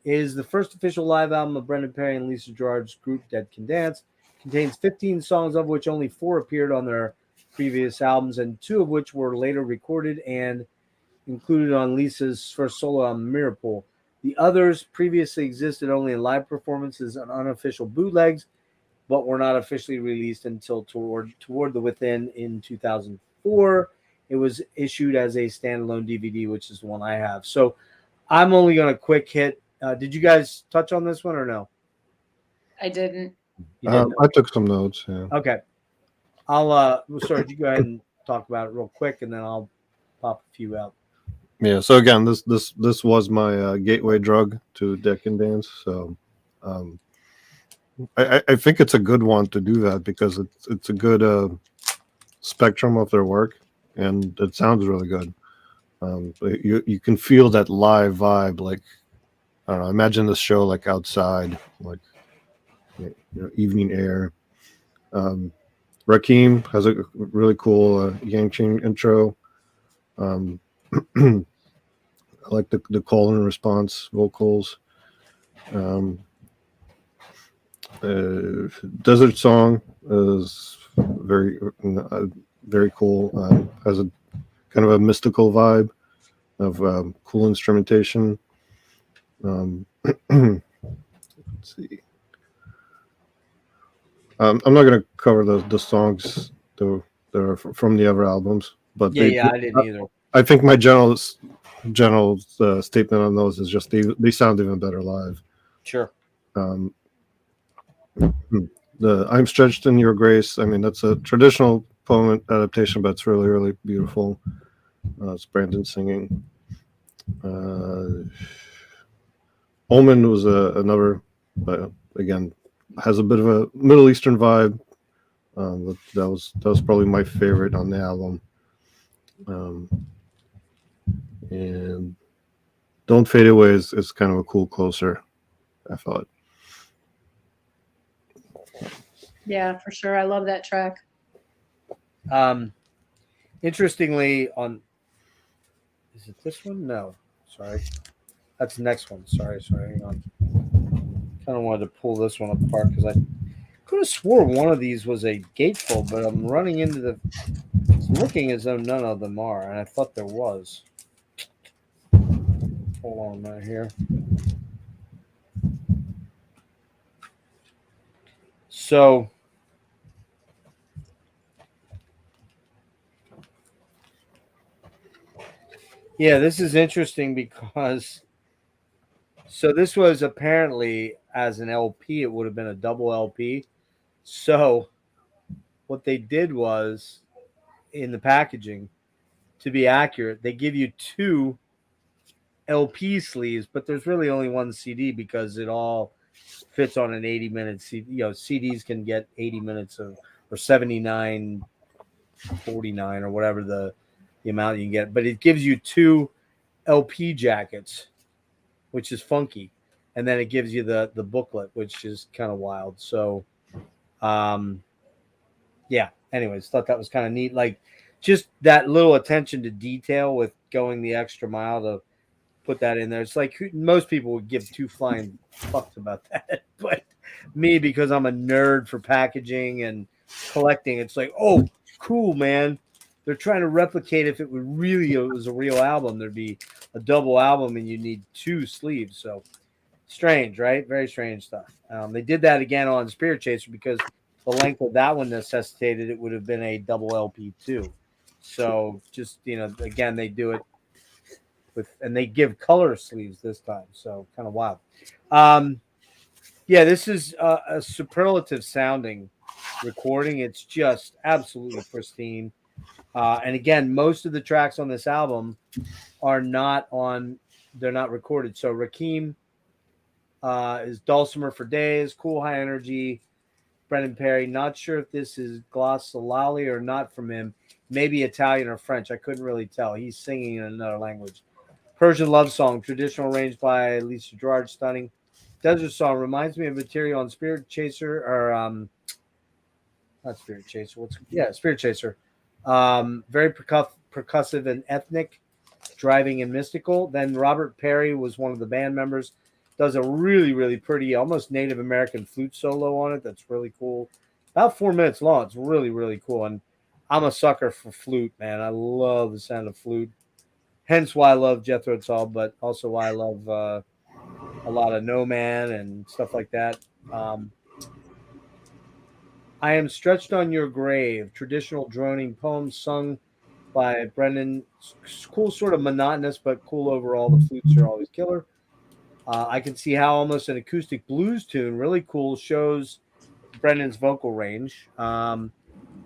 Is the first official live album of Brendan Perry and Lisa Gerard's group Dead Can Dance. Contains 15 songs, of which only 4 appeared on their previous albums, and 2 of which were later recorded and included on Lisa's first solo album, Mirapool. The others previously existed only in live performances and unofficial bootlegs, but were not officially released until toward the Within in 2004. It was issued as a standalone DVD, which is the one I have. So I'm only going to quick hit. Did you guys touch on this one or no? I didn't. You didn't. I took some notes. Yeah. Okay. Sorry, you go ahead and talk about it real quick, and then I'll pop a few out. Yeah. So again, this was my gateway drug to Deck and Dance. So I think it's a good one to do that because it's a good spectrum of their work, and it sounds really good. You can feel that live vibe, like I don't know. Imagine the show like outside, like evening air. Rakim has a really cool Yangqing intro. I like the call and response vocals. Desert Song is very cool. Has a kind of a mystical vibe of cool instrumentation. Let's see. I'm not going to cover the songs that are from the other albums, but I didn't either. I think my general statement on those is just they sound even better live. Sure. The I'm Stretched in Your Grace. I mean, that's a traditional poem adaptation, but it's really, really beautiful. It's Brandon singing. Omen was another, again, has a bit of a Middle Eastern vibe. That was probably my favorite on the album. And Don't Fade Away is kind of a cool closer, I thought. Yeah, for sure. I love that track. Interestingly, is it this one? No, sorry, that's the next one. Sorry, hang on. Kind of wanted to pull this one apart because I could have swore one of these was a gatefold, but I'm running into it's looking as though none of them are, and I thought there was. Hold on a minute here. So, yeah, this is interesting because this was apparently as an LP, it would have been a double LP. So what they did was in the packaging, to be accurate, they give you 2 LP sleeves, but there's really only one CD because it all fits on an 80-minute CD. CDs can get 80 minutes or 79.49 or whatever the amount you can get, but it gives you 2 LP jackets, which is funky, and then it gives you the booklet, which is kind of wild. So yeah, anyways, thought that was kind of neat, like just that little attention to detail with going the extra mile to put that in there. It's like most people would give 2 flying fucks about that, but me, because I'm a nerd for packaging and collecting, it's like, oh, cool, man. They're trying to replicate if it was a real album, there'd be a double album and you need 2 sleeves. So strange, right? Very strange stuff. They did that again on Spirit Chaser because the length of that one necessitated it would have been a double LP too. So just, again, they do it and they give color sleeves this time. So kind of wild. Yeah, this is a superlative sounding recording. It's just absolutely pristine. And again, most of the tracks on this album are they're not recorded. So Rakim is Dulcimer for Days, Cool High Energy, Brendan Perry. Not sure if this is Glossolali or not from him. Maybe Italian or French. I couldn't really tell. He's singing in another language. Persian Love Song, traditional arranged by Lisa Gerard, stunning. Desert Song reminds me of material on Spirit Chaser, or not Spirit Chaser. Spirit Chaser. Very percussive and ethnic, driving and mystical. Then Robert Perry was one of the band members. Does a really, really pretty, almost Native American flute solo on it. That's really cool. About 4 minutes long. It's really, really cool. And I'm a sucker for flute, man. I love the sound of flute. Hence why I love Jethro Tull, but also why I love a lot of No Man and stuff like that. I Am Stretched on Your Grave, traditional droning poems sung by Brendan. Cool, sort of monotonous, but cool overall. The flutes are always killer. I can see how almost an acoustic blues tune, really cool, shows Brendan's vocal range. And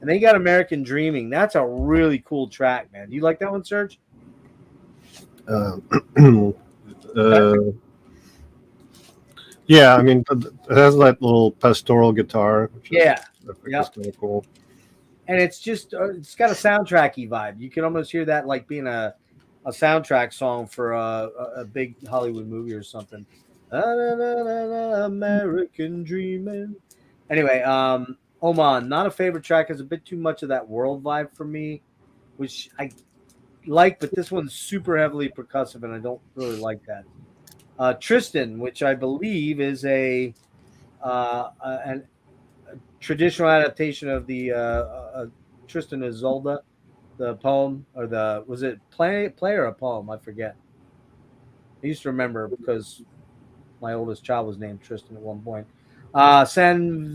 then you got American Dreaming. That's a really cool track, man. Do you like that one, Serge? Uh, yeah, I mean, it has that little pastoral guitar. Which Yeah. is kind of cool. And it's just, it's got a soundtracky vibe. You can almost hear that like being a soundtrack song for a big Hollywood movie or something. American Dreaming. Anyway, Oman, not a favorite track. Has a bit too much of that world vibe for me, which I like, but this one's super heavily percussive, and I don't really like that. Tristan, which I believe is an traditional adaptation of the Tristan and Isolde, the poem, or was it play or a poem? I forget. I used to remember because my oldest child was named Tristan at one point. Sanvian.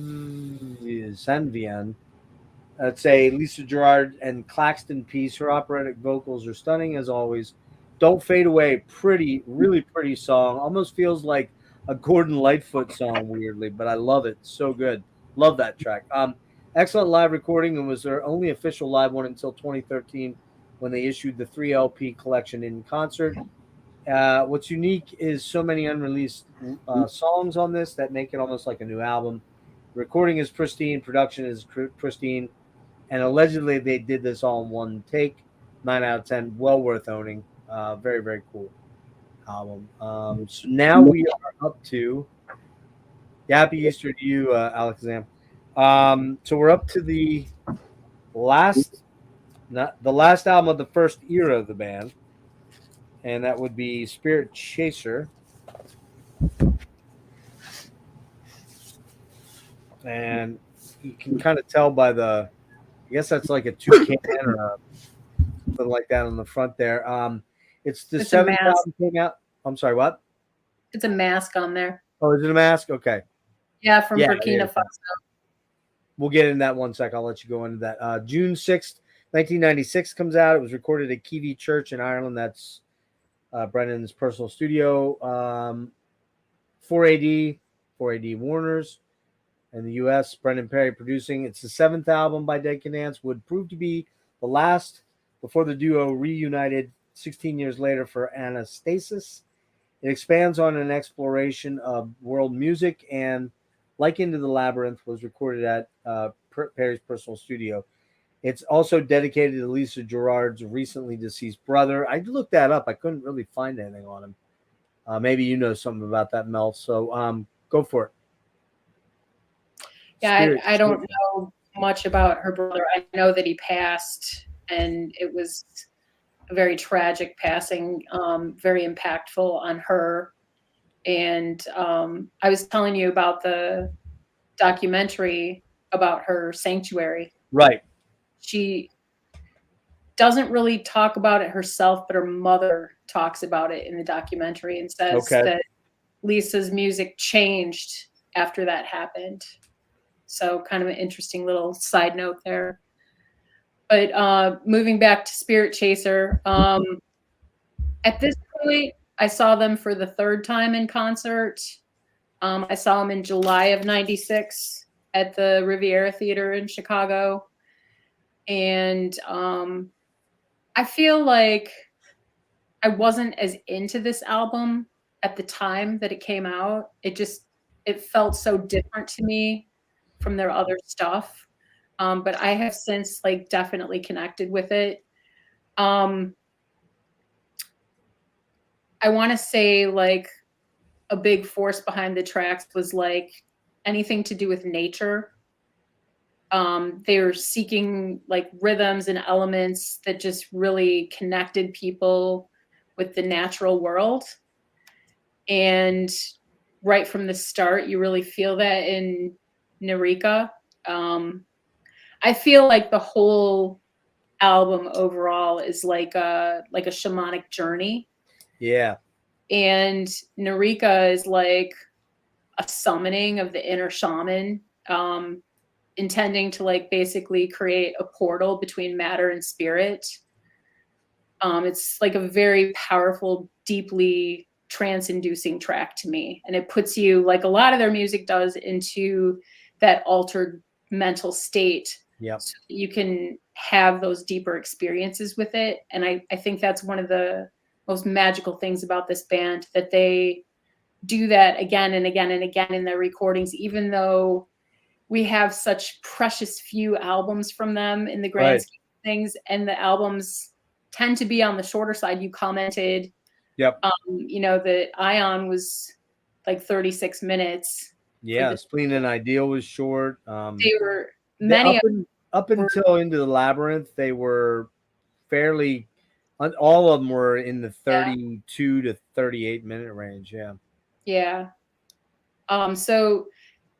It's a Lisa Gerrard and Claxton piece. Her operatic vocals are stunning as always. Don't Fade Away. Pretty, really pretty song. Almost feels like a Gordon Lightfoot song, weirdly, but I love it. So good. Love that track. Excellent live recording, and was their only official live one until 2013 when they issued the 3 LP collection in concert. What's unique is so many unreleased songs on this that make it almost like a new album. Recording is pristine, production is pristine, and allegedly they did this all in one take. 9 out of 10, well worth owning. Very, very cool album. So now we are up to Happy Easter to you, Alex Zam. So we're up to the last album of the first era of the band, and that would be Spirit Chaser. And you can kind of tell by I guess that's like a toucan or something like that on the front there. It's the seventh album came out. I'm sorry, what? It's a mask on there. Oh, is it a mask? Okay. Yeah, from Burkina Faso. We'll get into that one sec. I'll let you go into that. June 6th, 1996 comes out. It was recorded at Kivy Church in Ireland. That's Brendan's personal studio. 4AD Warner's in the U.S. Brendan Perry producing. It's the 7th album by Dead Can Dance. Would prove to be the last before the duo reunited 16 years later for Anastasis. It expands on an exploration of world music, and like Into the Labyrinth was recorded at Perry's personal studio. It's also dedicated to Lisa Gerrard's recently deceased brother. I looked that up. I couldn't really find anything on him. Maybe you know something about that, Mel. So go for it. Yeah, I don't know much about her brother. I know that he passed, and it was a very tragic passing, very impactful on her. And I was telling you about the documentary about her sanctuary. Right. She doesn't really talk about it herself, but her mother talks about it in the documentary and says that Lisa's music changed after that happened. So kind of an interesting little side note there. But moving back to Spirit Chaser, at this point, I saw them for the 3rd time in concert. I saw them in July of '96 at the Riviera Theater in Chicago. And I feel like I wasn't as into this album at the time that it came out. It felt so different to me from their other stuff. But I have since definitely connected with it. I want to say a big force behind the tracks was anything to do with nature. They were seeking rhythms and elements that just really connected people with the natural world. And right from the start, you really feel that in Narika. I feel like the whole album overall is like a shamanic journey. Yeah. And Narika is like a summoning of the inner shaman. intending to like basically create a portal between matter and spirit. It's like a very powerful, deeply trance-inducing track to me, and it puts you, like a lot of their music does, into that altered mental state. Yep. So that you can have those deeper experiences with it. And I think that's one of the most magical things about this band, that they do that again and again and again in their recordings, even though we have such precious few albums from them in the grand scheme of things, and the albums tend to be on the shorter side. You commented, yep, you know, that Aion was like 36 minutes. Yeah, Spleen and Ideal was short. They were up until into the Labyrinth, they were fairly. All of them were in the 32 to 38 minute range. Yeah. Yeah. So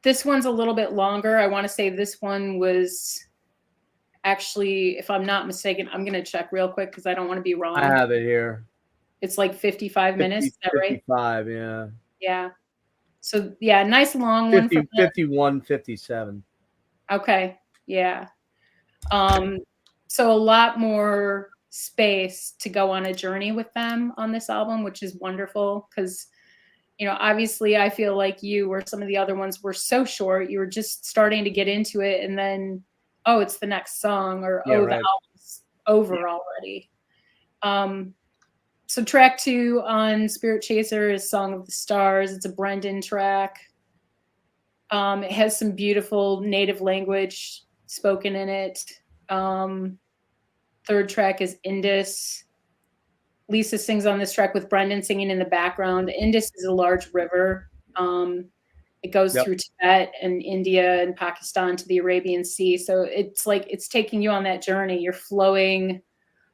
this one's a little bit longer. I want to say this one was actually, if I'm not mistaken, I'm going to check real quick because I don't want to be wrong. I have it here. It's like 55 minutes. Is that right? 55, yeah. Yeah. So, yeah, nice long one. 51, 57. Okay. Yeah. So a lot more space to go on a journey with them on this album, which is wonderful because, you know, obviously I feel like you or some of the other ones were so short. You were just starting to get into it, and then, oh, it's the next song, or the album's over already. So track 2 on Spirit Chaser is Song of the Stars. It's a Brendan track. It has some beautiful native language spoken in it. Third track is Indus. Lisa sings on this track with Brendan singing in the background. Indus is a large river. It goes through Tibet and India and Pakistan to the Arabian Sea. So it's like it's taking you on that journey. You're flowing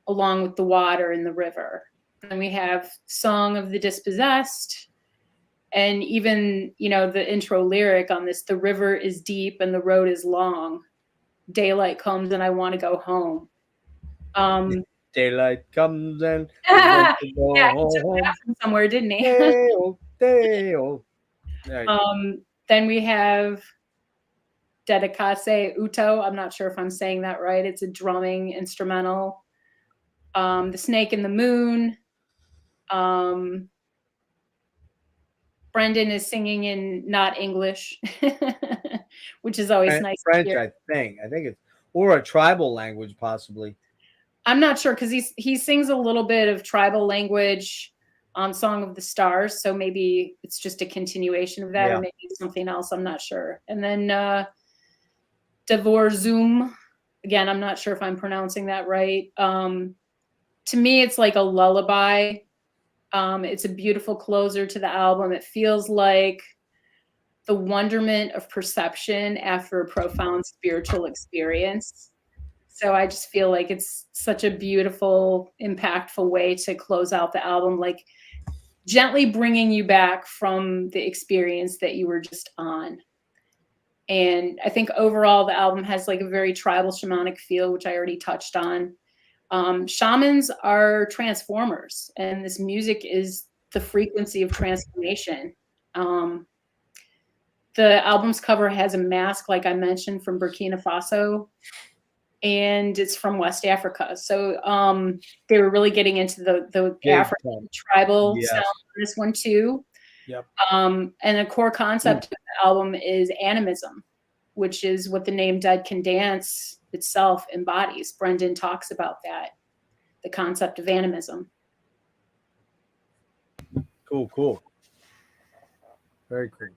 along with the water in the river. And we have Song of the Dispossessed. And even, you know, the intro lyric on this, the river is deep and the road is long. Daylight comes and I want to go home. Daylight comes and yeah, he took that from somewhere, didn't he? Day-o. Then we have Dedicase Uto. I'm not sure if I'm saying that right. It's a drumming instrumental. The Snake in the Moon. Brendan is singing in not English, which is always nice. French, I think it's, or a tribal language, possibly. I'm not sure because he sings a little bit of tribal language on Song of the Stars, so maybe it's just a continuation of that, or maybe it's something else. I'm not sure. And then Devor Zoom, again, I'm not sure if I'm pronouncing that right. To me, it's like a lullaby. It's a beautiful closer to the album. It feels like the wonderment of perception after a profound spiritual experience. So I just feel like it's such a beautiful, impactful way to close out the album, like gently bringing you back from the experience that you were just on. And I think overall the album has like a very tribal shamanic feel, which I already touched on. Shamans are transformers, and this music is the frequency of transformation. The album's cover has a mask, like I mentioned, from Burkina Faso, and it's from West Africa. So they were really getting into the African tribal sound on this one too. Yep. And the core concept of the album is animism, which is what the name Dead Can Dance itself embodies. Brendan talks about that, the concept of animism. Cool. Very cool.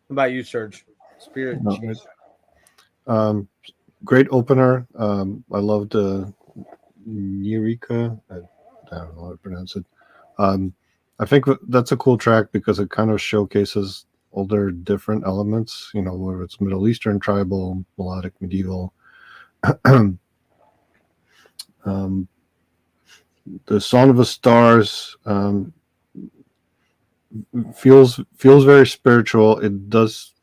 What about you, Serge? Spirit Chaser. Great opener. I loved Eureka. I don't know how to pronounce it. I think that's a cool track because it kind of showcases all their different elements, you know, whether it's Middle Eastern, tribal, melodic, medieval. The Song of the Stars feels very spiritual. It does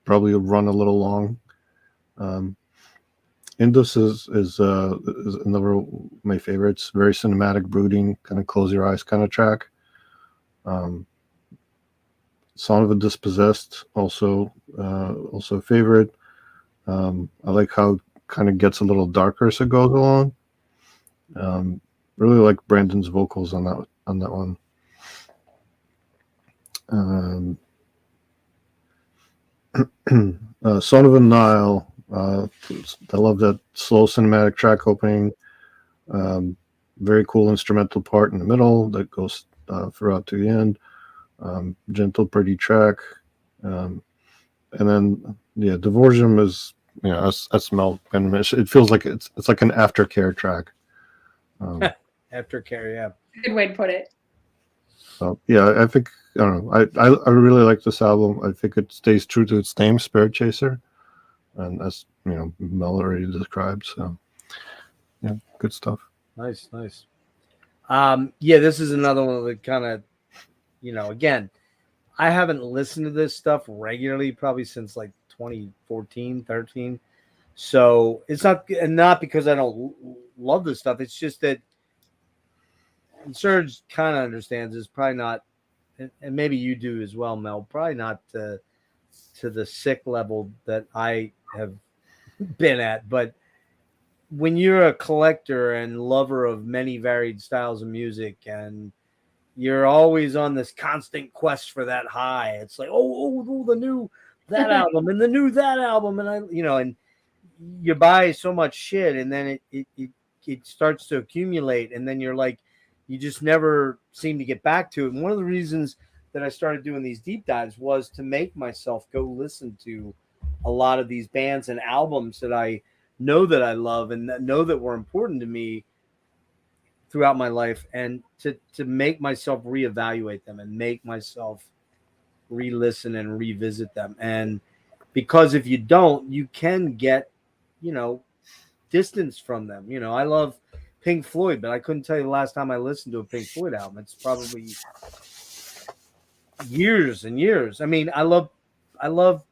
probably run a little long. Indus is another of my favorites. Very cinematic, brooding, kind of close your eyes kind of track. Song of the Dispossessed, also a favorite. I like how it kind of gets a little darker as it goes along. Really like Brandon's vocals on that one. Son of a Nile. I love that slow cinematic track opening. Very cool instrumental part in the middle that goes throughout to the end. Gentle, pretty track. And then Divorgium is that's Mel. And it feels like it's like an aftercare track. Aftercare, yeah. Good way to put it. So yeah, I think I don't know. I really like this album. I think it stays true to its name, Spirit Chaser, and as Mel already described. So yeah, good stuff. Nice. Yeah, this is another one that kind of, again, I haven't listened to this stuff regularly probably since like 2014, 13. So it's not because I don't love this stuff. It's just that Serge kind of understands it's probably not, and maybe you do as well, Mel, probably not to the sick level that I have been at. But when you're a collector and lover of many varied styles of music, and you're always on this constant quest for that high, it's like, oh the new that album and the new that album, and and you buy so much shit, and then it starts to accumulate, and then you're like, you just never seem to get back to it. And one of the reasons that I started doing these deep dives was to make myself go listen to a lot of these bands and albums that I know that I love and that know that were important to me throughout my life, and to make myself reevaluate them and make myself re-listen and revisit them. And because if you don't, you can get, distance from them. I love Pink Floyd, but I couldn't tell you the last time I listened to a Pink Floyd album. It's probably years and years. I mean, I love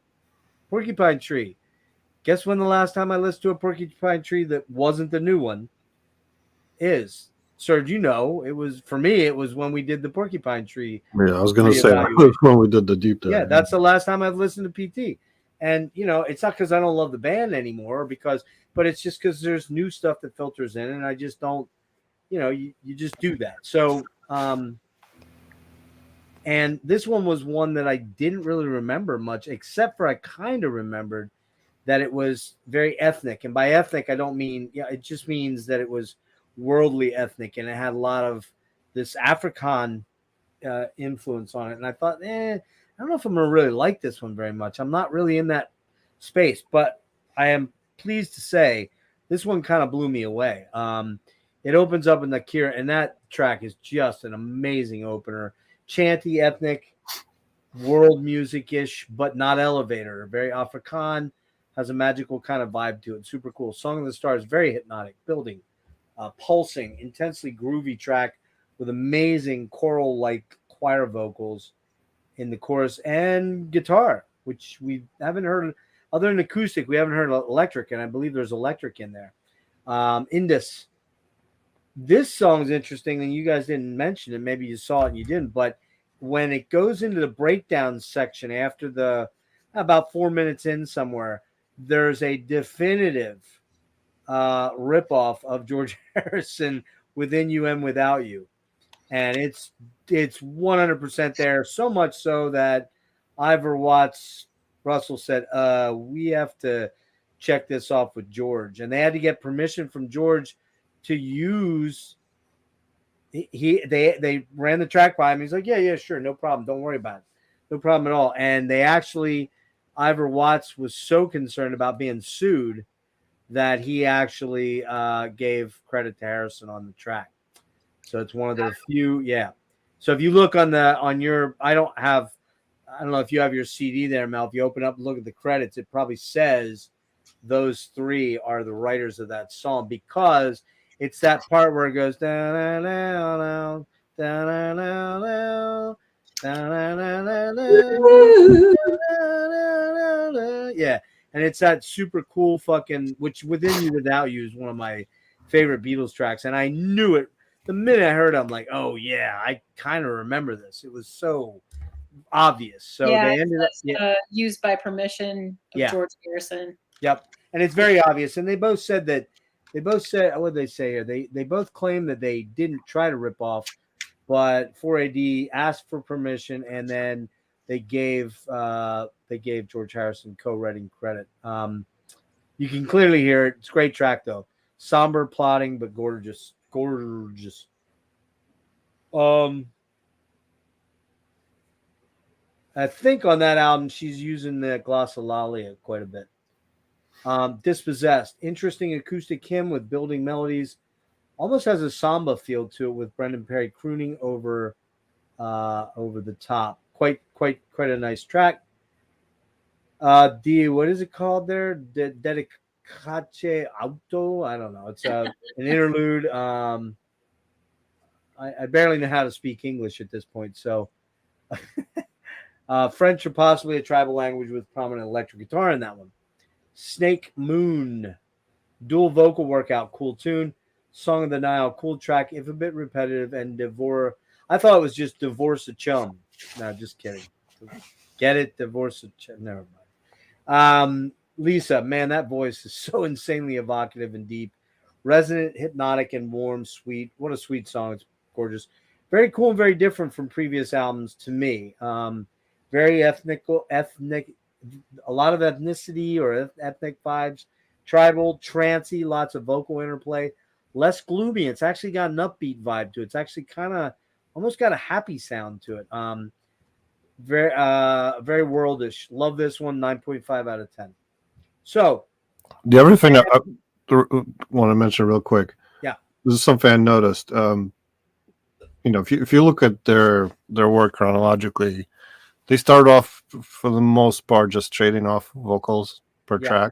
Porcupine Tree. Guess when the last time I listened to a Porcupine Tree that wasn't the new one is? Serge, it was, for me, it was when we did the Porcupine Tree. Yeah, I was going to say when we did the deep dive. Yeah, that's the last time I've listened to PT. And, it's not because I don't love the band anymore, but it's just because there's new stuff that filters in, and I just don't, you just do that. So, and this one was one that I didn't really remember much, except for I kind of remembered that it was very ethnic. And by ethnic, I don't mean, it just means that it was worldly ethnic, and it had a lot of this Afrikaan influence on it. And I thought, I don't know if I'm going to really like this one very much. I'm not really in that space, but I am pleased to say this one kind of blew me away. It opens up in the Kira, and that track is just an amazing opener. Chanty, ethnic, world music-ish, but not elevator. Very Afrikaan, has a magical kind of vibe to it. Super cool. Song of the Stars, very hypnotic, building, pulsing, intensely groovy track with amazing choral-like choir vocals in the chorus and guitar, which we haven't heard. Other than acoustic, we haven't heard electric, and I believe there's electric in there. Indus. This song's interesting, and you guys didn't mention it. Maybe you saw it and you didn't, but when it goes into the breakdown section after about 4 minutes in somewhere, there's a definitive ripoff of George Harrison, Within You and Without You. And it's 100% there, so much so that Ivor Watts Russell said, we have to check this off with George. And they had to get permission from George to use they ran the track by him. He's like, yeah, sure, no problem. Don't worry about it. No problem at all. And they actually, Ivor Watts was so concerned about being sued that he actually gave credit to Harrison on the track. So it's one of the few, yeah. So if you look on your, I don't know if you have your CD there, Mel. If you open up and look at the credits, it probably says those three are the writers of that song, because it's that part where it goes down, down, down, down, yeah. And it's that super cool fucking, which Within You Without You is one of my favorite Beatles tracks. And I knew it the minute I heard it. I'm like, oh yeah, I kind of remember this. It was so obvious. So they ended up used by permission of George Harrison. Yep. And it's very obvious. And they both said that what did they say here? They both claim that they didn't try to rip off, but 4AD asked for permission, and then they gave George Harrison co-writing credit. You can clearly hear it. It's a great track though. Somber plotting, but gorgeous. Gorgeous. I think on that album she's using the glossolalia quite a bit. Dispossessed, interesting acoustic hymn with building melodies, almost has a samba feel to it with Brendan Perry crooning over the top. Quite a nice track. What is it called there? Dedicace Auto. I don't know. It's an interlude. I barely know how to speak English at this point, so. French or possibly a tribal language with prominent electric guitar in that one. Snake Moon, dual vocal workout, cool tune. Song of the Nile, cool track, if a bit repetitive, and I thought it was just Divorce a Chum. No, just kidding. Get it? Divorce a Chum. Never mind. Lisa, man, that voice is so insanely evocative and deep. Resonant, hypnotic, and warm, sweet. What a sweet song. It's gorgeous. Very cool and very different from previous albums to me. Very ethnic, a lot of ethnicity or ethnic vibes, tribal, trancy, lots of vocal interplay, less gloomy. It's actually got an upbeat vibe to it. It's actually kind of almost got a happy sound to it. Very worldish. Love this one. 9.5 out of 10. So the other thing I want to mention real quick. Yeah, this is something I noticed. If you look at their work chronologically, they start off for the most part just trading off vocals per track.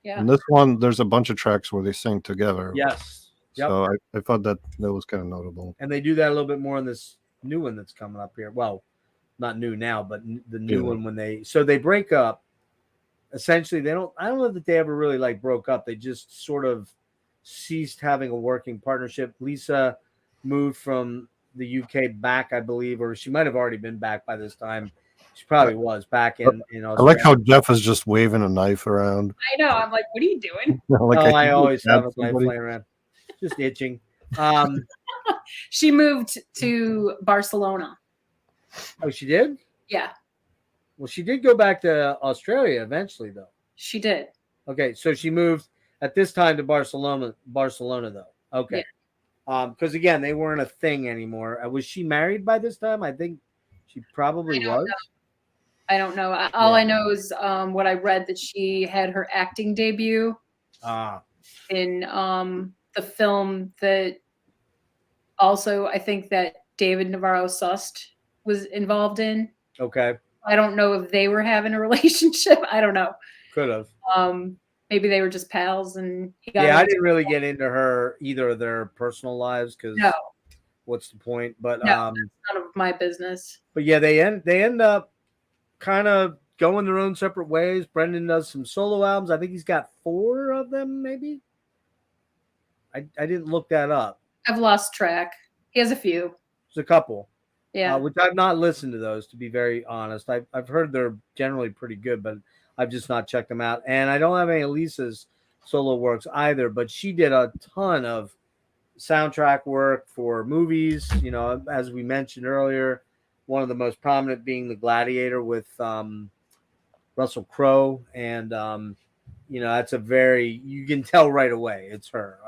Yeah. And this one, there's a bunch of tracks where they sing together. Yes. Yep. So I thought that was kind of notable. And they do that a little bit more in this new one that's coming up here. Well, not new now, but the new one when they break up. Essentially, I don't know that they ever really broke up. They just sort of ceased having a working partnership. Lisa moved from the UK back, I believe, or she might have already been back by this time. She probably was back in Australia. I like how Jeff is just waving a knife around. I know. I'm like, what are you doing? I always have a knife laying around. Just itching. She moved to Barcelona. Oh, she did? Yeah. Well, she did go back to Australia eventually, though. She did. Okay, so she moved at this time to Barcelona, though. Okay. Yeah. Because again, they weren't a thing anymore. Was she married by this time? I think she probably was. I don't know. All I know is what I read, that she had her acting debut in the film that also I think that David Navarro Sust was involved in. Okay. I don't know if they were having a relationship. I don't know. Could have. Maybe they were just pals, and I didn't really get into either of their personal lives because what's the point? But that's none of my business. But yeah, they end up kind of going their own separate ways. Brendan does some solo albums. I think he's got 4 of them, maybe. I didn't look that up. I've lost track. He has a few. There's a couple. Yeah. Which I've not listened to those, to be very honest. I've heard they're generally pretty good, but I've just not checked them out. And I don't have any of Lisa's solo works either, but she did a ton of soundtrack work for movies, as we mentioned earlier, one of the most prominent being The Gladiator with Russell Crowe. And, that's you can tell right away it's her.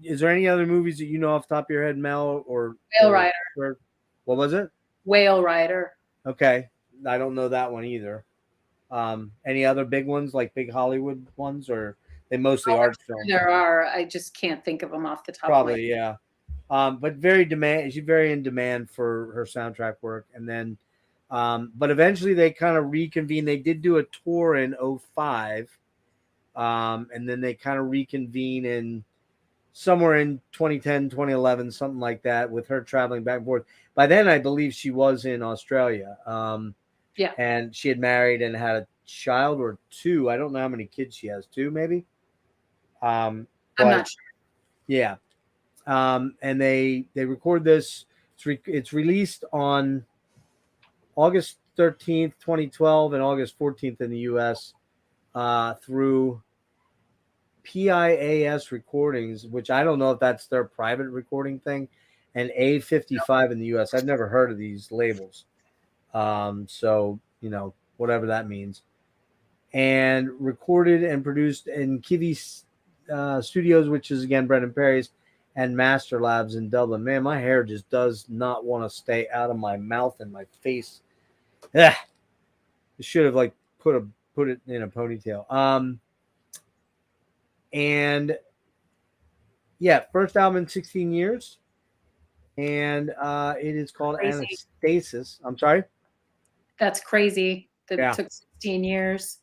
Is there any other movies that you know off the top of your head, Mel? Or Whale Rider. What was it? Whale Rider. Okay. I don't know that one either. Any other big ones, like big Hollywood ones, or they mostly art films? There are. I just can't think of them off the top. Probably, yeah. But she's very in demand for her soundtrack work. And then, but eventually they kind of reconvened. They did do a tour in 2005. And then they kind of reconvene in somewhere in 2010, 2011, something like that, with her traveling back and forth. By then, I believe she was in Australia. Yeah. And she had married and had a child or 2. I don't know how many kids she has. 2, maybe. I'm not sure. Yeah. And they record this. It's released on August 13th, 2012, and August 14th in the U.S. through PIAS Recordings, which I don't know if that's their private recording thing, and A55 in the US. I've never heard of these labels. So, whatever that means. And recorded and produced in Kiwi Studios, which is, again, Brendan Perry's, and Master Labs in Dublin. Man, my hair just does not want to stay out of my mouth and my face. I should have, put it in a ponytail. And yeah, first album in 16 years. And it is called Crazy. Anastasis. I'm sorry? That's crazy. That Yeah. it took 16 years.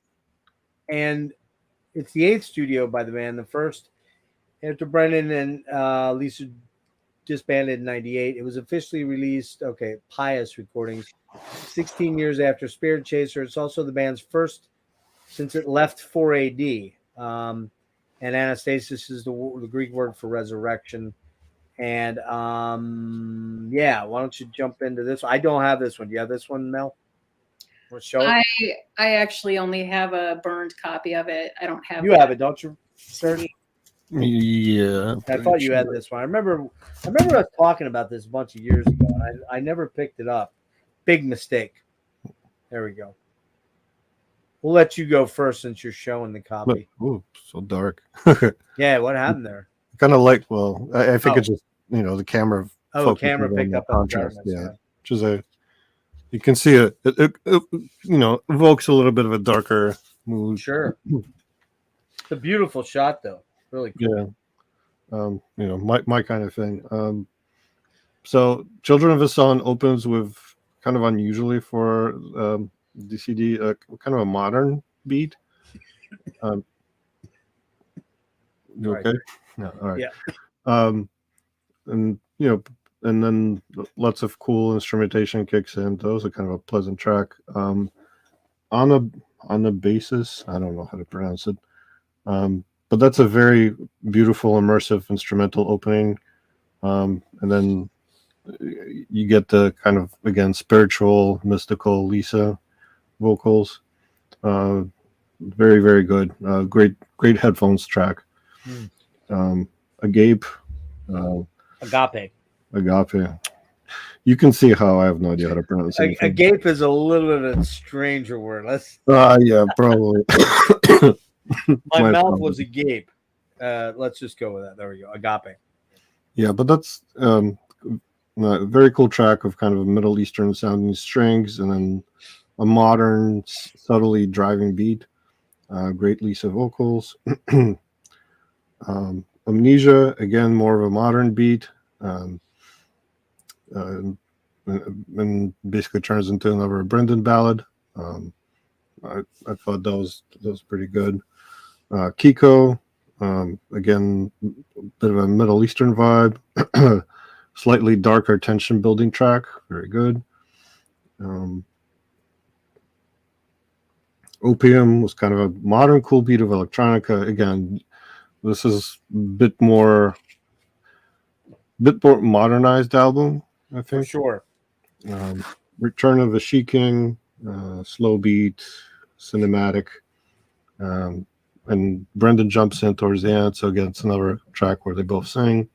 And it's the 8th studio by the band. The first after Brendan and Lisa disbanded in 98. It was officially released, Pious Recordings, 16 years after Spirit Chaser. It's also the band's first since it left 4AD. And Anastasis is the Greek word for resurrection. And why don't you jump into this? I don't have this one. Do you have this one, Mel? Want to show it? I actually only have a burned copy of it. I don't have. You have it, don't you, Serge? Yeah. I thought you had this one. I remember us talking about this a bunch of years ago, and I never picked it up. Big mistake. There we go. We'll let you go first since you're showing the copy. Ooh, so dark. Yeah, what happened there? Kind of like, well, I think it's just, the camera. Oh, the camera focuses on picked the up on the contrast. darkness. Which is you can see it evokes a little bit of a darker mood. Sure. It's a beautiful shot, though. Really cool. Yeah. My kind of thing. So Children of the Sun opens with kind of unusually for DCD, kind of a modern beat. You okay? No, all right. Yeah. And then lots of cool instrumentation kicks in. Those are kind of a pleasant track. On the basis, I don't know how to pronounce it, but that's a very beautiful, immersive instrumental opening. And then you get the kind of, again, spiritual, mystical Lisa vocals. Very, very good. Great headphones track. Agape. Agape. You can see how I have no idea how to pronounce it. Agape is a little bit of a stranger word. Yeah, probably. My mouth was agape. Let's just go with that. There we go. Agape. Yeah, but that's a very cool track of kind of a Middle Eastern sounding strings and then a modern, subtly driving beat. Great Lisa vocals. Amnesia, again, more of a modern beat. And basically turns into another Brendan ballad. I thought that was pretty good. Kiko, again, a bit of a Middle Eastern vibe. Slightly darker tension building track, very good. Opium was kind of a modern cool beat of electronica. Again, this is a bit more modernized album, I think. For sure. Return of the She King, slow beat, cinematic, and Brendan jumps in towards the end. So again, it's another track where they both sing.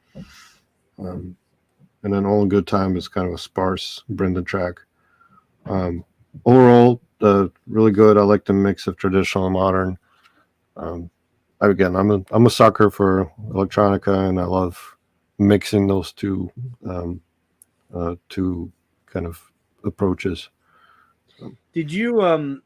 And then All in Good Time is kind of a sparse Brendan track. Overall, really good. I like the mix of traditional and modern. Again, I'm a sucker for electronica, and I love mixing those two kind of approaches. Did you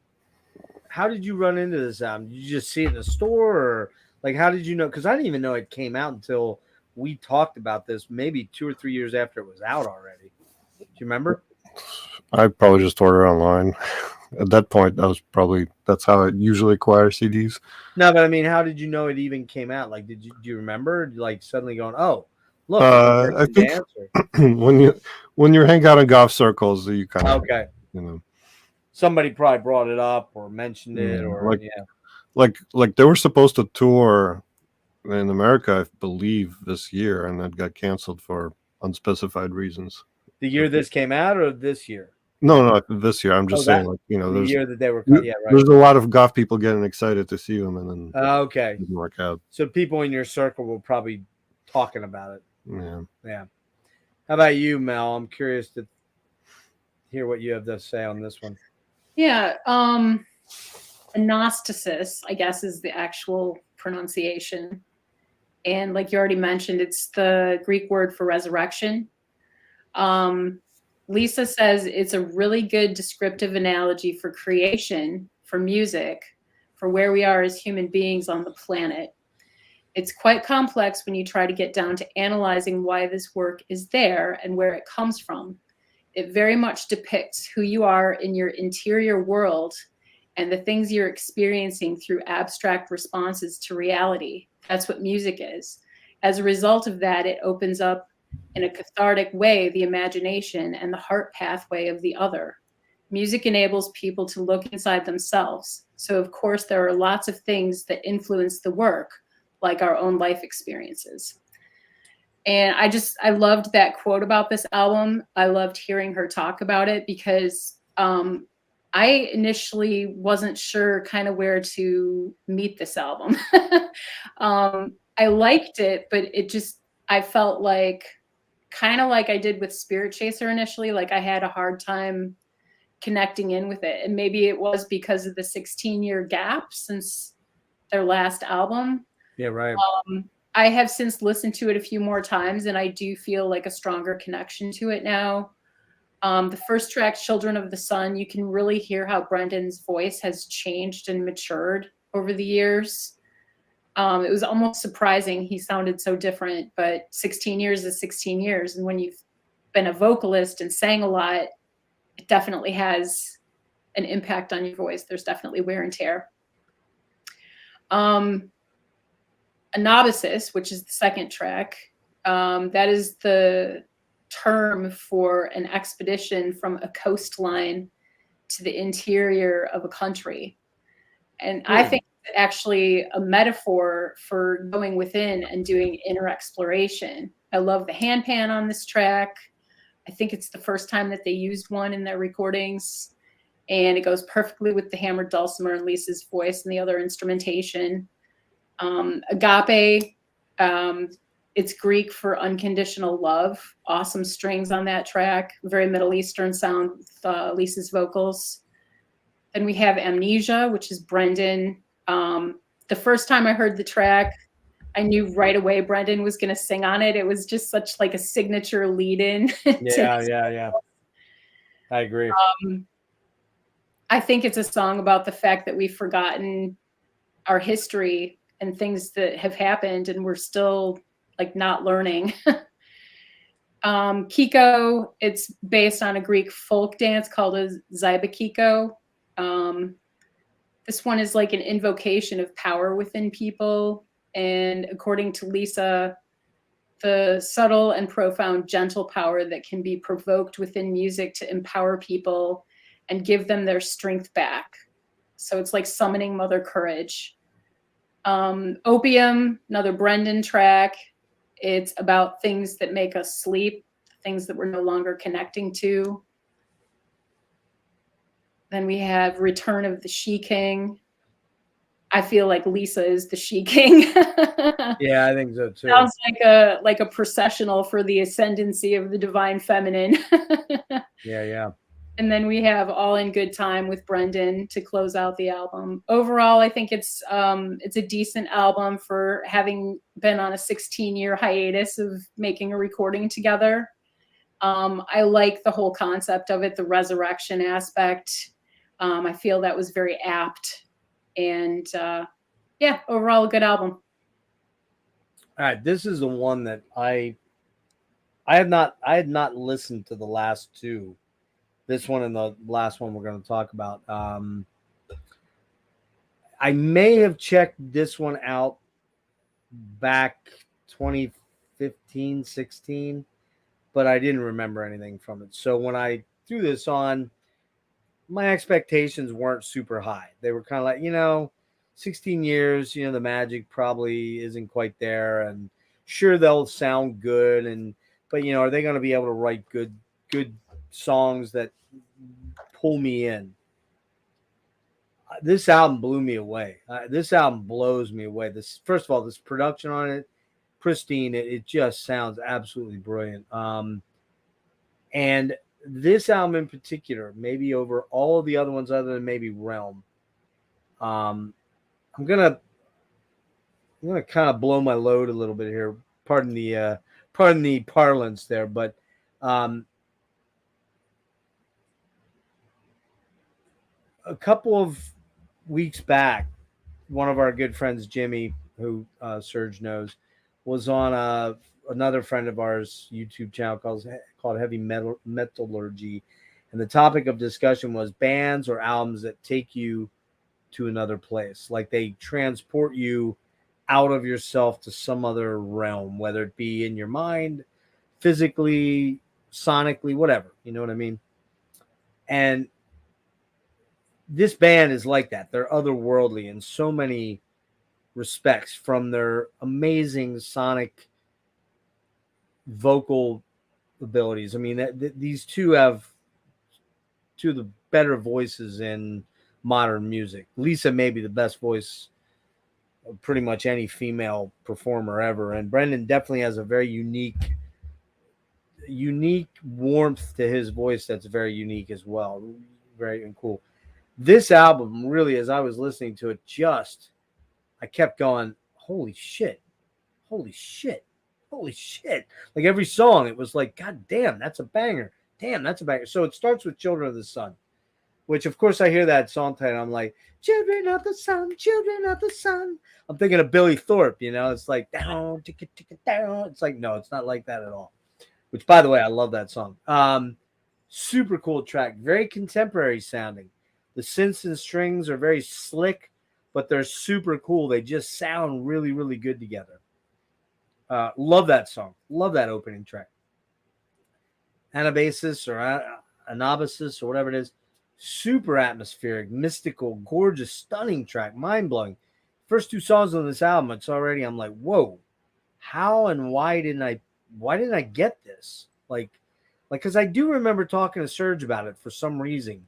how did you run into this album? Did you just see it in the store, or how did you know? Because I didn't even know it came out until we talked about this maybe 2 or 3 years after it was out already. Do you remember? I probably just ordered online. At that point, that's how I usually acquire CDs. No, but I mean, how did you know it even came out? Do you remember suddenly going, oh, look, I think when you hang out in golf circles, you kind of somebody probably brought it up or mentioned it, or like they were supposed to tour in America, I believe, this year, and that got canceled for unspecified reasons. The year this came out, or this year? No, this year. I'm just saying, like, you know, the there's year that they were. Yeah, right. there's a lot of goth people getting excited to see him, and then Okay. it didn't work out. So people in your circle were probably talking about it. Yeah. Yeah. How about you, Mel? I'm curious to hear what you have to say on this one. Yeah. Anastasis, I guess, is the actual pronunciation. And like you already mentioned, it's the Greek word for resurrection. Lisa says it's a really good descriptive analogy for creation, for music, for where we are as human beings on the planet. It's quite complex when you try to get down to analyzing why this work is there and where it comes from. It very much depicts who you are in your interior world and the things you're experiencing through abstract responses to reality. That's what music is. As a result of that, it opens up in a cathartic way the imagination and the heart pathway of the other. Music enables people to look inside themselves. So, of course, there are lots of things that influence the work, like our own life experiences. And I loved that quote about this album. I loved hearing her talk about it because I initially wasn't sure kind of where to meet this album. I liked it, but I felt like kind of like I did with Spirit Chaser initially, like I had a hard time connecting in with it. And maybe it was because of the 16-year gap since their last album. Yeah, right. I have since listened to it a few more times, and I do feel like a stronger connection to it now. The first track, Children of the Sun, you can really hear how Brendan's voice has changed and matured over the years. It was almost surprising he sounded so different, but 16 years is 16 years. And when you've been a vocalist and sang a lot, it definitely has an impact on your voice. There's definitely wear and tear. Anastasis, which is the second track, that is the term for an expedition from a coastline to the interior of a country. And I think it's actually a metaphor for going within and doing inner exploration. I love the handpan on this track. I think it's the first time that they used one in their recordings, and it goes perfectly with the hammered dulcimer and Lisa's voice and the other instrumentation. Agape, it's Greek for unconditional love. Awesome strings on that track. Very Middle Eastern sound with Lisa's vocals. Then we have Amnesia, which is Brendan. The first time I heard the track, I knew right away Brendan was going to sing on it. It was just such like a signature lead-in. Yeah. I agree. I think it's a song about the fact that we've forgotten our history and things that have happened, and we're still like not learning. Kiko, it's based on a Greek folk dance called a Zybakiko. This one is like an invocation of power within people. And according to Lisa, the subtle and profound gentle power that can be provoked within music to empower people and give them their strength back. So it's like summoning Mother Courage. Opium, another Brendan track. It's about things that make us sleep, things that we're no longer connecting to. Then we have Return of the She King. I feel like Lisa is the She King. Yeah, I think so too. Sounds like a processional for the ascendancy of the divine feminine. Yeah. And then we have All in Good Time with Brendan to close out the album. Overall, I think it's a decent album for having been on a 16-year hiatus of making a recording together. I like the whole concept of it, the resurrection aspect. I feel that was very apt. And yeah, overall a good album. All right, this is the one that I had not listened to the last two. This one and the last one we're going to talk about. I may have checked this one out back 2015, 16, but I didn't remember anything from it. So when I threw this on, my expectations weren't super high. They were kind of like, 16 years, the magic probably isn't quite there. And sure, they'll sound good. But, are they going to be able to write good songs that pull me in. This album blew me away. This album blows me away. This, first of all, this production on it, pristine. It just sounds absolutely brilliant. And this album in particular, maybe over all of the other ones, other than maybe Realm, I'm gonna kind of blow my load a little bit here. Pardon the parlance there, but a couple of weeks back, one of our good friends, Jimmy, who Serge knows, was on another friend of ours YouTube channel called Heavy Metallurgy, and the topic of discussion was bands or albums that take you to another place, like they transport you out of yourself to some other realm, whether it be in your mind, physically, sonically, whatever. You know what I mean? And this band is like that. They're otherworldly in so many respects, from their amazing sonic vocal abilities. I mean, these two have two of the better voices in modern music. Lisa may be the best voice of pretty much any female performer ever, and Brendan definitely has a very unique warmth to his voice that's very unique as well. Very cool. This album really, as I was listening to it, I kept going, holy shit, holy shit, holy shit. Like every song, it was like, God damn, that's a banger. Damn, that's a banger. So it starts with Children of the Sun, which of course I hear that song title. I'm like, Children of the Sun, Children of the Sun. I'm thinking of Billy Thorpe, you know, it's like, down, ticka, ticka, down. It's like, no, it's not like that at all. Which, by the way, I love that song. Super cool track, very contemporary sounding. The synths and strings are very slick, but they're super cool. They just sound really, really good together. Love that song. Love that opening track. Anastasis or Anastasis or whatever it is. Super atmospheric, mystical, gorgeous, stunning track. Mind-blowing. First two songs on this album, I'm like, whoa. How and why didn't I get this? Like, because I do remember talking to Serge about it for some reason.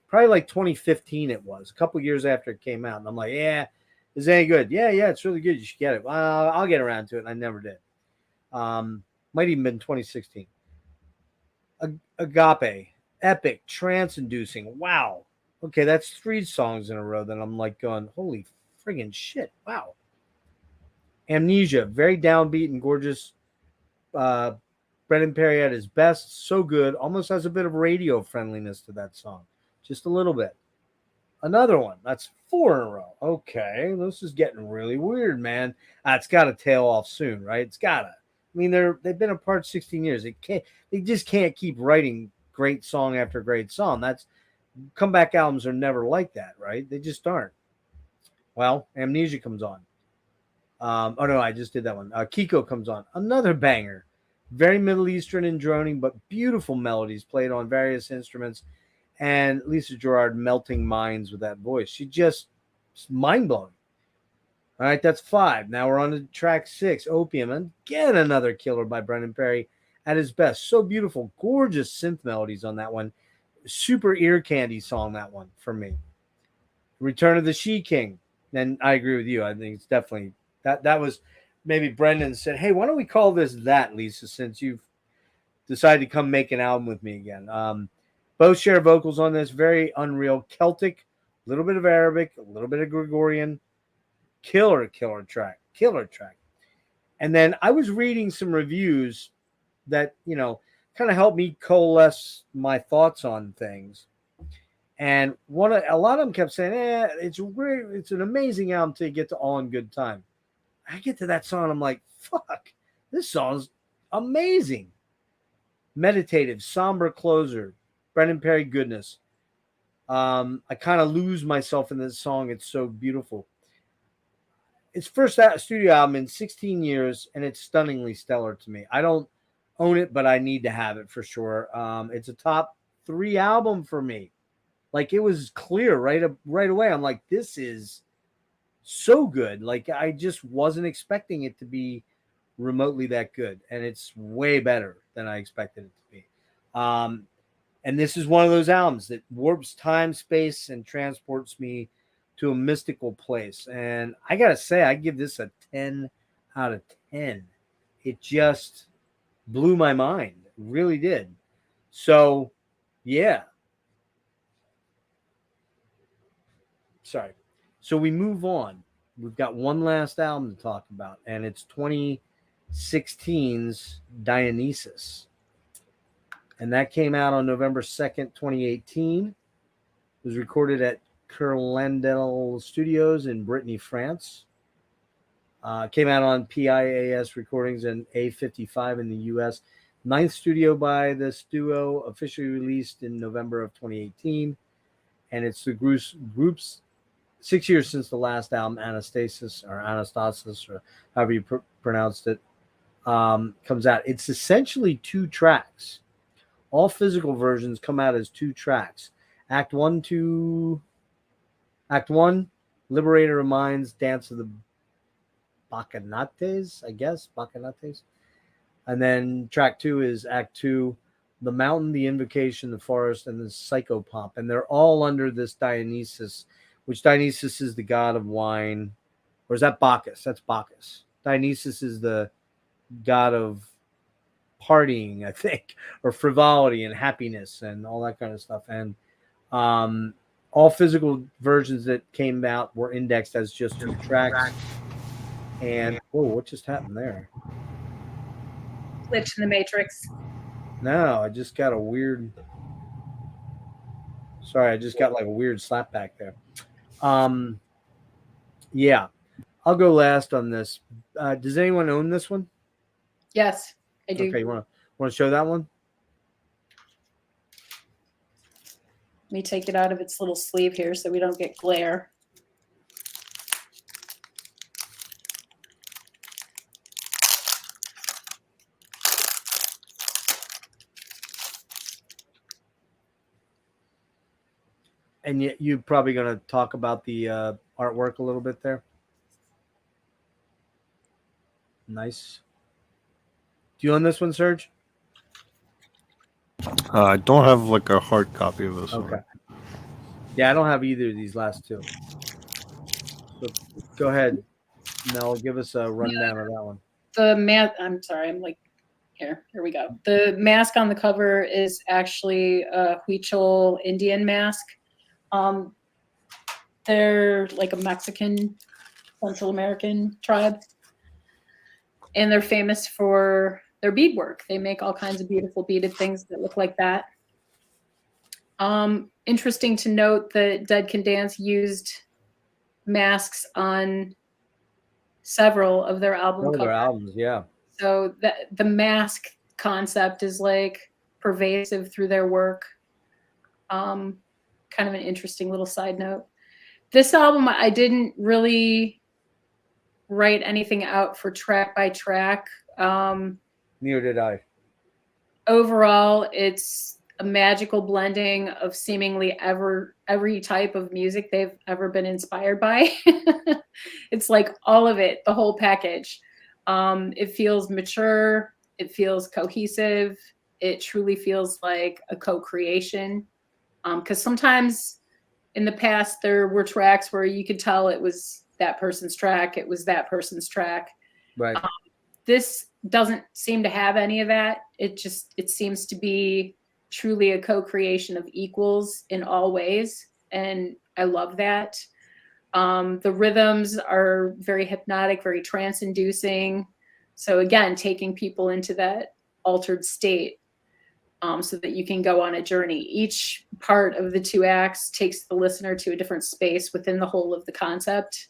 Probably like 2015 it was, a couple years after it came out. And I'm like, yeah, is it any good? Yeah, it's really good. You should get it. Well, I'll get around to it. And I never did. Might even been 2016. Agape, epic, trance-inducing. Wow. Okay, that's 3 songs in a row that I'm like going, holy friggin' shit. Wow. Amnesia, very downbeat and gorgeous. Brendan Perry at his best. So good. Almost has a bit of radio friendliness to that song. Just a little bit. Another one. That's 4 in a row. Okay, this is getting really weird, man. It's got to tail off soon, right? It's got to. I mean, they've been apart 16 years. They just can't keep writing great song after great song. That's comeback albums are never like that, right? They just aren't. Well, Amnesia comes on. Oh no, I just did that one. Kiko comes on. Another banger. Very Middle Eastern and droning, but beautiful melodies played on various instruments. And Lisa Gerrard melting minds with that voice. She just mind-blowing. All right, that's 5. Now we're on to track 6, Opium. And again, another killer by Brendan Perry at his best. So beautiful. Gorgeous synth melodies on that one. Super ear candy song, that one, for me. Return of the She-King. And I agree with you. I think it's definitely... That was... Maybe Brendan said, hey, why don't we call this that, Lisa, since you've decided to come make an album with me again. Both share vocals on this. Very unreal. Celtic, a little bit of Arabic, a little bit of Gregorian. Killer track. And then I was reading some reviews that, kind of helped me coalesce my thoughts on things. And a lot of them kept saying, it's an amazing album till you get to All in Good Time. I get to that song, I'm like, fuck, this song's amazing. Meditative, somber closer, Brendan Perry goodness. I kind of lose myself in this song. It's so beautiful. It's first studio album in 16 years, and it's stunningly stellar to me. I don't own it, but I need to have it for sure. It's a top 3 album for me. Like, it was clear right away. I'm like, this is so good. Like, I just wasn't expecting it to be remotely that good, and it's way better than I expected it to be. And this is one of those albums that warps time, space, and transports me to a mystical place. And I got to say, I give this a 10 out of 10. It just blew my mind. It really did. So, yeah. Sorry. So we move on. We've got one last album to talk about, and it's 2016's Dionysus. And that came out on November 2nd, 2018. It was recorded at Curlendel Studios in Brittany, France. Came out on PIAS Recordings and A55 in the US. Ninth studio by this duo, officially released in November of 2018. And it's the group's 6 years since the last album, Anastasis, or however you pronounced it, comes out. It's essentially 2 tracks. All physical versions come out as 2 tracks. Act 1, Liberator of Minds, Dance of the Bacchantes, I guess, Bacchantes. And then track 2 is Act 2, The Mountain, The Invocation, The Forest, and the Psychopomp. And they're all under this Dionysus, which Dionysus is the god of wine. Or is that Bacchus? That's Bacchus. Dionysus is the god of partying, I think, or frivolity and happiness and all that kind of stuff. And all physical versions that came out were indexed as just 2 tracks. And whoa, what just happened there? Glitch in the Matrix. No, I just got a weird. Sorry, I just got like a weird slap back there. Yeah, I'll go last on this. Does anyone own this one? Yes, I do. Okay, you want to show that one? Let me take it out of its little sleeve here so we don't get glare. And yet you're probably going to talk about the artwork a little bit there. Nice. Do you own this one, Serge? I don't have like a hard copy of this. Okay. Yeah, I don't have either of these last 2. So go ahead, Mel. Give us a rundown of that one. I'm sorry. I'm like, here we go. The mask on the cover is actually a Huichol Indian mask. They're like a Mexican, Central American tribe. And they're famous for their beadwork. They make all kinds of beautiful beaded things that look like that. Interesting to note that Dead Can Dance used masks on several of their albums, yeah. So the mask concept is like pervasive through their work. Kind of an interesting little side note. This album, I didn't really write anything out for track by track. Neither did I. Overall, it's a magical blending of seemingly every type of music they've ever been inspired by. It's like all of it, the whole package. It feels mature. It feels cohesive. It truly feels like a co-creation. Because sometimes in the past, there were tracks where you could tell it was that person's track. It was that person's track. Right. This doesn't seem to have any of that. It seems to be truly a co-creation of equals in all ways. And I love that. The rhythms are very hypnotic, very trance-inducing. So again, taking people into that altered state so that you can go on a journey. Each part of the 2 acts takes the listener to a different space within the whole of the concept.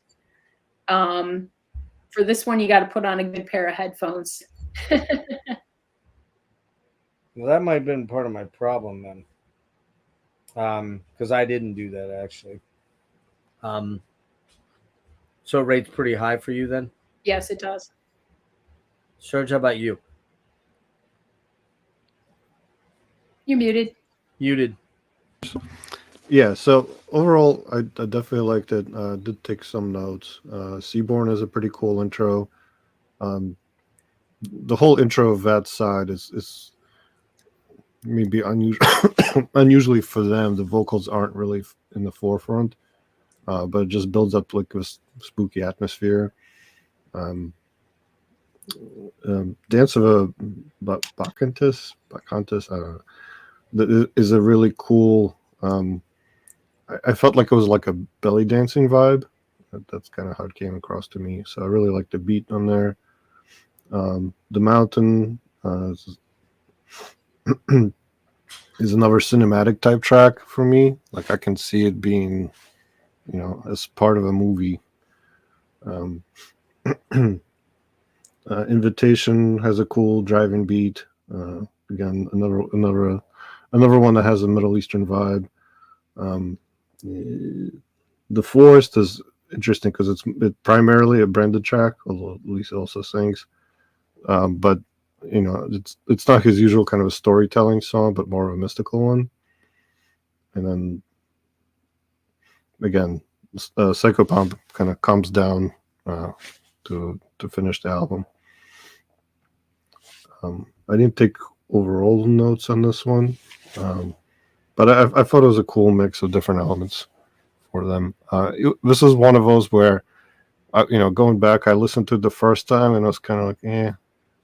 For this one, you got to put on a good pair of headphones. Well, that might have been part of my problem then. Because I didn't do that, actually. So it rates pretty high for you then? Yes, it does. Serge, how about you? You're muted. Muted. Yeah, so overall, I definitely liked it. Did take some notes. Seaborn is a pretty cool intro. The whole intro of that side is maybe unusual. Unusually for them, the vocals aren't really in the forefront, but it just builds up like this spooky atmosphere. Um, Dance of a Bacchantus, I don't know. That is a really cool. I felt like it was like a belly dancing vibe. That's kind of how it came across to me. So I really like the beat on there. The Mountain is another cinematic type track for me. Like I can see it being, as part of a movie. Invitation has a cool driving beat. Again, another one that has a Middle Eastern vibe. The Forest is interesting because it's primarily a branded track, although Lisa also sings. But it's not his usual kind of a storytelling song, but more of a mystical one. And then again, Psychopomp kind of comes down to finish the album. I didn't take overall notes on this one, but I thought it was a cool mix of different elements for them. This is one of those where, going back, I listened to it the first time and I was kind of like, eh.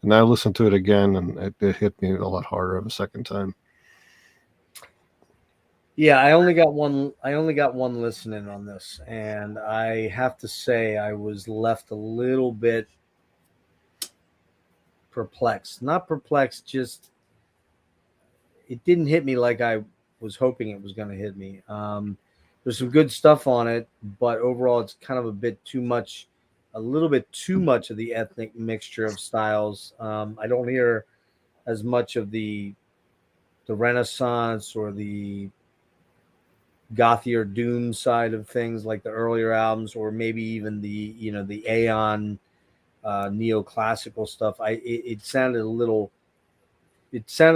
And I listened to it again and it hit me a lot harder the second time. Yeah, I only got one listening on this, and I have to say I was left a little bit perplexed. Not perplexed, just it didn't hit me like I was hoping it was going to hit me. There's some good stuff on it, but overall it's kind of a little bit too much of the ethnic mixture of styles. I don't hear as much of the Renaissance or the Gothic or doom side of things like the earlier albums, or maybe even the Aion neoclassical stuff. It sounded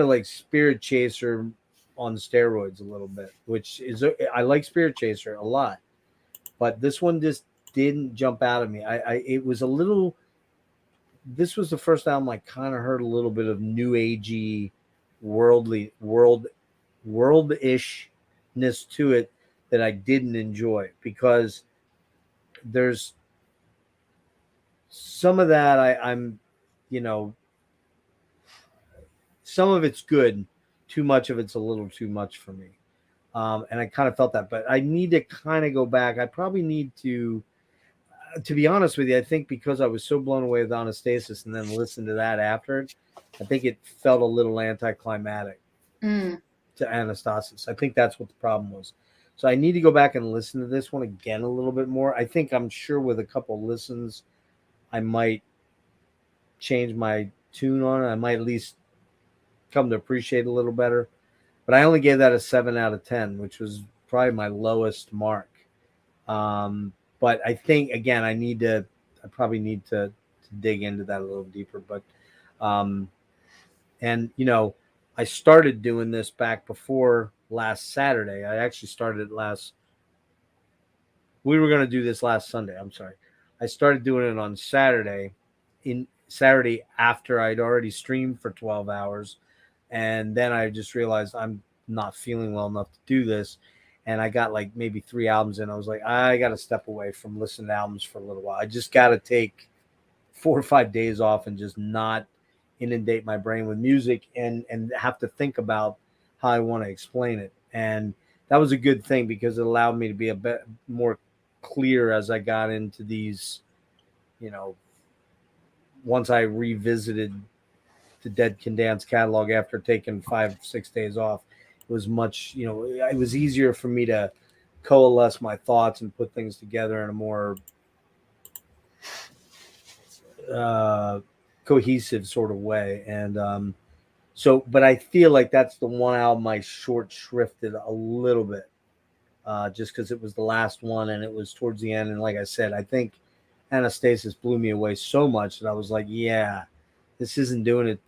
like Spirit Chaser on steroids a little bit, which is, I like Spirit Chaser a lot, but this one just didn't jump out at me. It was a little. This was the first album I kind of heard a little bit of new agey, worldishness to it that I didn't enjoy, because there's some of that I'm some of it's good, too much of it's a little too much for me. And I kind of felt that, but I need to kind of go back. I probably need to be honest with you, I think because I was so blown away with Anastasis and then listened to that after it, I think it felt a little anticlimactic to Anastasis. I think that's what the problem was. So I need to go back and listen to this one again a little bit more. I'm sure with a couple listens, I might change my tune on it. I might at least come to appreciate it a little better. But I only gave that a 7 out of 10, which was probably my lowest mark. But I think, again, I probably need to dig into that a little deeper. But, and, I started doing this back before last Saturday. I actually started we were going to do this last Sunday. I'm sorry. I started doing it on Saturday after I'd already streamed for 12 hours. And then I just realized I'm not feeling well enough to do this. And I got like maybe 3 albums in. I was like, I got to step away from listening to albums for a little while. I just got to take 4 or 5 days off and just not inundate my brain with music and have to think about how I want to explain it. And that was a good thing, because it allowed me to be a bit more clear as I got into these, once I revisited the Dead Can Dance catalog after taking 5-6 days off. It was much, it was easier for me to coalesce my thoughts and put things together in a more cohesive sort of way. And but I feel like that's the one album I short shrifted a little bit, just because it was the last one and it was towards the end. And like I said, I think Anastasis blew me away so much that I was like, yeah, this isn't doing it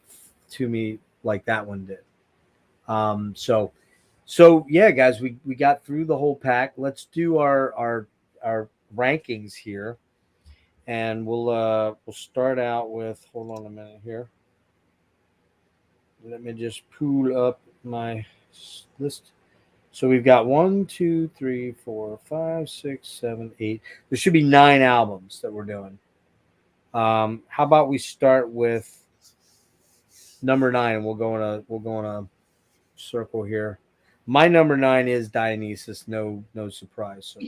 to me like that one did. So yeah, guys, we got through the whole pack. Let's do our rankings here, and we'll start out with, hold on a minute here. Let me just pull up my list. So we've got 1, 2, 3, 4, 5, 6, 7, 8. There should be 9 albums that we're doing. How about we start with number 9? We'll go in a circle here. My number 9 is Dionysus. No surprise. So,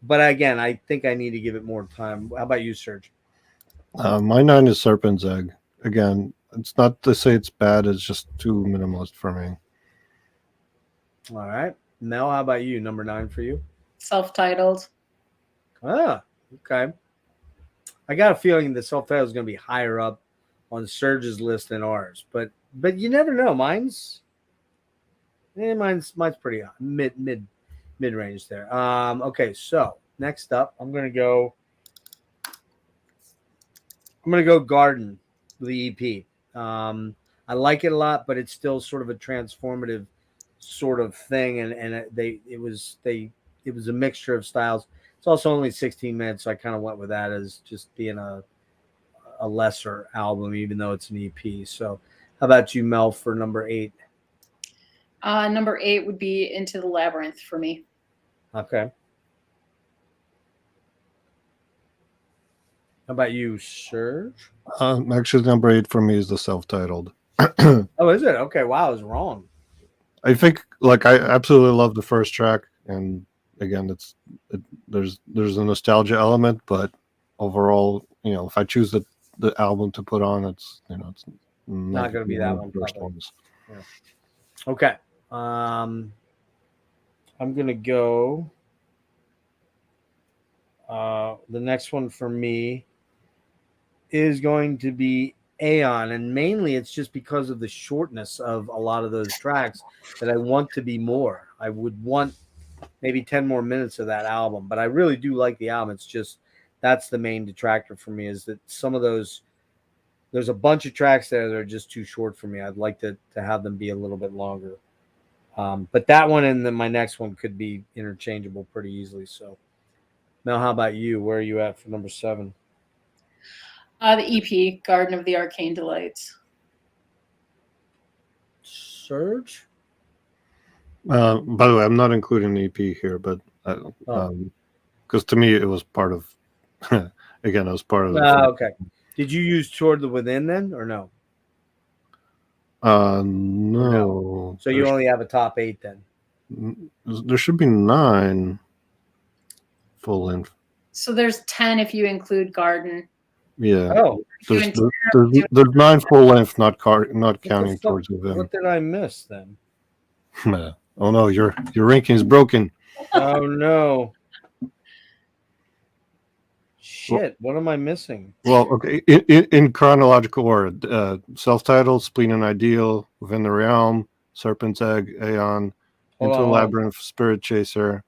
but again, I think I need to give it more time. How about you, Serge? My 9 is Serpent's Egg. Again, it's not to say it's bad. It's just too minimalist for me. All right, Mel. How about you? Number 9 for you? Self-titled. Ah, okay. I got a feeling the self-titled is going to be higher up on Serge's list than ours, but you never know. Mine's pretty high, mid range there. Okay, so next up, I'm gonna go Garden, the EP. I like it a lot, but it's still sort of a transformative sort of thing, and it was a mixture of styles. It's also only 16 minutes, so I kind of went with that as just being a lesser album, even though it's an EP. So, how about you, Mel, for number 8? Number 8 would be Into the Labyrinth for me. Okay. How about you, Serge? Actually, number 8 for me is the self-titled. Oh, is it? Okay. Wow, I was wrong. I think, like, I absolutely love the first track, and again, there's a nostalgia element, but overall, if I choose the album to put on, it's Not going to be that one. First ones. Yeah. Okay. I'm going to go. The next one for me is going to be Aion, and mainly it's just because of the shortness of a lot of those tracks that I want to be more. I would want maybe 10 more minutes of that album, but I really do like the album. It's just that's the main detractor for me, is that some of those, there's a bunch of tracks there that are just too short for me. I'd like to have them be a little bit longer. But that one and then my next one could be interchangeable pretty easily. So, Mel, how about you? Where are you at for number 7? The EP, Garden of the Arcane Delights. Serge? By the way, I'm not including the EP here, but because to me it was part of. Again, it was part of. Okay. Did you use Toward the Within then, or no? No. So you only have a top 8 then? There should be 9 full length. So there's 10 if you include Garden. Yeah. Oh, there's 9 full length, not counting Towards the Within. What did I miss then? Oh no, your ranking is broken. Oh no. Shit, what am I missing? Well, okay, in chronological order, self-titled, Spleen and Ideal, Within the Realm, Serpent's Egg, Aion, Into the Labyrinth, Spirit Chaser,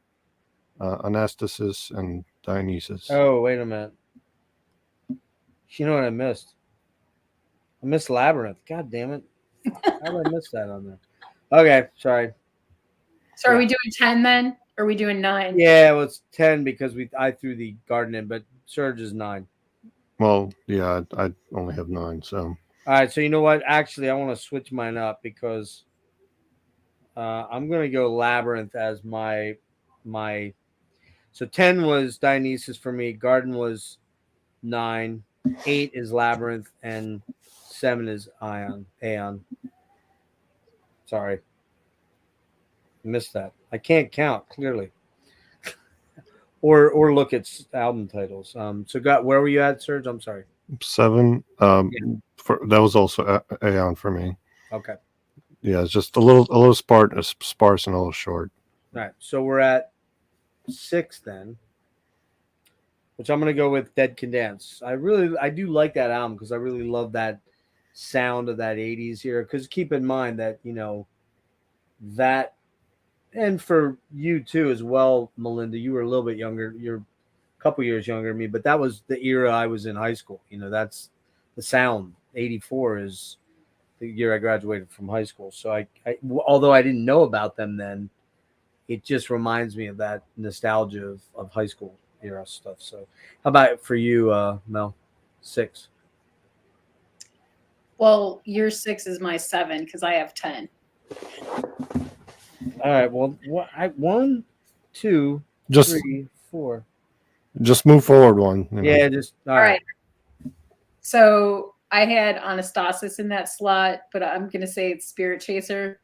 Anastasis, and Dionysus. Oh, wait a minute. You know what I missed? I missed Labyrinth. God damn it. How did I miss that on there? Okay, sorry. So are we doing 10 then? Or are we doing 9? Yeah, well, it's 10 because I threw the Garden in, but Serge is 9. Well, yeah, I only have 9, so. All right, so you know what? Actually, I want to switch mine up because I'm going to go Labyrinth as my. So 10 was Dionysus for me. Garden was 9. 8 is Labyrinth, and 7 is Aion. Sorry. Missed that. I can't count clearly. or look at album titles. So where were you at, Serge? I'm sorry. 7. That was also Aion for me. Okay. Yeah, it's just a little sparse and a little short. All right. So we're at 6 then, which I'm gonna go with Dead Can Dance. I do like that album because I really love that sound of that 80s here. Because keep in mind that that. And for you too as well, Melinda, you were a little bit younger. You're a couple years younger than me, but that was the era I was in high school. That's the sound. 84 is the year I graduated from high school. So I although I didn't know about them then, it just reminds me of that nostalgia of high school era stuff. So how about for you, Mel? 6. Well, your 6 is my 7 because I have 10. All right. Well, one, two, Just 3, 4. just move forward one. You know. Yeah, just all right. So I had Anastasis in that slot, but I'm gonna say it's Spirit Chaser.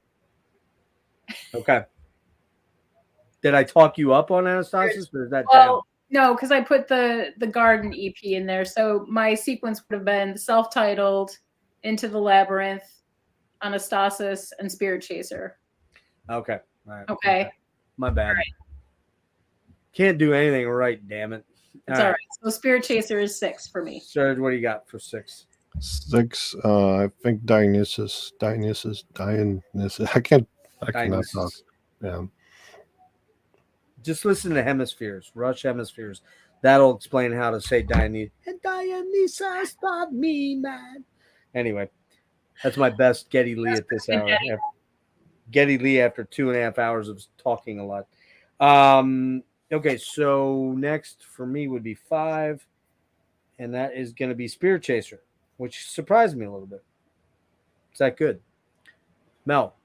Okay. Did I talk you up on Anastasis, or is that down? Well, no, because I put the Garden EP in there. So my sequence would have been the self-titled, Into the Labyrinth, Anastasis, and Spirit Chaser. Okay. All right. Okay. My bad. All right. Can't do anything right, damn it. It's all right. So Spirit Chaser is 6 for me. Serge, what do you got for 6? 6. I think Dionysus. I cannot talk. Dionysus. Yeah. Just listen to Hemispheres. Rush Hemispheres. That'll explain how to say Dionysus. And Dionysus taught me, man. Anyway, that's my best Geddy Lee at this hour. Yeah. Geddy Lee after 2.5 hours of talking a lot. Okay, so next for me would be 5, and that is going to be Spirit Chaser, which surprised me a little bit. Is that good? Mel.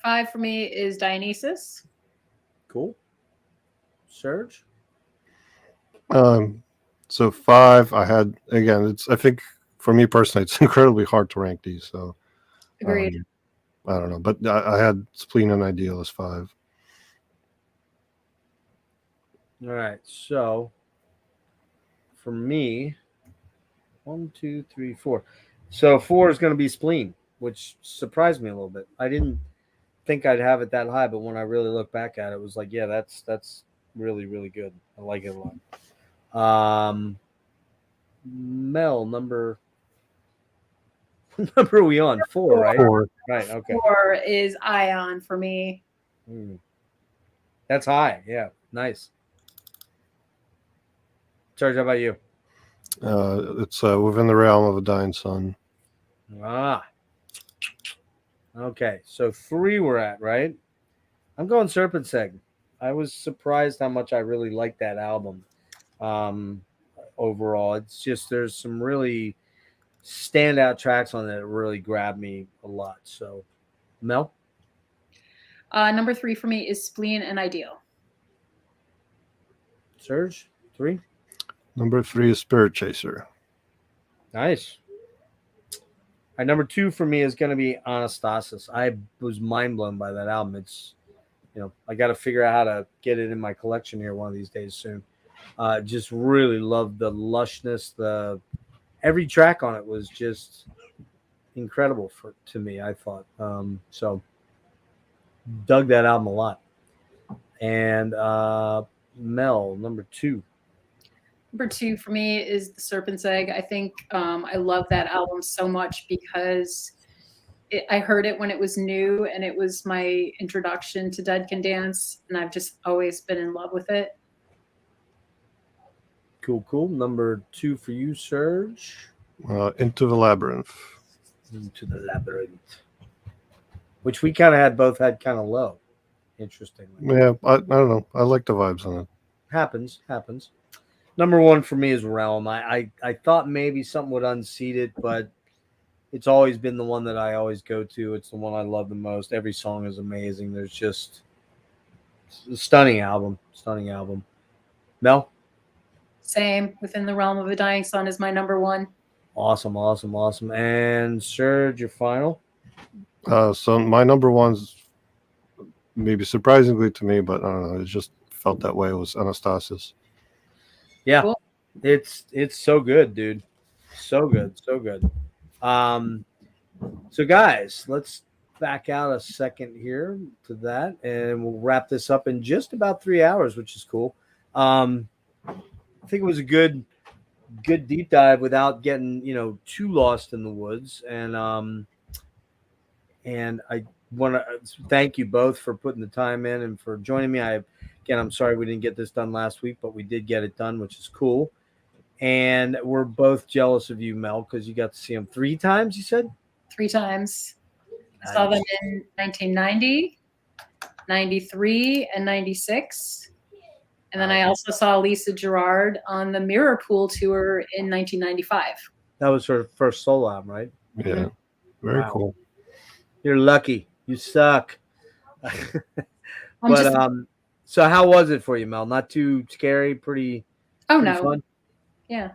5 for me is Dionysus. Cool. Serge. So 5, I had again. I think for me personally, it's incredibly hard to rank these. So Agreed. I don't know, but I had Spleen and Ideal as 5. All right, so for me, 1, 2, 3, 4. So 4 is going to be Spleen, which surprised me a little bit. I didn't think I'd have it that high, but when I really look back at it, it was like, yeah, that's really, really good. I like it a lot. Mel, number are we on? 4, right? 4. Right. Okay. 4 is Aion for me. That's high. Yeah. Nice. Serge, how about you? It's Within the Realm of a Dying Sun. Ah. Okay. So 3 we're at, right? I'm going Serpent Seg. I was surprised how much I really liked that album. Overall, it's just there's some really standout tracks on it that really grabbed me a lot. So, Mel? Number 3 for me is Spleen and Ideal. Serge? 3? Number 3 is Spirit Chaser. Nice. All right, number 2 for me is going to be Anastasis. I was mind blown by that album. It's, I got to figure out how to get it in my collection here one of these days soon. Just really loved the lushness. Every track on it was just incredible to me, I thought. So dug that album a lot. And Mel, number 2. Number 2 for me is the Serpent's Egg. I think I love that album so much because I heard it when it was new and it was my introduction to Dead Can Dance, and I've just always been in love with it. Cool. Number 2 for you, Serge. Into the Labyrinth. Into the Labyrinth. Which we kind of both had kind of low. Interestingly. Yeah, I don't know. I like the vibes on it. Happens. Number 1 for me is Realm. I thought maybe something would unseat it, but it's always been the one that I always go to. It's the one I love the most. Every song is amazing. There's just a stunning album. Mel? Same. Within the Realm of a Dying Sun is my number 1. Awesome. And Serge, your final? So my number 1's maybe surprisingly to me, but I don't know. It just felt that way. It was Anastasis. Yeah, cool. It's so good, dude. So good. So guys, let's back out a second here to that, and we'll wrap this up in just about 3 hours, which is cool. I think it was a good deep dive without getting too lost in the woods, and I want to thank you both for putting the time in and for joining me. I'm sorry we didn't get this done last week, but we did get it done, which is cool. And we're both jealous of you, Mel, because you got to see them 3 times, you said? 3 times. Nice. I saw them in 1990, 93, and 96. And then I also saw Lisa Gerrard on the Mirror Pool tour in 1995. That was her first solo album, right? Yeah, very Wow. cool. You're lucky. You suck. I'm just, So how was it for you, Mel? Not too scary, pretty oh pretty no, fun? yeah,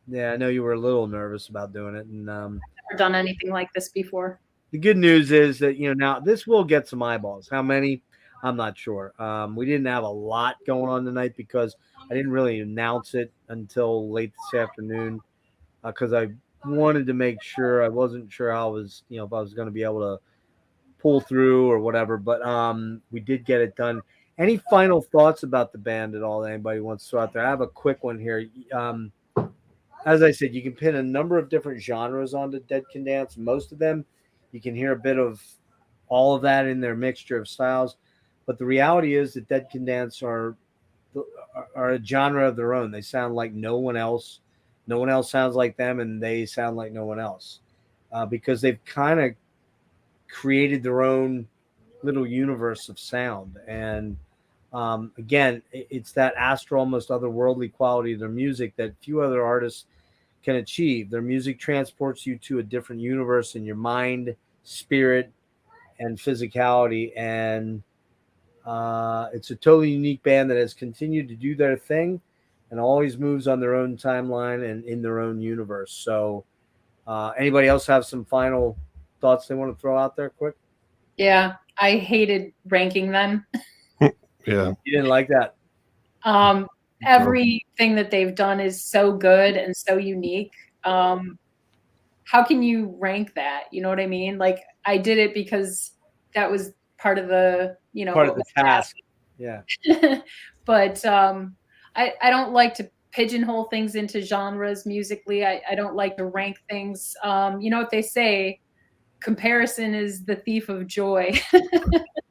Yeah, I know you were a little nervous about doing it. And never done anything like this before. the good news is that, now this will get some eyeballs. How many? I'm not sure. We didn't have a lot going on tonight because I didn't really announce it until late this afternoon because I wanted to make sure. I wasn't sure how I was, if I was going to be able to pull through or whatever, but we did get it done. Any final thoughts about the band at all that anybody wants to throw out there? I have a quick one here. As I said, you can pin a number of different genres onto Dead Can Dance. Most of them, you can hear a bit of all of that in their mixture of styles. But the reality is that Dead Can Dance are a genre of their own. They sound like no one else. No one else sounds like them, and they sound like no one else because they've kind of created their own little universe of sound. And again, it's that astral, almost otherworldly quality of their music that few other artists can achieve. Their music transports you to a different universe in your mind, spirit, and physicality. And it's a totally unique band that has continued to do their thing and always moves on their own timeline and in their own universe. So anybody else have some final thoughts they want to throw out there quick? Yeah, I hated ranking them. Yeah. You didn't like that? Everything that they've done is so good and so unique. How can you rank that? You know what I mean? Like, I did it because that was part of the, Part of the task. Yeah. But I don't like to pigeonhole things into genres musically. I don't like to rank things. You know what they say, comparison is the thief of joy.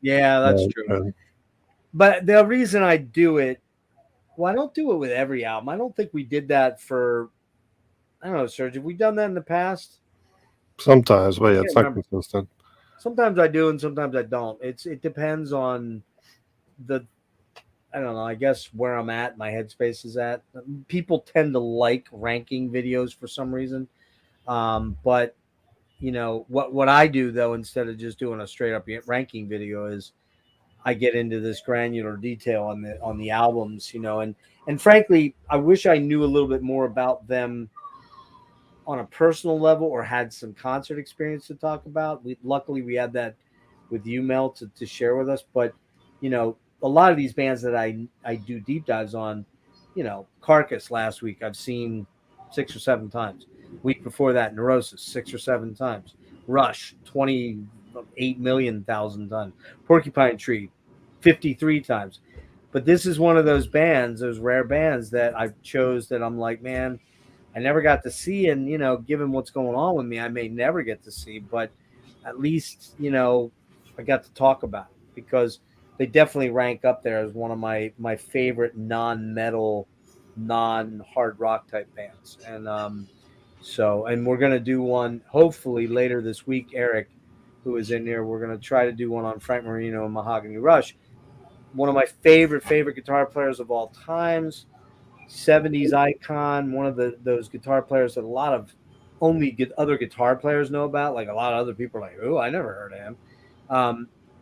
Yeah, that's true. But the reason I do it, well, I don't do it with every album. I don't think we did that for, I don't know, Serge, have we done that in the past? Sometimes, but yeah, it's not consistent. Sometimes I do and sometimes I don't. It depends on I don't know, I guess where I'm at, my headspace is at. People tend to like ranking videos for some reason. But what I do though, instead of just doing a straight up ranking video, is I get into this granular detail on the albums, and frankly, I wish I knew a little bit more about them on a personal level or had some concert experience to talk about. Luckily we had that with you, Mel, to share with us. But a lot of these bands that I do deep dives on, Carcass last week I've seen 6 or 7 times. Week before that, Neurosis 6 or 7 times. Rush 28,000,000 times. Porcupine Tree 53 times. But this is one of those bands, those rare bands that I chose that I'm like, man, I never got to see, and given what's going on with me, I may never get to see, but at least I got to talk about it because they definitely rank up there as one of my favorite non-metal, non-hard rock type bands. And and we're gonna do one hopefully later this week. Eric, who is in here, we're gonna try to do one on Frank Marino and Mahogany Rush, one of my favorite guitar players of all times. 70s icon, one of those guitar players that a lot of other guitar players know about. Like a lot of other people are like, oh, I never heard of him.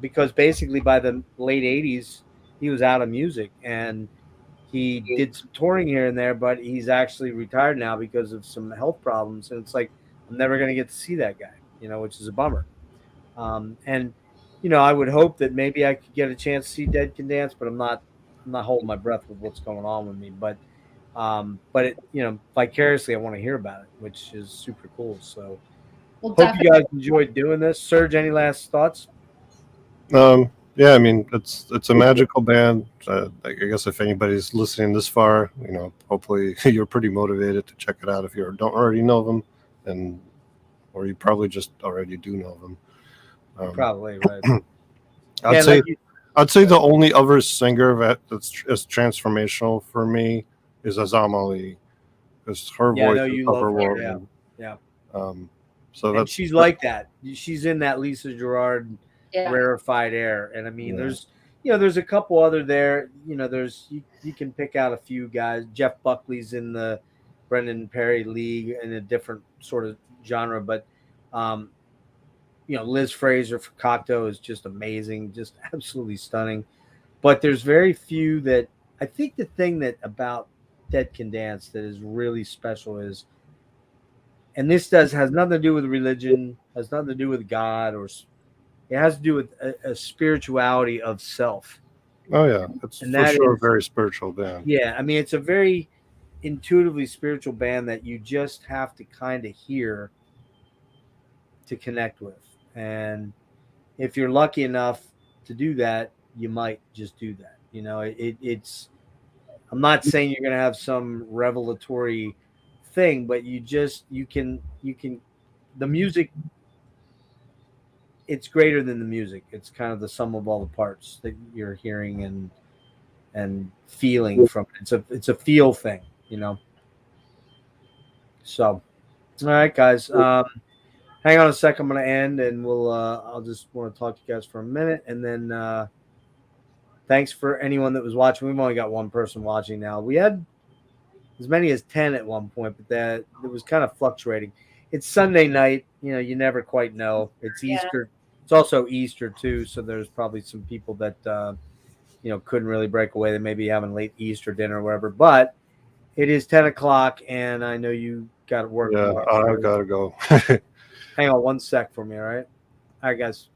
Because basically by the late 80s, he was out of music and he did some touring here and there, but he's actually retired now because of some health problems. And it's like, I'm never going to get to see that guy, which is a bummer. And I would hope that maybe I could get a chance to see Dead Can Dance, but I'm not holding my breath with what's going on with me. But vicariously, I want to hear about it, which is super cool. So, hope you guys enjoyed doing this. Serge, any last thoughts? Yeah, I mean, it's a magical band. I guess if anybody's listening this far, hopefully you're pretty motivated to check it out if you don't already know them, or you probably just already do know them. Probably right. I'd say the only other singer that's transformational for me is Azamali, because her voice is otherworldly. Yeah. So and she's like that. She's in that Lisa Gerrard rarefied air, and I mean, there's a couple other there. There's you can pick out a few guys. Jeff Buckley's in the Brendan Perry League in a different sort of genre, but Liz Fraser for Cocteau is just amazing, just absolutely stunning. But there's very few that I think the thing that about Dead Can Dance that is really special is, and this has nothing to do with religion, has nothing to do with God, or it has to do with a spirituality of self. Oh yeah, it's And for that sure a is, very spiritual band. yeah, I mean, it's a very intuitively spiritual band that you just have to kind of hear to connect with. And if you're lucky enough to do that, you might just do that. It's, I'm not saying you're going to have some revelatory thing, but you can, the music, it's greater than the music. It's kind of the sum of all the parts that you're hearing and feeling from it. It's a feel thing. So, all right, guys. Hang on a second. I'm going to end, and I'll just want to talk to you guys for a minute, and then thanks for anyone that was watching. We've only got one person watching now. We had as many as 10 at one point, but that it was kind of fluctuating. It's Sunday night. You never quite know. It's Easter. It's also Easter too, so there's probably some people that couldn't really break away. They may be having late Easter dinner or whatever. But it is 10 o'clock, and I know you got to work. Yeah, tomorrow. I gotta go. Hang on one sec for me, all right? All right, guys.